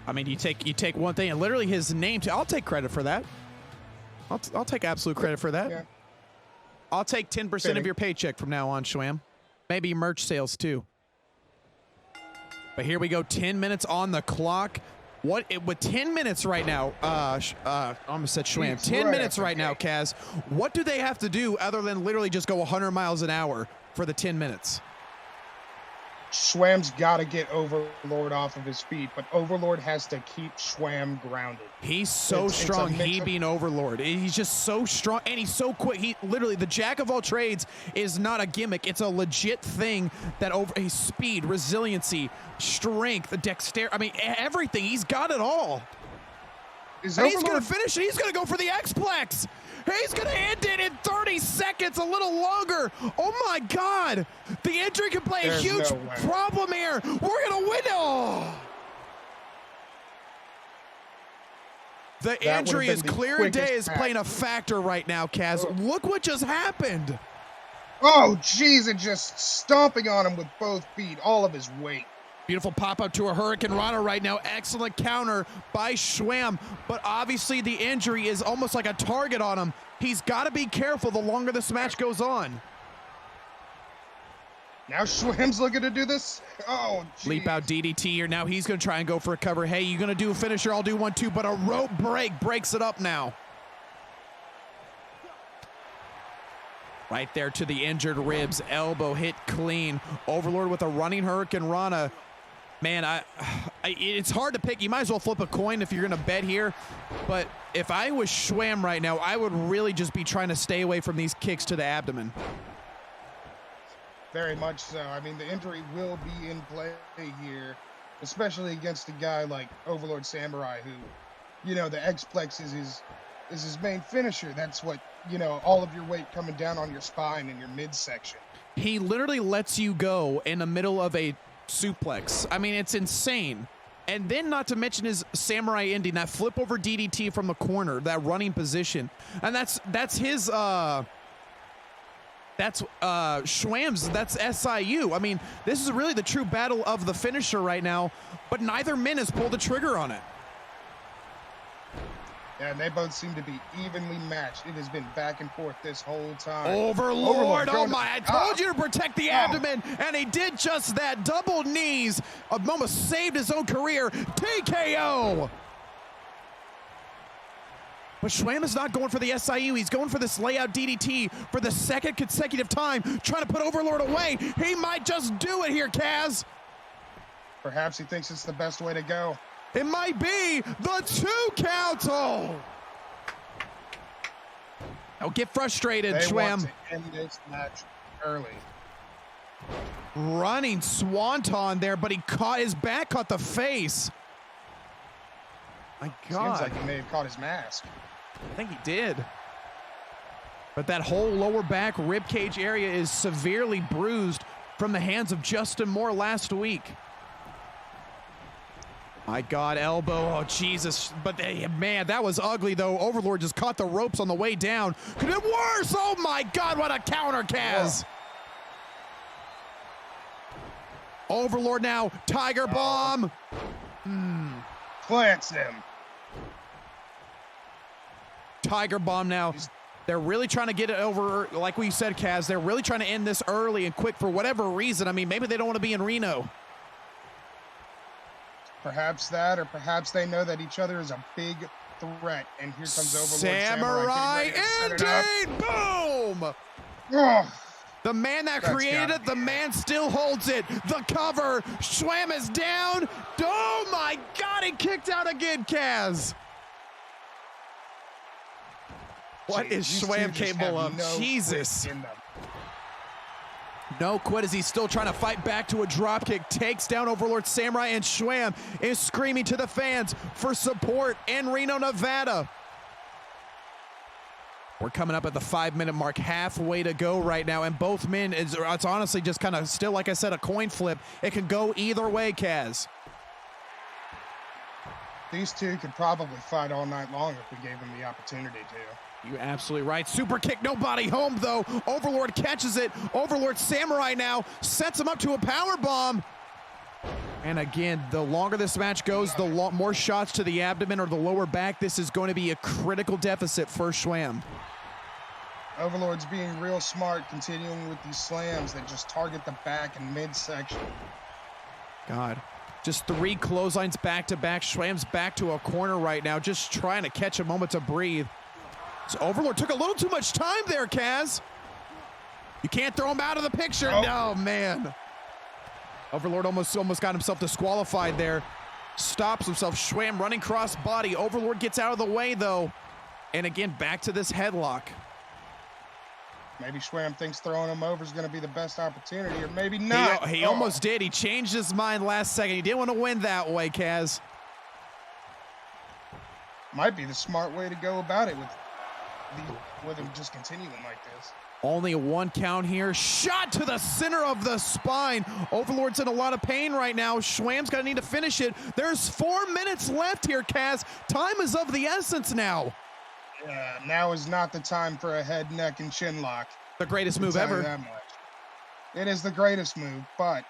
I mean, you take one thing, and literally his name, I'll take credit for that. I'll take absolute credit for that. Yeah. I'll take 10% of your paycheck from now on, SHWAMM. Maybe merch sales too. But here we go, 10 minutes on the clock. With 10 minutes right now, I almost said SHWAMM. 10 minutes right now, Kaz. What do they have to do other than literally just go 100 miles an hour for the 10 minutes? SHWAMM's got to get Overlord off of his feet, but Overlord has to keep SHWAMM grounded. He's so strong, he being Overlord. He's just so strong, and he's so quick. He literally, the jack of all trades is not a gimmick. It's a legit thing that his speed, resiliency, strength, dexterity, I mean, everything. He's got it all. And he's going to finish it. He's going to go for the X-Plex. He's going to end it in 30 seconds, a little longer. Oh, my God. The injury can play a huge problem here. We're going to win. Oh. The injury is clear day is playing a factor right now, Kaz. Look what just happened. Oh, jeez, and just stomping on him with both feet, all of his weight. Beautiful pop-up to a Hurricane Rana right now. Excellent counter by SHWAMM, but obviously the injury is almost like a target on him. He's got to be careful the longer this match goes on. Now SHWAMM's looking to do this. Oh, geez. Leap out DDT here. Now he's going to try and go for a cover. Hey, you going to do a finisher? I'll do one too, but a rope break breaks it up now. Right there to the injured ribs. Elbow hit clean. Overlord with a running Hurricane Rana. Man, it's hard to pick. You might as well flip a coin if you're going to bet here. But if I was SHWAMM right now, I would really just be trying to stay away from these kicks to the abdomen. Very much so. I mean, the injury will be in play here, especially against a guy like Overlord Samurai, who, you know, the X-Plex is his main finisher. That's what, you know, all of your weight coming down on your spine and your midsection. He literally lets you go in the middle of a suplex. I mean, it's insane. And then not to mention his Samurai ending, that flip over DDT from the corner, that running position. And that's his that's SHWAMM's, that's SIU. I mean, this is really the true battle of the finisher right now, but neither man has pulled the trigger on it. Yeah, and they both seem to be evenly matched. It has been back and forth this whole time. Overlord, oh my, I told you to protect the abdomen, and he did just that. Double knees, almost saved his own career. TKO! But SHWAMM is not going for the SIU. He's going for this layout DDT for the second consecutive time, trying to put Overlord away. He might just do it here, Kaz. Perhaps he thinks it's the best way to go. It might be the 2 count. Oh, get frustrated, They want SHWAMM. to end this match early. Running swanton there, but his back caught the face. My God. Seems like he may have caught his mask. I think he did. But that whole lower back rib cage area is severely bruised from the hands of Justin Moore last week. My God, elbow, oh Jesus. But man, that was ugly though. Overlord just caught the ropes on the way down. Could it worse? Oh my God, what a counter, Kaz. Whoa. Overlord now, Tiger Bomb. Plants him. Tiger Bomb now. They're really trying to get it over, like we said, Kaz. They're really trying to end this early and quick for whatever reason. I mean, maybe they don't want to be in Reno. Perhaps that, or perhaps they know that each other is a big threat. And here comes Overlord Samurai indeed! Boom! Oh, the man that created it, the man still holds it. The cover, SHWAMM is down. Oh my God, he kicked out again, Kaz. What is SHWAMM capable of? Jesus. No quit as he's still trying to fight back to a dropkick. Takes down Overlord Samurai, and SHWAMM is screaming to the fans for support in Reno, Nevada. We're coming up at the 5-minute mark, halfway to go right now, and both men, it's honestly just kind of still, like I said, a coin flip. It can go either way, Kaz. These two could probably fight all night long if we gave them the opportunity to. You're absolutely right. Super kick, nobody home though. Overlord catches it. Overlord Samurai now sets him up to a power bomb. And again, the longer this match goes, the more shots to the abdomen or the lower back. This is going to be a critical deficit for SHWAMM. Overlord's being real smart, continuing with these slams that just target the back and midsection. God, just 3 clotheslines back to back. SHWAMM's back to a corner right now, just trying to catch a moment to breathe. So Overlord took a little too much time there, Kaz. You can't throw him out of the picture. Oh. No, man. Overlord almost got himself disqualified there. Stops himself. SHWAMM running cross body. Overlord gets out of the way, though. And again, back to this headlock. Maybe SHWAMM thinks throwing him over is going to be the best opportunity, or maybe not. He almost did. He changed his mind last second. He didn't want to win that way, Kaz. Might be the smart way to go about it with him just continuing like this. Only a 1 count here. Shot to the center of the spine. Overlord's in a lot of pain right now. SHWAMM's going to need to finish it. There's 4 minutes left here, Kaz. Time is of the essence now. Yeah, now is not the time for a head, neck, and chin lock. The greatest move I'll tell you ever. that much. It is the greatest move, but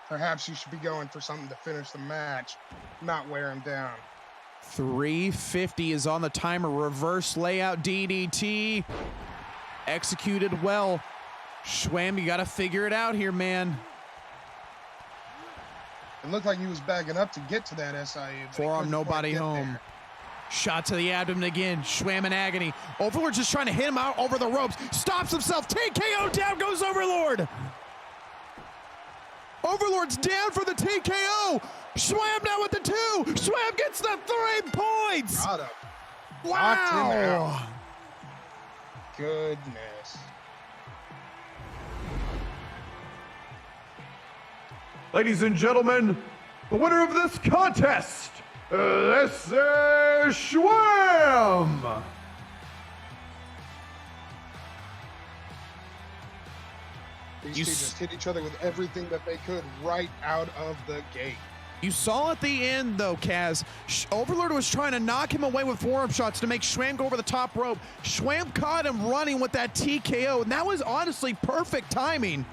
perhaps you should be going for something to finish the match, not wear him down. 350 is on the timer. Reverse layout DDT. Executed well. SHWAMM, you got to figure it out here, man. It looked like he was backing up to get to that SIU. Forearm, nobody home. There. Shot to the abdomen again. SHWAMM in agony. Overlord just trying to hit him out over the ropes. Stops himself. TKO, down goes Overlord. Overlord's down for the TKO. SHWAMM now with the 2. SHWAMM gets the 3 points. Got him. Wow. Knocked him out. Goodness. Ladies and gentlemen, the winner of this contest, this is SHWAMM. These two just hit each other with everything that they could right out of the gate. You saw at the end, though, Kaz, Overlord was trying to knock him away with forearm shots to make SHWAMM go over the top rope. SHWAMM caught him running with that TKO, and that was honestly perfect timing.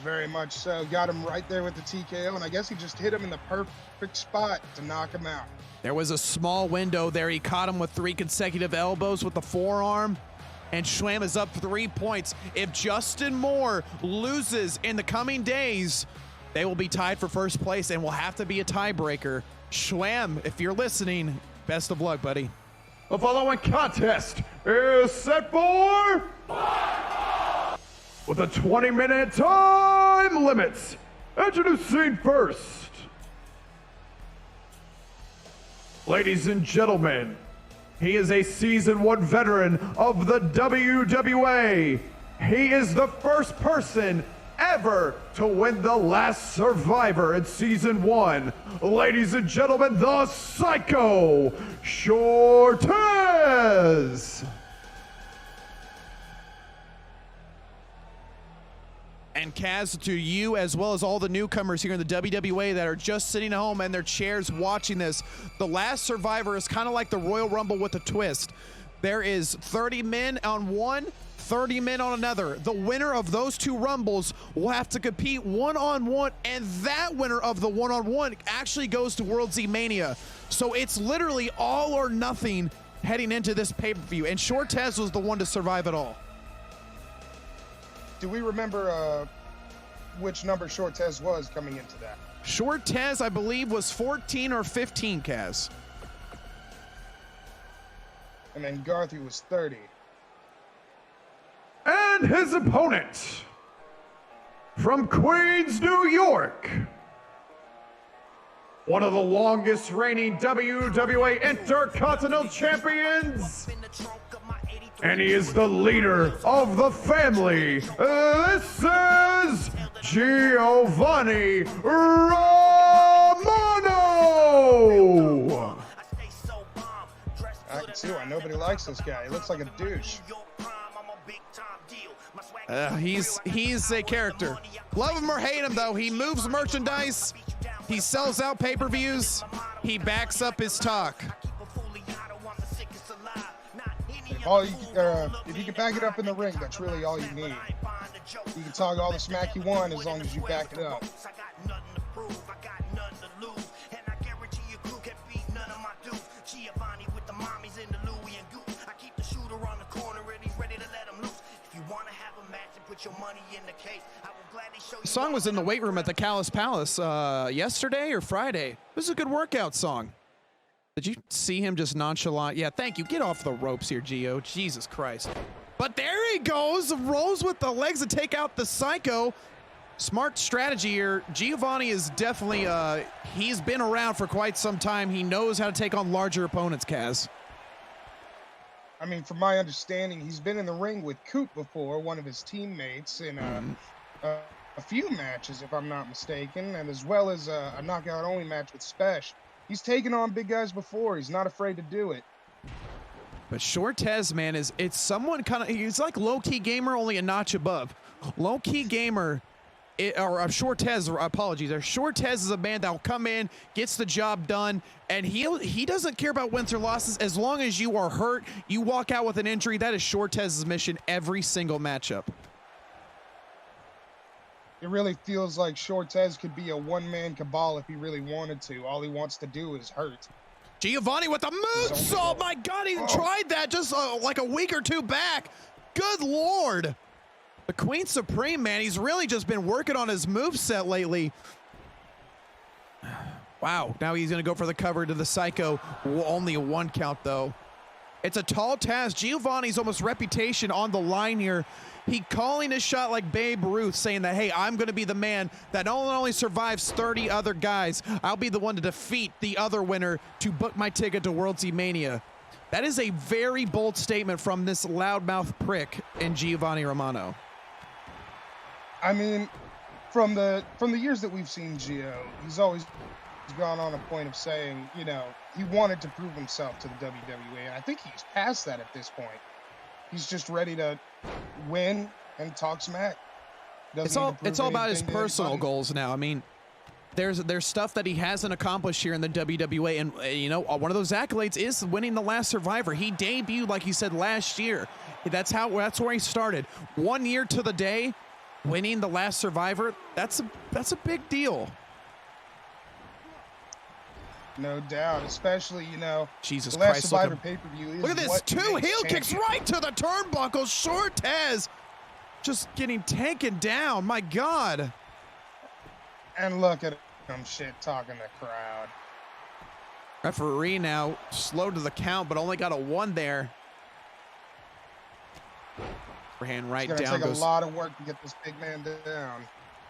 Very much so. Got him right there with the TKO, and I guess he just hit him in the perfect spot to knock him out. There was a small window there. He caught him with 3 consecutive elbows with the forearm, and SHWAMM is up 3 points. If Justin Moore loses in the coming days, they will be tied for first place and will have to be a tiebreaker. SHWAMM, if you're listening, best of luck, buddy. The following contest is set for with a 20-minute time limit. Introducing first, ladies and gentlemen, he is a Season 1 veteran of the WWA. He is the first person ever to win the last Survivor in Season 1. Ladies and gentlemen, the Psycho Shortez. And Kaz, to you as well as all the newcomers here in the WWA that are just sitting at home in their chairs watching this, the last Survivor is kind of like the Royal Rumble with a twist. There is 30 men on one, 30 men on another. The winner of those 2 Rumbles will have to compete one-on-one, and that winner of the one-on-one actually goes to WorldZY Mania. So it's literally all or nothing heading into this pay-per-view, and Shortez was the one to survive it all. Do we remember which number Shortez was coming into that? Shortez, I believe, was 14 or 15, Kaz. And then Garthy was 30. And his opponent, from Queens, New York, one of the longest reigning WWA Intercontinental Champions, and he is the leader of the family. This is Giovanni Romano. I can see why nobody likes this guy. He looks like a douche. He's a character. Love him or hate him, though, he moves merchandise. He sells out pay-per-views. He backs up his talk. If you can back it up in the ring, that's really all you need. You can talk all the smack you want as long as you back it up. The song was in the weight room at the Callis Palace yesterday or Friday. This is a good workout song. Did you see him just nonchalant? Yeah, thank you. Get off the ropes here, Gio. Jesus Christ. But there he goes. Rolls with the legs to take out the Psycho. Smart strategy here. Giovanni is definitely, he's been around for quite some time. He knows how to take on larger opponents, Kaz. I mean, from my understanding, he's been in the ring with Coop before, one of his teammates, in a few matches, if I'm not mistaken, and as well as a knockout-only match with Spesh. He's taken on big guys before. He's not afraid to do it. But Shortez, man, it's someone kind of, he's like low-key gamer, only a notch above. Low-key gamer Shortez, apologies. Shortez is a man that will come in, gets the job done, and he doesn't care about wins or losses. As long as you are hurt, you walk out with an injury. That is Shortez's mission every single matchup. It really feels like Shortez could be a one-man cabal if he really wanted to. All he wants to do is hurt. Giovanni with the moonsault. My God, he tried that just like a week or two back. Good Lord. The Queen Supreme, man, he's really just been working on his moveset lately. Wow, now he's going to go for the cover to the Psycho. Only a 1 count, though. It's a tall task. Giovanni's almost reputation on the line here. He calling his shot like Babe Ruth, saying that, hey, I'm going to be the man that not only survives 30 other guys, I'll be the one to defeat the other winner to book my ticket to WorldZY Mania. That is a very bold statement from this loudmouth prick in Giovanni Romano. I mean, from the years that we've seen Gio, he's always gone on a point of saying, you know, he wanted to prove himself to the WWA, and I think he's past that at this point. He's just ready to win and talk smack. It's all about his personal goals now. I mean, there's stuff that he hasn't accomplished here in the WWA, and you know, one of those accolades is winning the Last Survivor. He debuted, like he said, last year. That's where he started. 1 year to the day, winning the Last Survivor. That's a big deal. No doubt, especially, you know, Jesus the Last Christ, Survivor pay-per-view is look at this, what 2 makes heel kicks champion. right to the turnbuckle. Shortez just getting taken down. My God. And look at him shit-talking the crowd. Referee now slow to the count, but only got a 1 there. Hand right it's down. It's going to take a lot of work to get this big man down.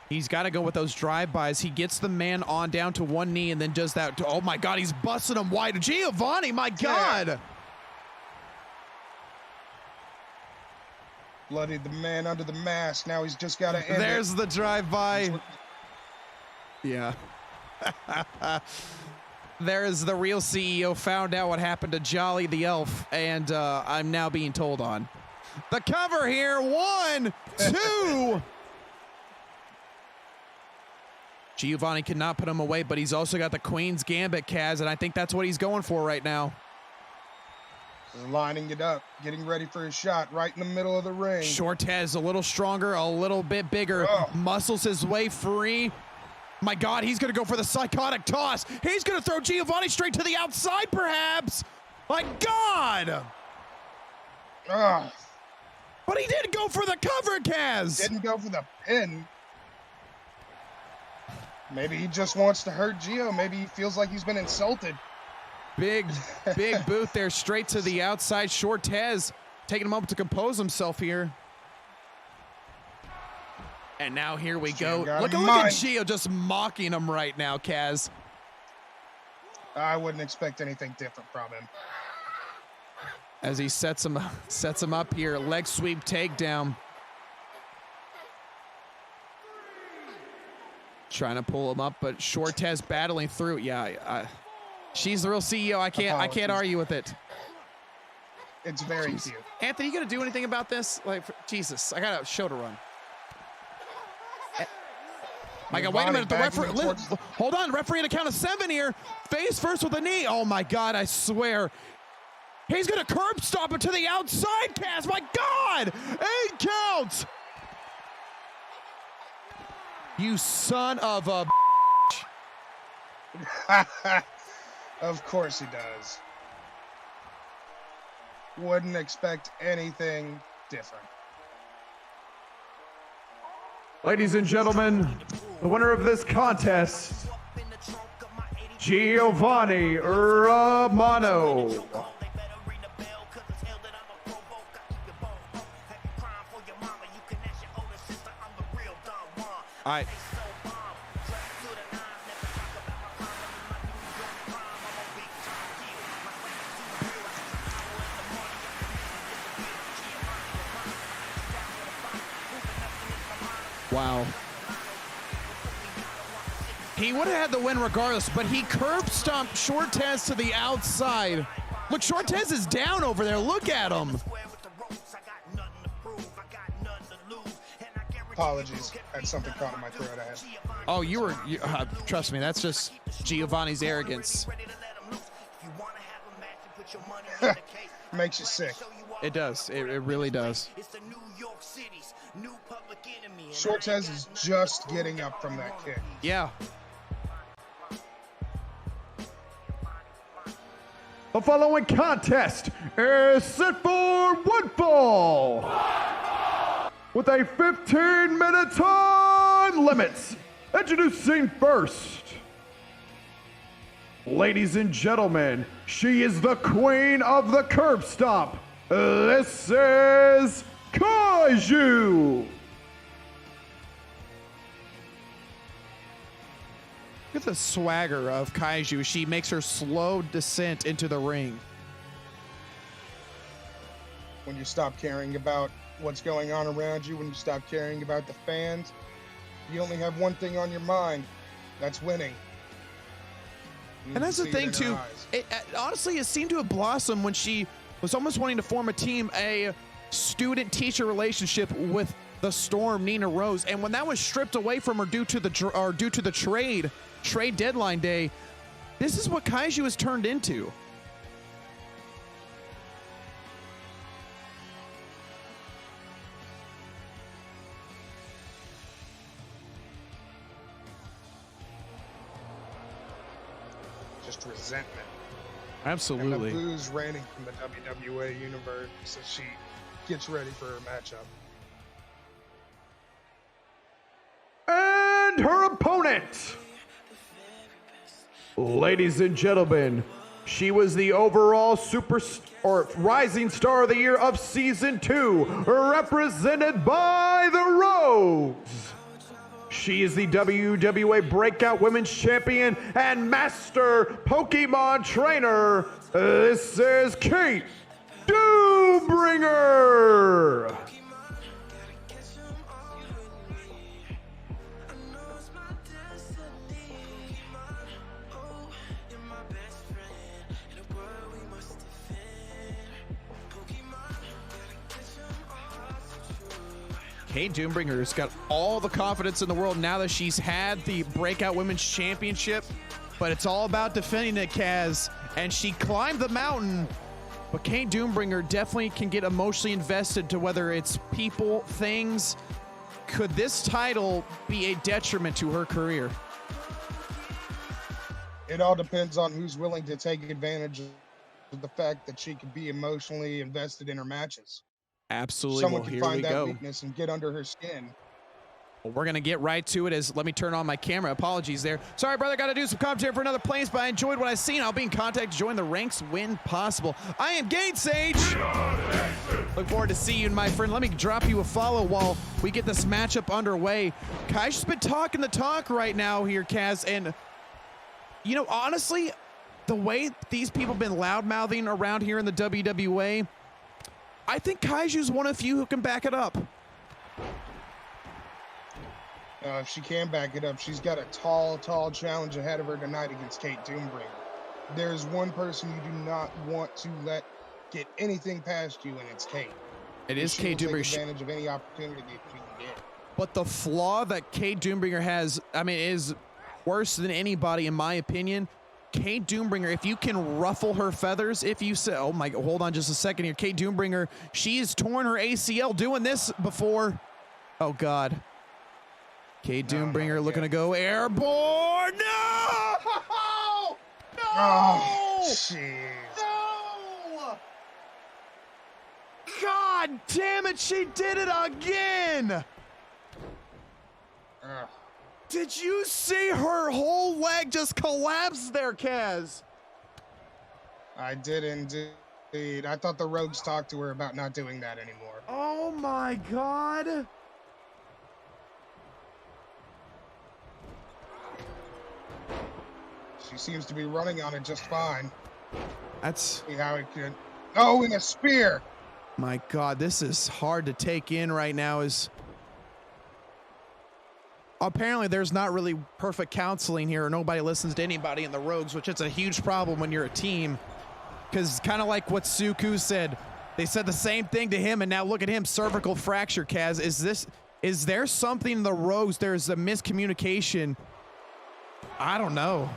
He's got to go with those drive-bys. He gets the man on down to 1 knee and then does that. Oh, my God, he's busting him wide. Giovanni, my God. Bloodied the man under the mask. Now he's just got to end There's the drive-by. Yeah. There is the real CEO. Found out what happened to Jolly the Elf, and I'm now being told on. The cover here. 1, 2. Giovanni cannot put him away, but he's also got the Queen's Gambit, Kaz, and I think that's what he's going for right now. Lining it up, getting ready for his shot right in the middle of the ring. Shortez a little stronger, a little bit bigger, muscles his way free. My God, he's going to go for the psychotic toss. He's going to throw Giovanni straight to the outside, perhaps. My God. But he didn't go for the cover, Kaz. Didn't go for the pin. Maybe he just wants to hurt Gio. Maybe he feels like he's been insulted. Big boot there, straight to the outside. Shortez taking a moment to compose himself here. And now here we go. Look at Gio just mocking him right now, Kaz. I wouldn't expect anything different from him. As he sets him up here, leg sweep takedown. Trying to pull him up, but Shortez battling through. Yeah, she's the real CEO. I can't argue with it. It's very cute. Anthony, you gonna do anything about this? Like, Jesus, I got a show to run. My God, wait a minute. The referee, hold on. Referee at a count of 7 here. Face first with a knee. Oh my God, I swear. He's gonna curb stop it to the outside, Kaz. My God, 8 counts. You son of a Of course he does. Wouldn't expect anything different. Ladies and gentlemen, the winner of this contest, Giovanni Romano. All right. Wow. He would have had the win regardless, but he curb stomped Shortez to the outside. Look, Shortez is down over there. Look at him. Apologies. I had something caught in my throat. I had. Oh, trust me, that's just Giovanni's arrogance. Makes you sick. It does. It really does. Shortez is just getting up from that kick. Yeah. The following contest is set for one fall with a 15-minute time limit. Introducing first, ladies and gentlemen, she is the queen of the curb stomp. This is Kaiju. Look at the swagger of Kaiju. She makes her slow descent into the ring. When you stop caring about what's going on around you, when you stop caring about the fans, you only have one thing on your mind. That's winning. And that's the thing, too. Honestly, it seemed to have blossomed when she was almost wanting to form a team, a student-teacher relationship with the Storm, Nina Rose. And when that was stripped away from her due to the trade deadline day, this is what Kaiju has turned into. Just resentment. Absolutely. And the booze raining from the WWA universe as she gets ready for her matchup. And her opponent, ladies and gentlemen, she was the overall rising star of the year of season 2, represented by the Rogues. She is the WWA Breakout Women's Champion and Master Pokemon Trainer. This is Kate Doombringer. Kate Doombringer's got all the confidence in the world now that she's had the Breakout Women's Championship, but it's all about defending it, Kaz, and she climbed the mountain, but Kate Doombringer definitely can get emotionally invested to whether it's people, things. Could this title be a detriment to her career? It all depends on who's willing to take advantage of the fact that she can be emotionally invested in her matches. Absolutely. Someone Well, can here find we that go. weakness and get under her skin. Well, we're going to get right to it. Let me turn on my camera. Apologies there. Sorry, brother. Got to do some commentary for another place, but I enjoyed what I've seen. I'll be in contact to join the ranks when possible. I am Gate Sage. Look forward to seeing you, my friend. Let me drop you a follow while we get this matchup underway. Kai's been talking the talk right now here, Kaz. And, you know, honestly, the way these people have been loud-mouthing around here in the WWA, I think Kaiju's one of the few who can back it up. If she can back it up, she's got a tall challenge ahead of her tonight against Kate Doombringer. There's one person you do not want to let get anything past you, and it's Kate. It is Kate Doombringer. Take advantage of any opportunity that she can get. But the flaw that Kate Doombringer has, I mean, is worse than anybody, in my opinion. Kate Doombringer, if you can ruffle her feathers, if you say, oh my, hold on just a second here. Kate Doombringer, she's torn her ACL doing this before. Oh God. Kate Doombringer looking to go airborne. No! No! Oh, jeez. No! God damn it, she did it again. Did you see her whole leg just collapse there, Kaz? I did indeed. I thought the Rogues talked to her about not doing that anymore. Oh my God. She seems to be running on it just fine. That's... See how it could... Oh, and a spear! My God, this is hard to take in right now. Apparently there's not really perfect counseling here, or nobody listens to anybody in the Rogues, which is a huge problem when you're a team. Because kind of like what Suku said, they said the same thing to him, and now look at him, cervical fracture, Kaz. Is there something in the Rogues? There's a miscommunication. I don't know.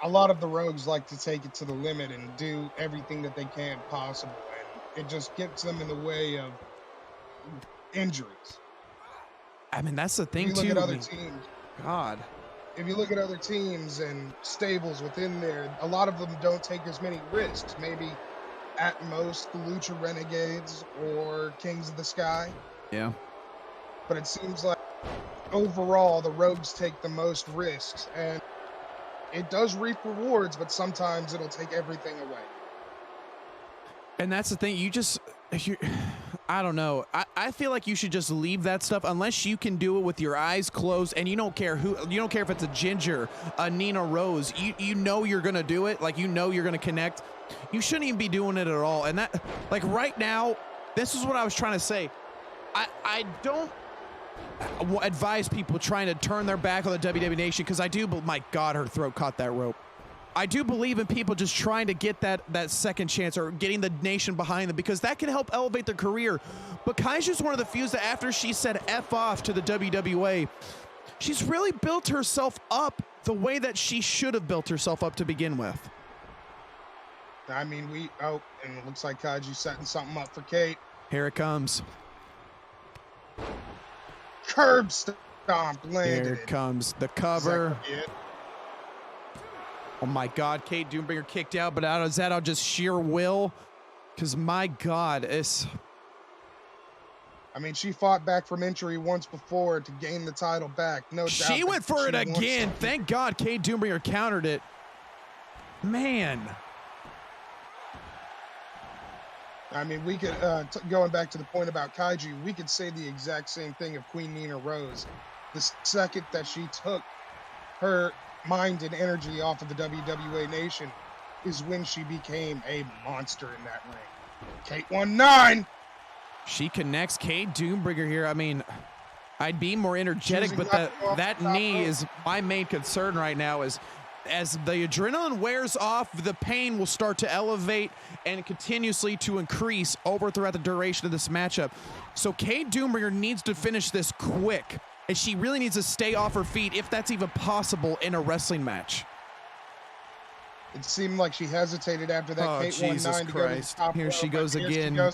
A lot of the Rogues like to take it to the limit and do everything that they can possible, and it just gets them in the way of injuries. I mean, that's the thing, If you too. look at other teams, God. if you look at other teams and stables within there, a lot of them don't take as many risks. Maybe at most the Lucha Renegades or Kings of the Sky. Yeah. But it seems like overall the Rogues take the most risks, and it does reap rewards, but sometimes it'll take everything away. And that's the thing. I don't know. I feel like you should just leave that stuff unless you can do it with your eyes closed and you don't care if it's a Ginger, a Nina Rose. You know you're gonna do it. Like, you know you're gonna connect. You shouldn't even be doing it at all. And that, like, right now, this is what I was trying to say. I don't advise people trying to turn their back on the WWE Nation, because I do, but my God, her throat caught that rope. I do believe in people just trying to get that second chance or getting the nation behind them, because that can help elevate their career. But Kaiju's one of the few that after she said F off to the WWA, she's really built herself up the way that she should have built herself up to begin with. I mean, and it looks like Kaiju's setting something up for Kate. Here it comes. Curb stomp landed. Here it comes. The cover. Oh my God, Kate Doombringer kicked out, but out of that, I'll just sheer will. Because my God, I mean, she fought back from injury once before to gain the title back. No doubt. She went for it again. Thank God Kate Doombringer countered it. Man. I mean, we could, going back to the point about Kaiju, we could say the exact same thing of Queen Nina Rose. The second that she took her mind and energy off of the WWA Nation is when she became a monster in that ring. Kate 1-9. She connects Kate Doombringer here. I mean, I'd be more energetic, but that knee is my main concern right now. Is as the adrenaline wears off, the pain will start to elevate and continuously to increase throughout the duration of this matchup. So Kate Doombringer needs to finish this quick, and she really needs to stay off her feet if that's even possible in a wrestling match. It seemed like she hesitated after that Kate 1-9 to go to the top. Here she goes again.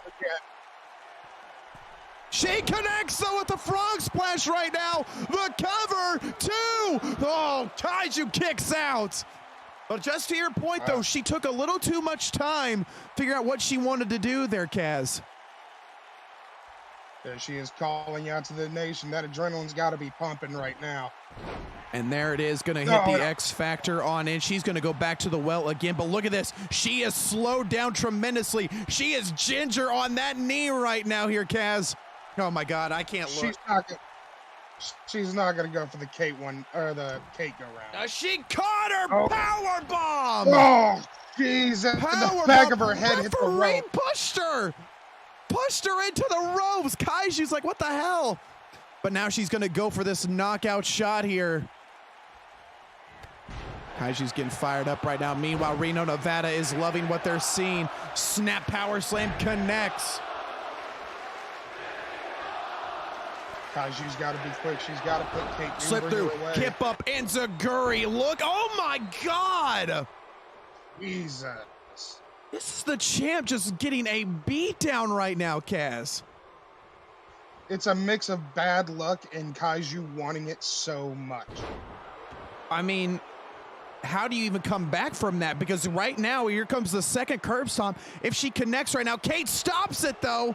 She connects though with the frog splash right now. The cover, 2. Oh, Kaiju kicks out. But just to your point though, she took a little too much time to figure out what she wanted to do there, Kaz. There she is calling out to the nation. That adrenaline's got to be pumping right now. And there it is, going to hit the X Factor on in. She's going to go back to the well again. But look at this. She is slowed down tremendously. She is Ginger on that knee right now here, Kaz. Oh my God, I can't look. She's not gonna go for the Kate one or the Kate go round. She caught her power bomb. Oh, jeez! The back of her head hit the rope. Pushed her into the ropes. Kaiju's like, what the hell? But now she's gonna go for this knockout shot here. Kaiju's getting fired up right now. Meanwhile, Reno, Nevada is loving what they're seeing. Snap power slam connects. Kaiju's got to be quick. She's got to put Kate slip through, away. Kip up, and Zaguri. Look, oh my God. Jesus. This is the champ just getting a beat down right now, Kaz. It's a mix of bad luck and Kaiju wanting it so much. I mean, how do you even come back from that? Because right now, here comes the second curb stomp. If she connects right now, Kate stops it though.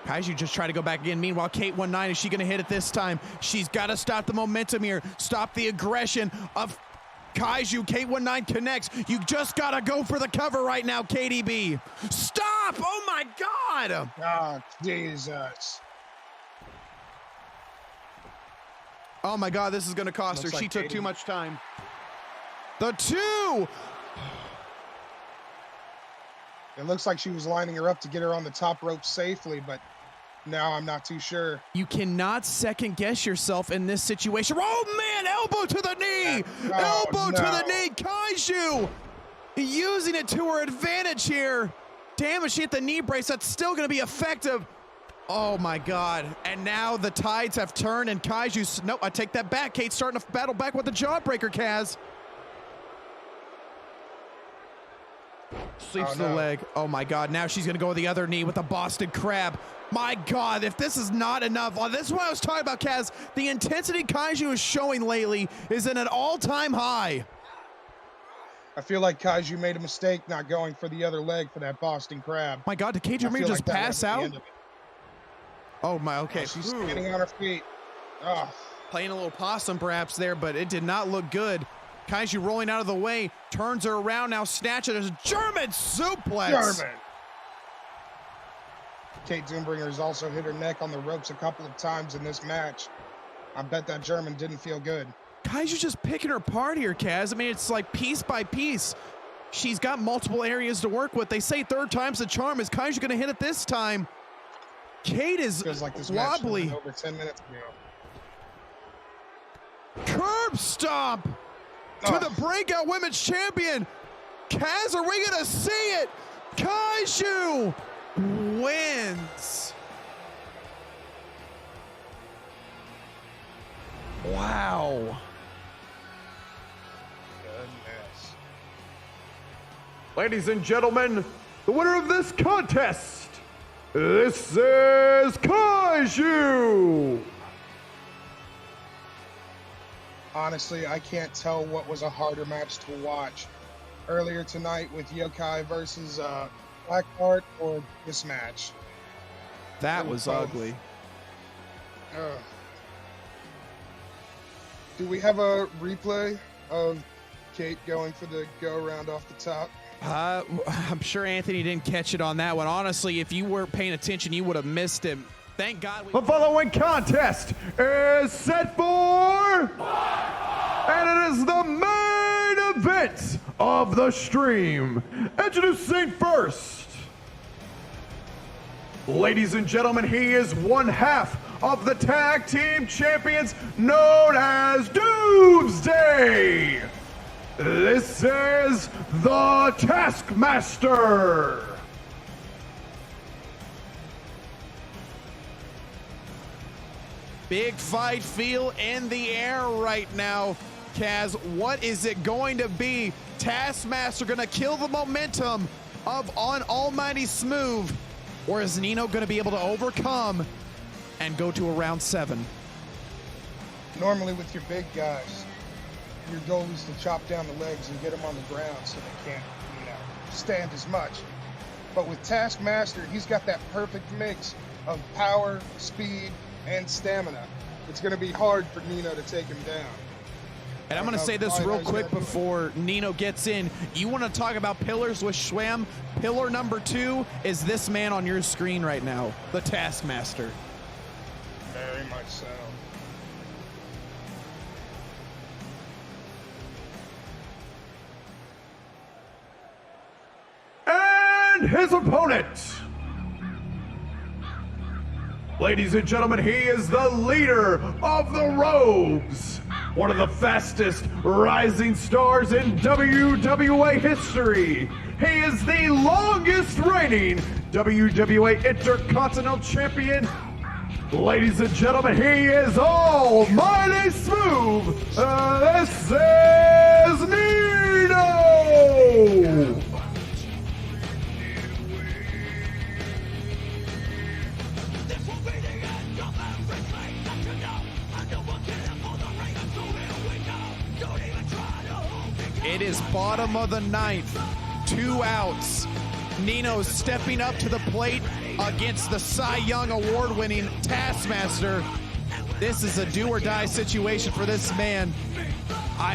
Kaiju just try to go back again. Meanwhile, Kate 1-9, is she going to hit it this time? She's got to stop the momentum here. Stop the aggression of Kaiju. Kate 1-9 connects. You just got to go for the cover right now, KDB. Stop! Oh my God! Oh, Jesus. Oh my God, this is going to cost her. She took too much time. The 2! It looks like she was lining her up to get her on the top rope safely, but now I'm not too sure. You cannot second guess yourself in this situation. Oh man, elbow to the knee! Elbow to the knee, Kaiju! Using it to her advantage here. Damn, if she hit the knee brace, that's still gonna be effective. Oh my God. And now the tides have turned and Kaiju, no, I take that back. Kate's starting to battle back with the jawbreaker, Kaz. Sweeps the leg. Oh my God, now she's gonna go with the other knee with the Boston Crab. My God, if this is not enough, this is what I was talking about, Kaz. The intensity Kaiju is showing lately is at an all-time high. I feel like Kaiju made a mistake not going for the other leg for that Boston Crab. My God, did Kaiju Marie just pass out? Oh my, okay. She's standing on her feet. Oh. Playing a little possum perhaps there, but it did not look good. Kaiju rolling out of the way, turns her around, now snatches. There's a German suplex. German. Kate Doombringer's also hit her neck on the ropes a couple of times in this match. I bet that German didn't feel good. Kaiju just picking her apart here, Kaz. I mean, it's like piece by piece. She's got multiple areas to work with. They say third time's the charm. Is Kaiju going to hit it this time? Kate is feels like this wobbly. Match over 10 minutes ago. Curb stomp to the Breakout Women's Champion. Kaz, are we going to see it? Kaiju wins. Wow. Goodness. Ladies and gentlemen, the winner of this contest, this is Kaiju. Honestly, I can't tell what was a harder match to watch. Earlier tonight with Yokai versus Blackheart, or this match. That was ugly. Do we have a replay of Kate going for the go-around off the top? I'm sure Anthony didn't catch it on that one. Honestly, if you weren't paying attention, you would have missed him. Thank God. The following contest is set for, and it is the main event of the stream. Introducing first, ladies and gentlemen, he is one half of the tag team champions known as Doomsday. This is the Taskmaster. Big fight feel in the air right now, Kaz. What is it going to be? Taskmaster gonna kill the momentum of on Almighty Smooth, or is Nino gonna be able to overcome and go to a round 7? Normally with your big guys, your goal is to chop down the legs and get them on the ground so they can't, stand as much. But with Taskmaster, he's got that perfect mix of power, speed, and stamina. It's going to be hard for Nino to take him down. And I'm going to say this real quick before Nino gets in. You want to talk about pillars with SHWAMM? Pillar number 2 is this man on your screen right now, the Taskmaster. Very much so. And his opponent, ladies and gentlemen, he is the leader of the Rogues, one of the fastest rising stars in WWA history. He is the longest reigning WWA Intercontinental Champion. Ladies and gentlemen, he is Almighty Smooth. This is Nino. It is bottom of the 9th, 2 outs. Nino stepping up to the plate against the Cy Young award-winning Taskmaster. This is a do-or-die situation for this man.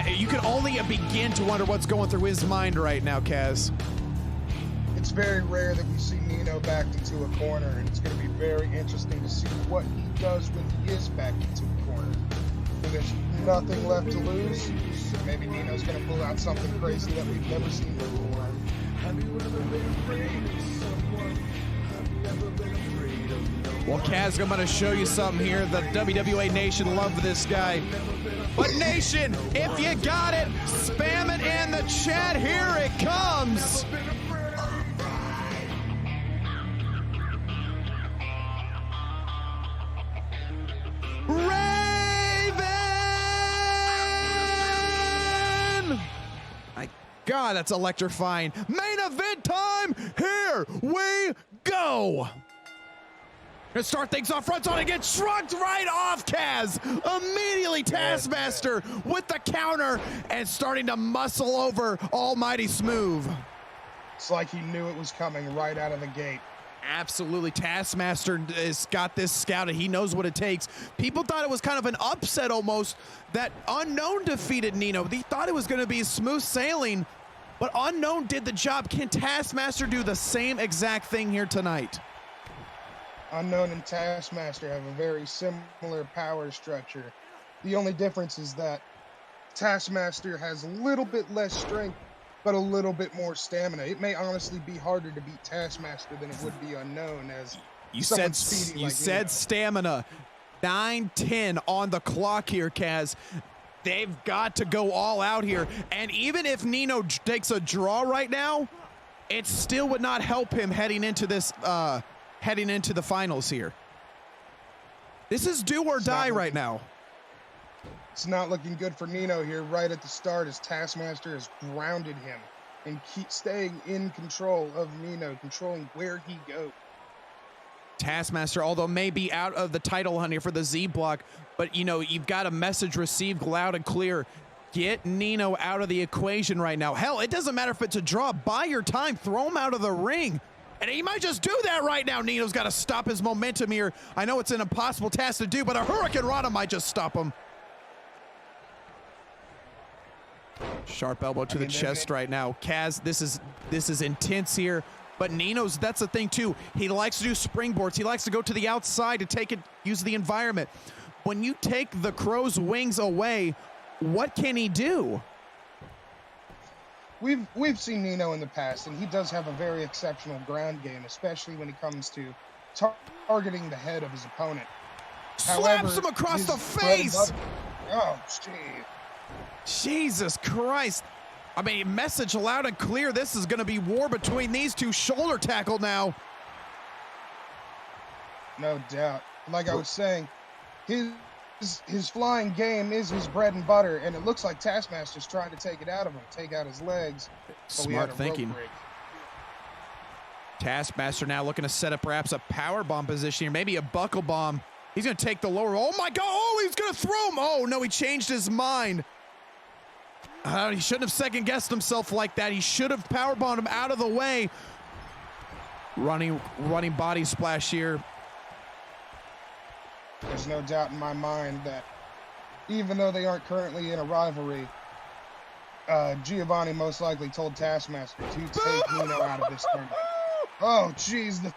You can only begin to wonder what's going through his mind right now, Kaz. It's very rare that we see Nino backed into a corner, and it's going to be very interesting to see what he does when he is backed into a corner. When there's nothing left to lose, maybe Nino's going to pull out something crazy that we've never seen before. Well, Kaz, I'm going to show you something here. The WWA Nation love this guy. But Nation, if you got it, spam it in the chat. Here it comes. God, that's electrifying. Main event time. Here we go. Gonna start things off, fronts on again, shrugged right off Kaz. Immediately Taskmaster with the counter and starting to muscle over Almighty Smooth. It's like he knew it was coming right out of the gate. Absolutely, Taskmaster has got this scouted. He knows what it takes. People thought it was kind of an upset almost that Unknown defeated Nino. They thought it was gonna be smooth sailing, but Unknown did the job. Can Taskmaster do the same exact thing here tonight? Unknown and Taskmaster have a very similar power structure. The only difference is that Taskmaster has a little bit less strength, but a little bit more stamina. It may honestly be harder to beat Taskmaster than it would be Unknown, as you someone said speedy you like said Nino. stamina. 9:10 on the clock here, Kaz. They've got to go all out here, and even if Nino takes a draw right now, it still would not help him heading into this. Heading into the finals here. This is do or die right now. It's not looking good for Nino here right at the start, as Taskmaster has grounded him and keep staying in control of Nino, controlling where he goes. Taskmaster, although may be out of the title hunt here for the Z block, but you know, you've got a message received loud and clear. Get Nino out of the equation right now. Hell, it doesn't matter if it's a draw. Buy your time. Throw him out of the ring. And he might just do that right now. Nino's got to stop his momentum here. I know it's an impossible task to do, but a Hurricane Rana might just stop him. Sharp elbow to the chest right now. Kaz, this is intense here. But Nino's, that's the thing too. He likes to do springboards. He likes to go to the outside to take it, use the environment. When you take the Crow's wings away, what can he do? We've seen Nino in the past, and he does have a very exceptional ground game, especially when it comes to targeting the head of his opponent. Slaps him across the face! Oh, gee. Jesus Christ. I mean, message loud and clear. This is going to be war between these two. Shoulder tackle now. No doubt. Like I was saying, his flying game is his bread and butter, and it looks like Taskmaster's trying to take it out of him, take out his legs. Smart thinking. Taskmaster now looking to set up perhaps a power bomb position here, maybe a buckle bomb. He's going to take the lower. Oh my God! Oh, he's going to throw him. Oh no, he changed his mind. He shouldn't have second guessed himself like that. He should have power bombed him out of the way. Running body splash here. There's no doubt in my mind that even though they aren't currently in a rivalry, Giovanni most likely told Taskmaster to take Nino out of this tournament. Oh, jeez, the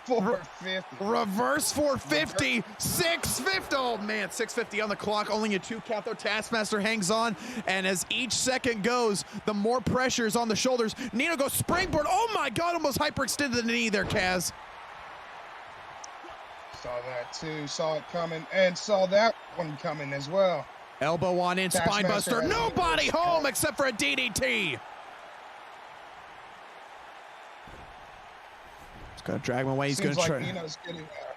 450. Reverse 450, 650. Oh, man, 650 on the clock. Only a 2 count, though. Taskmaster hangs on, and as each second goes, the more pressure is on the shoulders. Nino goes springboard. Oh, my God, almost hyperextended the knee there, Kaz. Saw that too, saw it coming, and saw that one coming as well. Elbow on in, Taskmaster spinebuster. Nobody home except for a DDT. He's gonna drag him away. He's Seems gonna like try. Nino's getting there.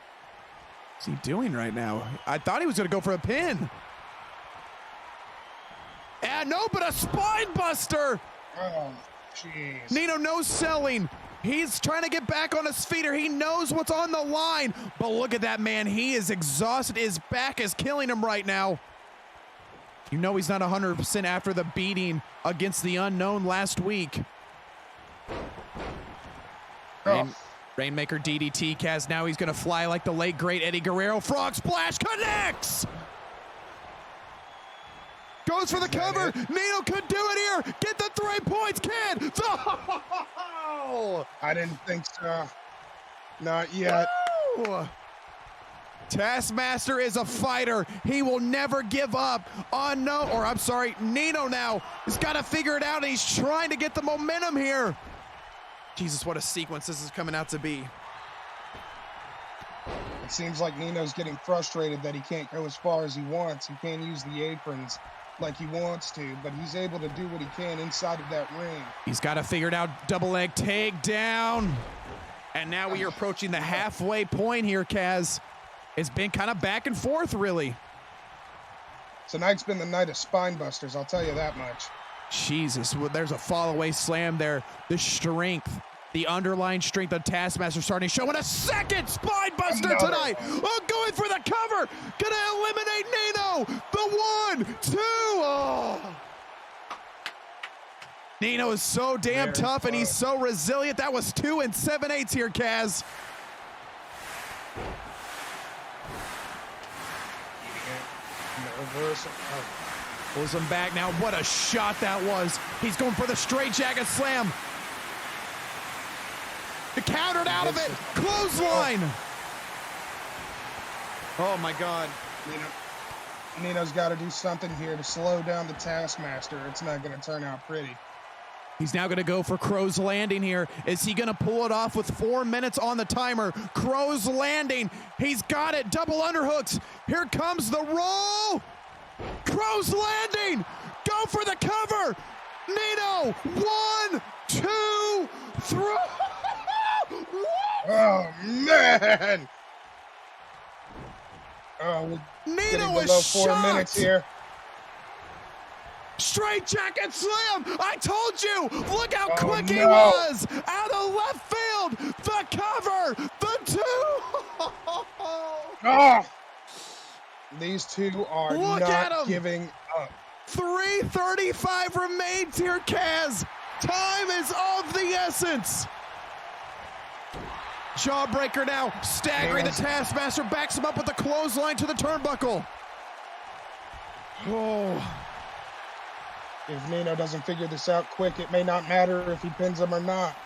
What's he doing right now? I thought he was gonna go for a pin. And no, but a spinebuster. Oh, jeez. Nino no selling. He's trying to get back on his feet, or he knows what's on the line. But look at that man. He is exhausted. His back is killing him right now. You know he's not 100% after the beating against the Unknown last week. Rainmaker DDT, Kaz. Now he's going to fly like the late, great Eddie Guerrero. Frog splash connects. Goes for the cover. Nino could do it here. Get the 3 points, kid. I didn't think so. Not yet. Woo! Taskmaster is a fighter. He will never give up. Nino now has got to figure it out, and he's trying to get the momentum here. Jesus, what a sequence this is coming out to be. It seems like Nino's getting frustrated that he can't go as far as he wants. He can't use the aprons like he wants to, but he's able to do what he can inside of that ring. He's got to figure it out. Double leg takedown. And now we are approaching the halfway point here, Kaz. It's been kind of back and forth, really. Tonight's been the night of spine busters, I'll tell you that much. Jesus, well, there's a fall away slam there. The strength, the underlying strength of Taskmaster starting showing a second spine buster tonight. Oh, going for the cover. Gonna eliminate Nino. The 1, 2. Oh. Nino is so damn tough and he's so resilient. That was 2 7/8 here, Kaz. Pulls him back now. What a shot that was. He's going for the straight jacket slam. The countered out of it. Clothesline. Oh my God. Nino's got to do something here to slow down the Taskmaster. It's not going to turn out pretty. He's now going to go for Crow's Landing here. Is he going to pull it off with 4 minutes on the timer? Crow's Landing. He's got it. Double underhooks. Here comes the roll. Crow's Landing. Go for the cover. Nino. 1, 2, 3. Oh, man. Oh, we're Nino below is 4 shocked. minutes here. Straight jacket slam! I told you! Look how Oh, quick he no. was! Out of left field! The cover! The 2! Oh, these two are Look at not 'em. giving up. 3:35 remains here, Kaz! Time is of the essence! Jawbreaker now, staggering the Taskmaster, backs him up with a clothesline to the turnbuckle. Oh. If Nino doesn't figure this out quick, it may not matter if he pins him or not.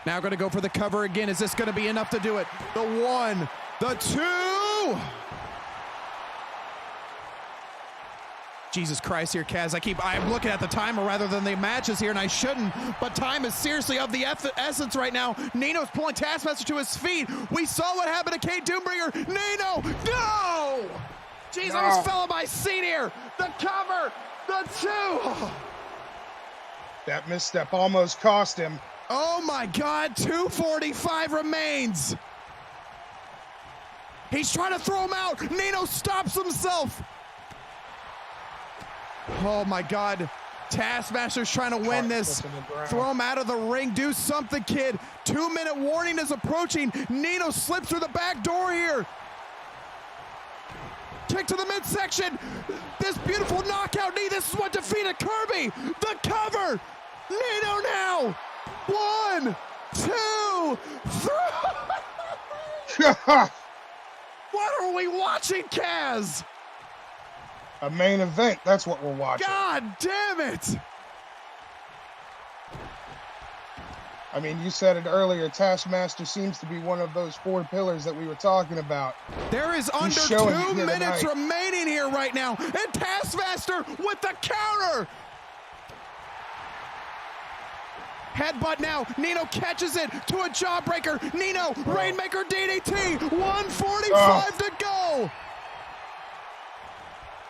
Now going to go for the cover again. Is this going to be enough to do it? The 1, the 2. Jesus Christ here, Kaz. I'm looking at the timer rather than the matches here, and I shouldn't, but time is seriously of the essence right now. Nino's pulling Taskmaster to his feet. We saw what happened to Kate Doombringer. Nino, no! Jeez, I almost fell on my seat here. The cover, the 2. That misstep almost cost him. Oh my God, 2:45 remains. He's trying to throw him out. Nino stops himself. Oh my God. Taskmaster's trying to win this. Throw him out of the ring. Do something, kid. 2-minute warning is approaching. Nino slips through the back door here. Kick to the midsection. This beautiful knockout knee. This is what defeated Kirby. The cover. Nino now. 1, 2, 3. What are we watching, Kaz? A main event. That's what we're watching. God damn it. I mean, you said it earlier. Taskmaster seems to be one of those 4 pillars that we were talking about. There is under 2 minutes remaining here right now. And Taskmaster with the counter. Headbutt now. Nino catches it to a jawbreaker. Nino, Rainmaker DDT. 1:45 to go.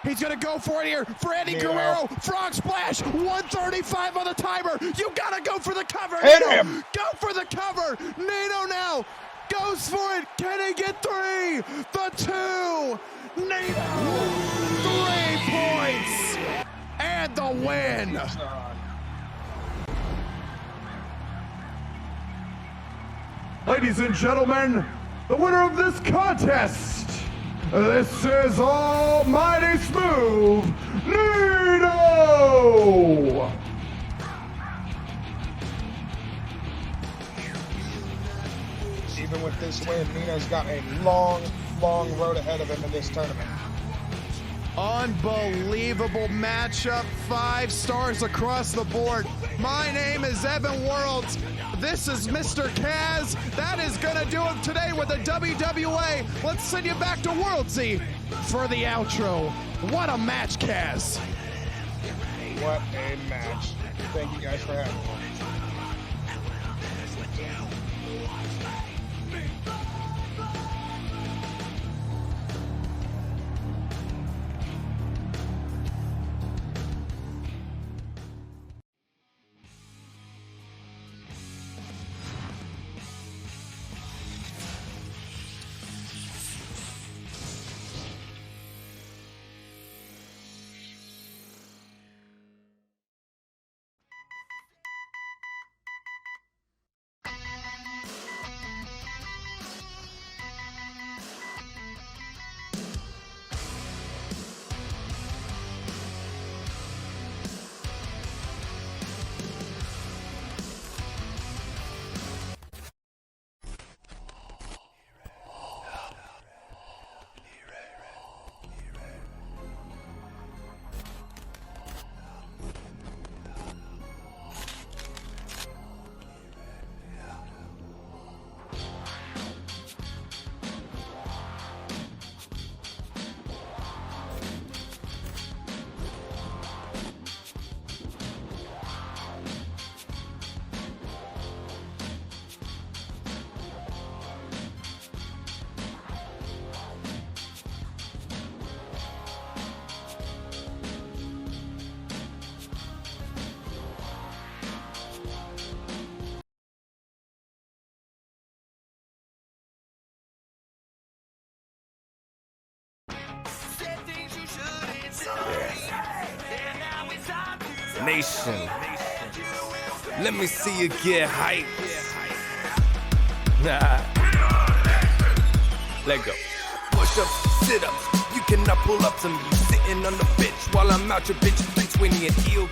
He's going to go for it here for Eddie Guerrero. Frog splash. 1:35 on the timer. You got to go for the cover. Hit Nino, him. go for the cover. Nino now goes for it. Can he get 3? The 2. Nino. 3 points. And the win. Ladies and gentlemen, the winner of this contest, this is Almighty Smooth Nino! Even with this win, Nino's got a long, long road ahead of him in this tournament. Unbelievable matchup. 5 stars across the board. My name is Evan Worlds. This is Mr. Kaz. That is going to do it today with the WWA. Let's send you back to WorldZY for the outro. What a match, Kaz. What a match. Thank you guys for having me. Nation. Let me see you get hype. Nah. Let go. Push-ups, sit-ups. You cannot pull up some. You sitting on the bench while I'm out your bitch 320 and ill.